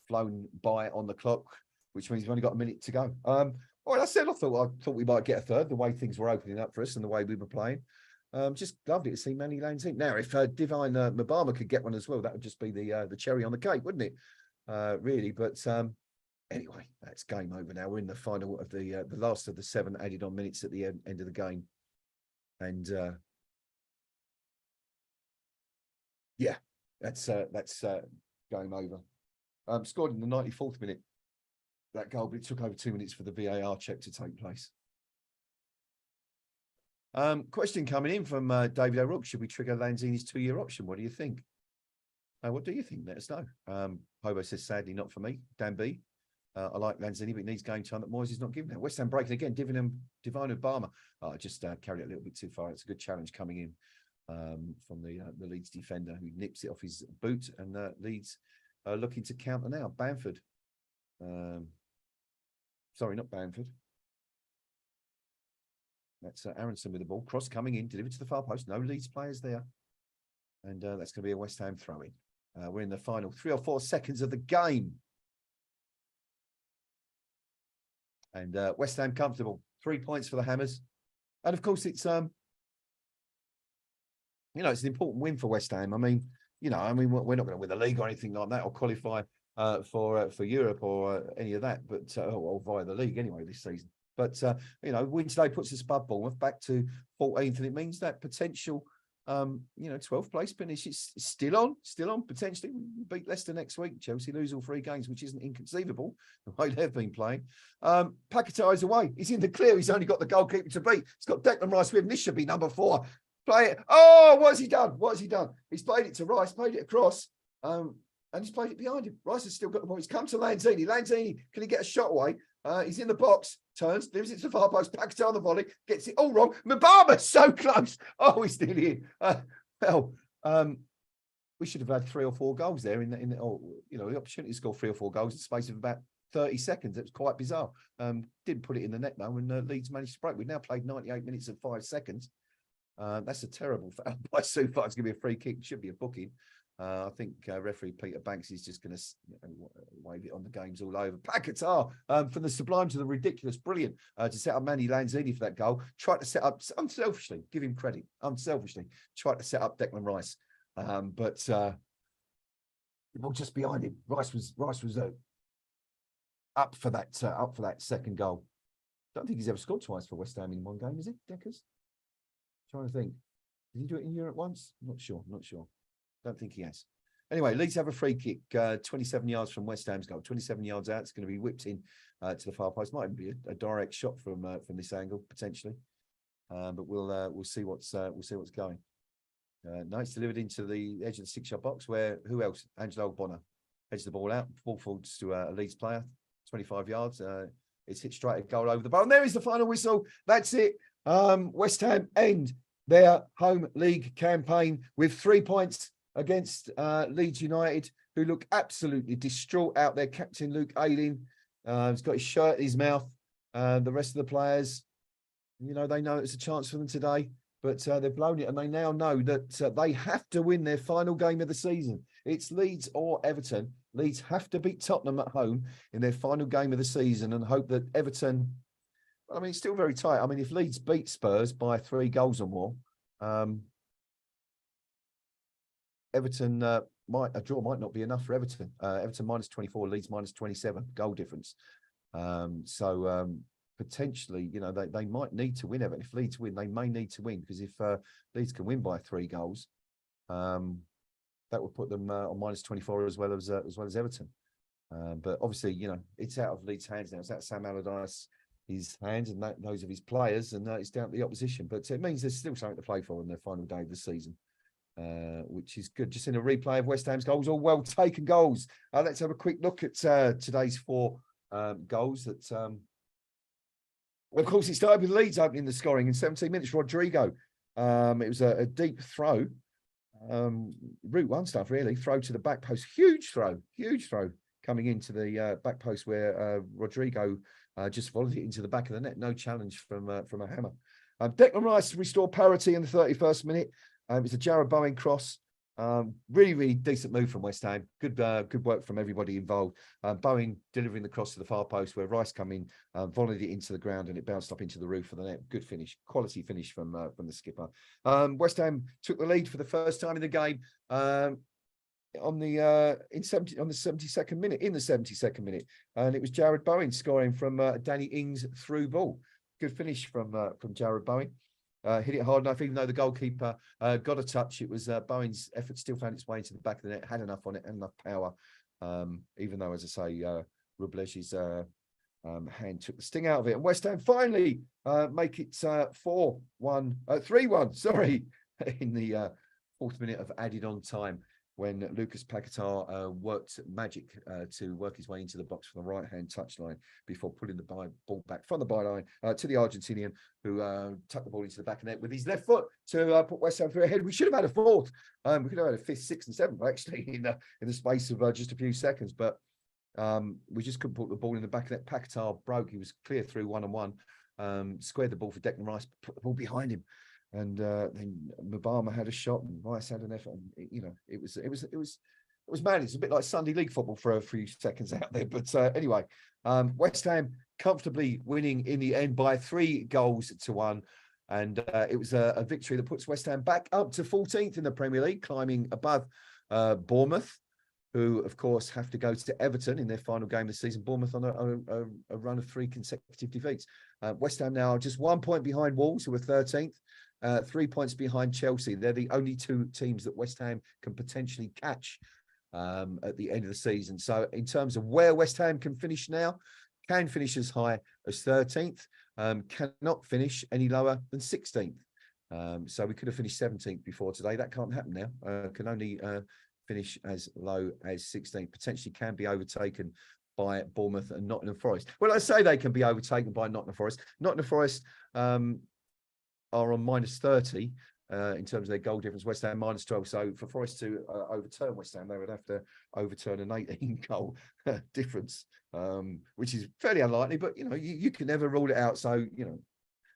flown by on the clock, which means we've only got a minute to go. Well, I thought we might get a third, the way things were opening up for us and the way we were playing. Just lovely to see Manny Lanzini. Now, if Divine Mabama could get one as well, that would just be the cherry on the cake, wouldn't it? Really, but anyway, that's game over now. We're in the final of the last of the 7 added on minutes at the end of the game, and yeah, that's game over. Scored in the 94th minute, that goal, but it took over 2 minutes for the VAR check to take place. Question coming in from David O'Rourke: should we trigger Lanzini's 2-year option? What do you think? What do you think? Let us know. Hobo says, sadly, not for me. Dan B. I like Lanzini, but he needs game time that Moyes is not giving him. West Ham breaking again. Divine Obama. I just carried it a little bit too far. It's a good challenge coming in from the Leeds defender, who nips it off his boot, and Leeds looking to counter now. Bamford. Sorry, not Bamford. That's Aronson with the ball. Cross coming in, delivered to the far post. No Leeds players there. And that's going to be a West Ham throw-in. We're in the final 3 or 4 seconds of the game. And West Ham comfortable. 3 points for the Hammers. And of course, it's it's an important win for West Ham. I mean, we're not going to win the league or anything like that, or qualify for Europe or any of that, but or via the league anyway this season. But win today puts us above Bournemouth back to 14th, and it means that potential 12th place finish is still on potentially. We beat Leicester next week. Chelsea lose all 3 games, which isn't inconceivable the way they've been playing. Paquetá is away. He's in the clear. He's only got the goalkeeper to beat. He's got Declan Rice with him. This should be number 4. Play it. Oh, what has he done? He's played it to Rice, played it across, and he's played it behind him. Rice has still got the ball. He's come to Lanzini. Lanzini, can he get a shot away? He's in the box, turns, delivers it to the far post, Paquetá on the volley, gets it all wrong. Mabama, so close. Oh, he's nearly in. We should have had 3 or 4 goals there the opportunity to score 3 or 4 goals in the space of about 30 seconds. It was quite bizarre. Didn't put it in the net though, and Leeds managed to break. We've now played 98 minutes and 5 seconds. That's a terrible foul by Sufa. It's going to be a free kick. It should be a booking. I think referee Peter Banks is just going to wave it on the games all over. Paquetá, from the sublime to the ridiculous, brilliant to set up Manny Lanzini for that goal. Tried to set up, unselfishly, give him credit, tried to set up Declan Rice, but the ball just behind him. Rice was up for that second goal. Don't think he's ever scored twice for West Ham in one game, is it, Deckers? Trying to think. Did he do it in Europe once? Not sure. Don't think he has. Anyway, Leeds have a free kick, 27 yards from West Ham's goal. 27 yards out. It's going to be whipped in to the far post. Might even be a direct shot from this angle potentially, but we'll see what's going. No, it's delivered into the edge of the 6-yard box. Where who else? Angelo Bonner heads the ball out. Ball falls to a Leeds player. 25 yards. It's hit straight at goal over the bar. And there is the final whistle. That's it. West Ham end their home league campaign with 3 points against Leeds United. who look absolutely distraught out there. Captain Luke Ayling, he's got his shirt in his mouth. The rest of the players, they know it's a chance for them today, but they've blown it, and they now know that they have to win their final game of the season. It's Leeds or Everton. Leeds have to beat Tottenham at home in their final game of the season and hope that Everton, it's still very tight. If Leeds beat Spurs by 3 goals or more, Everton a draw might not be enough for Everton. Everton -24, Leeds -27 goal difference. Potentially, they might need to win Everton. If Leeds win, they may need to win, because if Leeds can win by 3 goals, that would put them on -24 as well as Everton. But obviously, it's out of Leeds' hands now. It's out of Sam Allardyce's hands and those of his players, and it's down to the opposition. But it means there's still something to play for in their final day of the season, which is good. Just in a replay of West Ham's goals, all well taken goals. Let's have a quick look at today's 4 goals. That, of course, it started with Leeds opening the scoring in 17 minutes. Rodrigo, it was a deep throw. Route 1 stuff, really. Throw to the back post. Huge throw coming into the back post, where Rodrigo just volleyed it into the back of the net. No challenge from a hammer. Declan Rice restored parity in the 31st minute. It was a Jarrod Bowen cross. Really, really decent move from West Ham. Good work from everybody involved. Bowen delivering the cross to the far post, where Rice come in, volleyed it into the ground, and it bounced up into the roof of the net. Good finish, quality finish from the skipper. West Ham took the lead for the first time in the game on the 72nd minute. In the 72nd minute, and it was Jarrod Bowen scoring from Danny Ings through ball. Good finish from Jarrod Bowen. Hit it hard enough, even though the goalkeeper got a touch. It was Bowen's effort still found its way into the back of the net, had enough on it and enough power. Even though, as I say, Rublej's hand took the sting out of it. And West Ham finally make it 3-1, sorry, in the 4th minute of added on time, when Lucas Paquetá worked magic to work his way into the box from the right-hand touchline before pulling the ball back from the byline to the Argentinian, who tucked the ball into the back of the net with his left foot to put West Ham through ahead. We should have had a 4th. We could have had a 5th, 6th, and 7th, actually, in the space of just a few seconds. But we just couldn't put the ball in the back of that. Paquetá broke. He was clear through 1-on-1. Squared the ball for Declan Rice, put the ball behind him. And then Mubama had a shot, and Rice had an effort. And, it was mad. It's a bit like Sunday League football for a few seconds out there. But anyway, West Ham comfortably winning in the end by 3-1. And it was a victory that puts West Ham back up to 14th in the Premier League, climbing above Bournemouth, who, of course, have to go to Everton in their final game of the season. Bournemouth on a run of 3 consecutive defeats. West Ham now just 1 point behind Wolves, who are 13th. 3 points behind Chelsea. They're the only 2 teams that West Ham can potentially catch at the end of the season. So in terms of where West Ham can finish now, can finish as high as 13th, cannot finish any lower than 16th. So we could have finished 17th before today. That can't happen now. Can only finish as low as 16th. Potentially can be overtaken by Bournemouth and Nottingham Forest. Well, I say they can be overtaken by Nottingham Forest. Nottingham Forest are on -30 in terms of their goal difference. West Ham -12. So for Forest to overturn West Ham, they would have to overturn an 18 goal difference, which is fairly unlikely. But you can never rule it out. So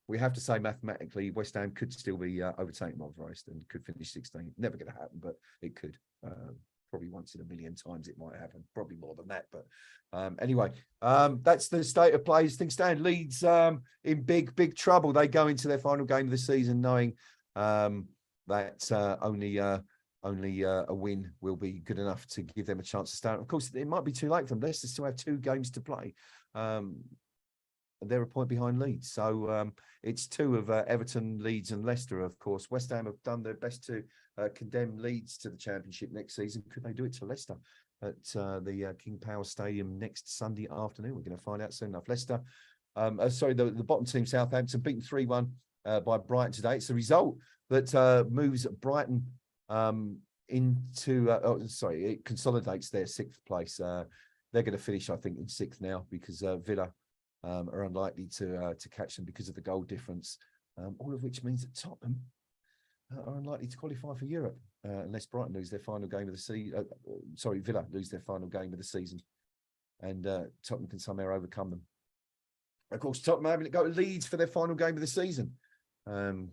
we have to say mathematically, West Ham could still be overtaken by Forest and could finish 16th. Never going to happen, but it could. Probably once in a million times it might happen. Probably more than that. But anyway, that's the state of play as things stand. Leeds in big trouble. They go into their final game of the season knowing that only a win will be good enough to give them a chance to stand. Of course, it might be too late for them. Leicester still have 2 games to play. They're a point behind Leeds. So it's 2 of Everton, Leeds and Leicester, of course. West Ham have done their best to condemn Leeds to the Championship next season. Could they do it to Leicester at the King Power Stadium next Sunday afternoon? We're going to find out soon enough. Leicester, the bottom team, Southampton, beaten 3-1 by Brighton today. It's a result that moves Brighton it consolidates their 6th place. They're going to finish, I think, in 6th now, because Villa are unlikely to catch them because of the goal difference. All of which means that Tottenham are unlikely to qualify for Europe unless Brighton lose their final game of the season. Sorry, Villa lose their final game of the season, and Tottenham can somehow overcome them. Of course, Tottenham having to go to Leeds for their final game of the season. Kind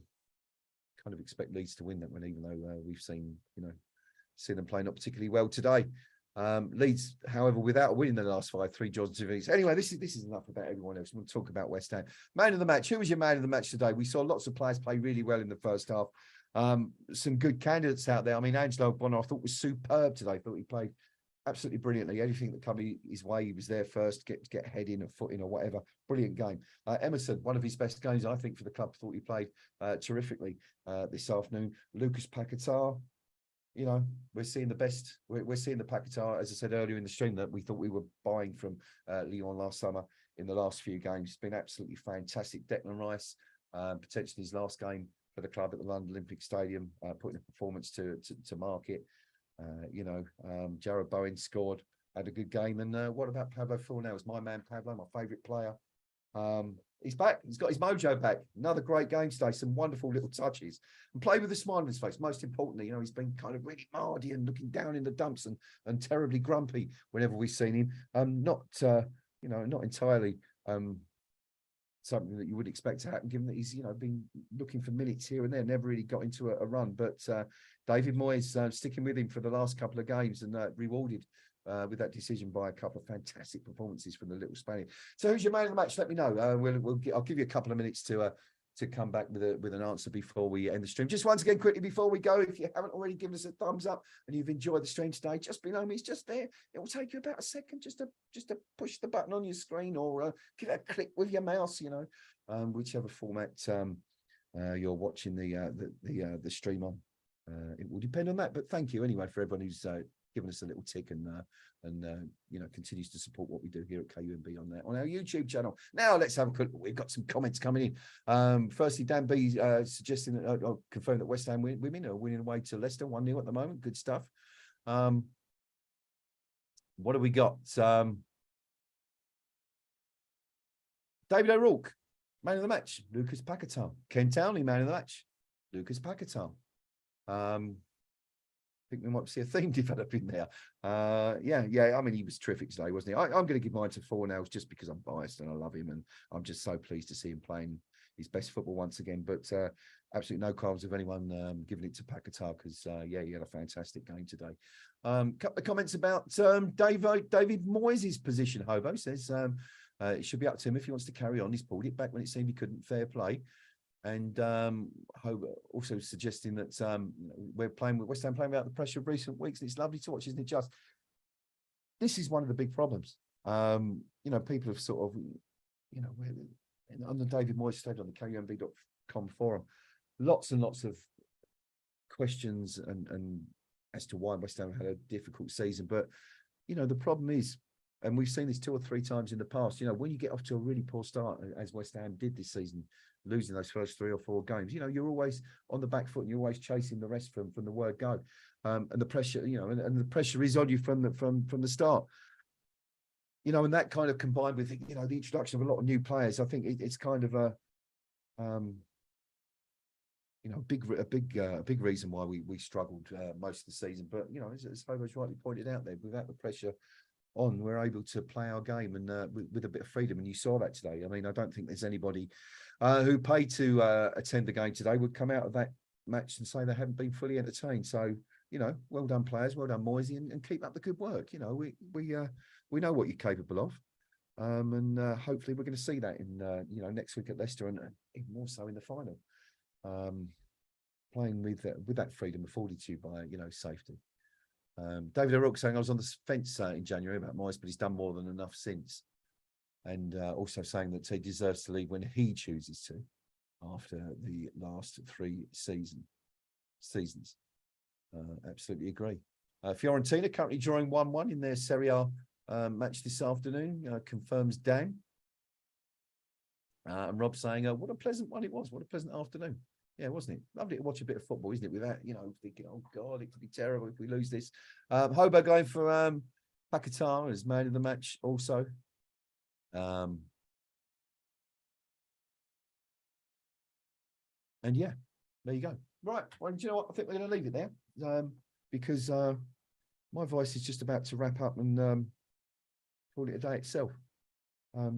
of expect Leeds to win that one, even though we've seen them play not particularly well today. Leeds, however, without a win in the last 5, 3 draws and 2 victories. Anyway, this is enough about everyone else. We'll talk about West Ham. Man of the match. Who was your man of the match today? We saw lots of players play really well in the first half. Some good candidates out there. I mean, Angelo Bonner, I thought was superb today. I thought he played absolutely brilliantly. Anything that come his way, he was there first, get head in or foot in or whatever. Brilliant game. Emerson, one of his best games, I think, for the club. Thought he played terrifically this afternoon. Lucas Paquetá, we're seeing the best. We're seeing the Paquetá, as I said earlier in the stream, that we thought we were buying from Lyon last summer in the last few games. It's been absolutely fantastic. Declan Rice, potentially his last game for the club at the London Olympic Stadium, putting a performance to mark it. Jared Bowen scored, had a good game. And what about Pablo Fornals? My man Pablo, my favourite player. He's back. He's got his mojo back. Another great game today. Some wonderful little touches. And played with a smile on his face. Most importantly, he's been kind of really mardy and looking down in the dumps and terribly grumpy whenever we've seen him. Not entirely something that you would expect to happen, given that he's been looking for minutes here and there, never really got into a run. But David Moyes sticking with him for the last couple of games and rewarded with that decision by a couple of fantastic performances from the little Spaniard. So who's your man of the match? Let me know. I'll give you a couple of minutes to come back with an answer before we end the stream. Just once again, quickly before we go, if you haven't already given us a thumbs up and you've enjoyed the stream today, just below me, it's just there. It will take you about a second just to push the button on your screen or give it a click with your mouse. Whichever format you're watching the stream on. It will depend on that. But thank you anyway for everyone who's given us a little tick and continues to support what we do here at KUMB on our YouTube channel. Now let's have a quick. We've got some comments coming in. Firstly, Dan B suggesting that I'll confirm that West Ham women are winning away to Leicester 1-0 at the moment. Good stuff. What have we got? David O'Rourke, man of the match. Lucas Paquetá. Ken Townley, man of the match. Lucas Paquetá. I think we might see a theme developing there. I mean, he was terrific today, wasn't he? I'm going to give mine to Fornals just because I'm biased and I love him, and I'm just so pleased to see him playing his best football once again. But absolutely no qualms of anyone giving it to Paquetá because, he had a fantastic game today. Couple of comments about David Moyes' position. Hobo says it should be up to him if he wants to carry on. He's pulled it back when it seemed he couldn't. Fair play. And also suggesting that we're playing with West Ham playing without the pressure of recent weeks. And it's lovely to watch, isn't it? Just this is one of the big problems. People have sort of, on the David Moyes stage on the KUMB.com forum, lots and lots of questions and as to why West Ham had a difficult season. But the problem is, and we've seen this 2 or 3 times in the past, when you get off to a really poor start, as West Ham did this season, losing those first 3 or 4 games, you're always on the back foot and you're always chasing the rest from the word go. And the pressure, and the pressure is on you from the start. And that kind of combined with, the introduction of a lot of new players, I think it's kind of a big reason why we struggled most of the season. But, as Hobo's rightly pointed out there, without the pressure on, we're able to play our game and with a bit of freedom. And you saw that today. I mean, I don't think there's anybody who paid to attend the game today would come out of that match and say they haven't been fully entertained. So, well done players, well done Moisey, and keep up the good work. We know what you're capable of. And hopefully we're going to see that in, next week at Leicester and even more so in the final. Playing with that freedom afforded to you by, safety. David O'Rourke saying I was on the fence in January about Moyes, but he's done more than enough since. And also saying that he deserves to leave when he chooses to after the last 3 seasons. Absolutely agree. Fiorentina currently drawing 1-1 in their Serie A match this afternoon, confirms Dan. And Rob saying, what a pleasant one it was. What a pleasant afternoon. Yeah, wasn't it? Lovely to watch a bit of football, isn't it? Without, thinking, oh, God, it could be terrible if we lose this. Hobo going for Paquetá as man of the match also. And yeah, there you go. Right. Well, do you know what? I think we're going to leave it there because my voice is just about to wrap up and call it a day itself.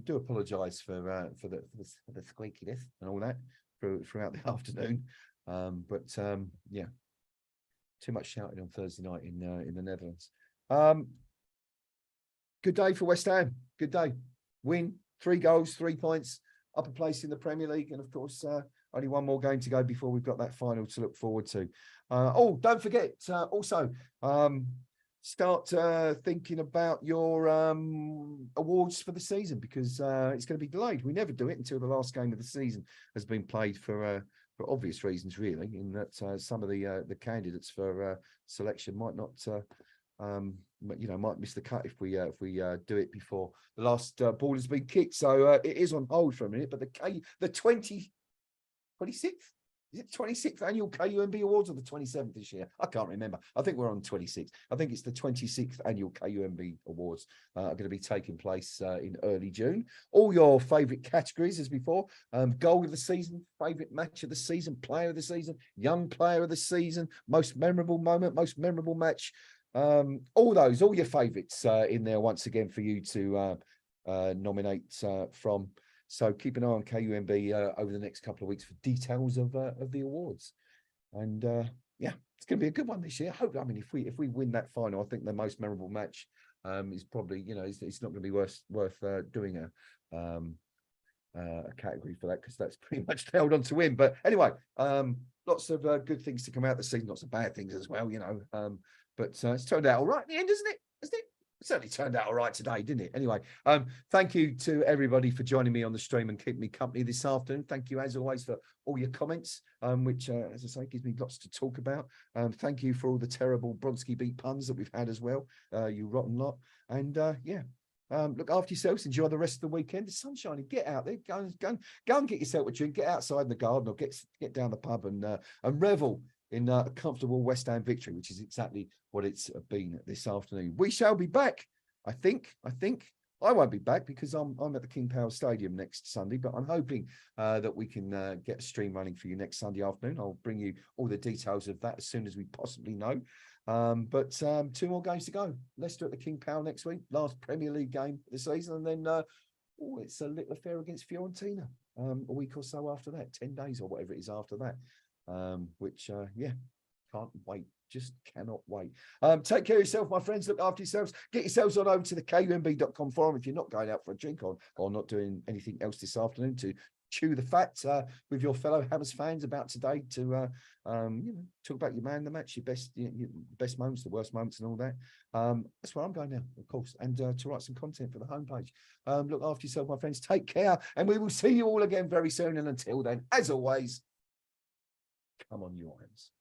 Do apologise for the squeakiness and all that throughout the afternoon. Yeah, too much shouting on Thursday night in the Netherlands. Good day for West Ham. Good day. Win, 3 goals, 3 points, upper place in the Premier League, and of course, only one more game to go before we've got that final to look forward to. Don't forget also. Start thinking about your awards for the season because it's going to be delayed. We never do it until the last game of the season has been played for obvious reasons, really, in that some of the candidates for selection might not, might miss the cut if we do it before the last ball has been kicked. So it is on hold for a minute. But the 26th. Is it 26th annual KUMB Awards or the 27th this year? I can't remember. I think we're on 26th. I think it's the 26th annual KUMB Awards are going to be taking place in early June. All your favourite categories as before. Goal of the season, favourite match of the season, player of the season, young player of the season, most memorable moment, most memorable match. All your favourites in there once again for you to nominate from. So keep an eye on KUMB over the next couple of weeks for details of the awards. And it's going to be a good one this year. If we win that final, I think the most memorable match is probably, it's not going to be worth doing a category for that because that's pretty much held on to win. But anyway, lots of good things to come out this season, lots of bad things as well, but it's turned out all right in the end, isn't it? It certainly turned out all right today, didn't it? Anyway, thank you to everybody for joining me on the stream and keeping me company this afternoon. Thank you, as always, for all your comments, which, as I say, gives me lots to talk about. Thank you for all the terrible Bronski beat puns that we've had as well, you rotten lot. And, look after yourselves. Enjoy the rest of the weekend. The sun's shining. Get out there. Go and get yourself a drink. Get outside in the garden or get down the pub and revel in a comfortable West Ham victory, which is exactly what it's been this afternoon. We shall be back. I think I won't be back because I'm at the King Power Stadium next Sunday, but I'm hoping that we can get a stream running for you next Sunday afternoon. I'll bring you all the details of that as soon as we possibly know. But 2 more games to go. Leicester at the King Power next week, last Premier League game of the season, and then it's a little affair against Fiorentina a week or so after that, 10 days or whatever it is after that. Which can't wait, just cannot wait. Take care of yourself, my friends. Look after yourselves. Get yourselves on over to the kumb.com forum if you're not going out for a drink or not doing anything else this afternoon to chew the fat with your fellow Hammers fans about today to talk about your man, the match, your best moments, the worst moments, and all that. That's where I'm going now, of course, and to write some content for the homepage. Look after yourself, my friends. Take care, and we will see you all again very soon. And until then, as always, come on, you irons.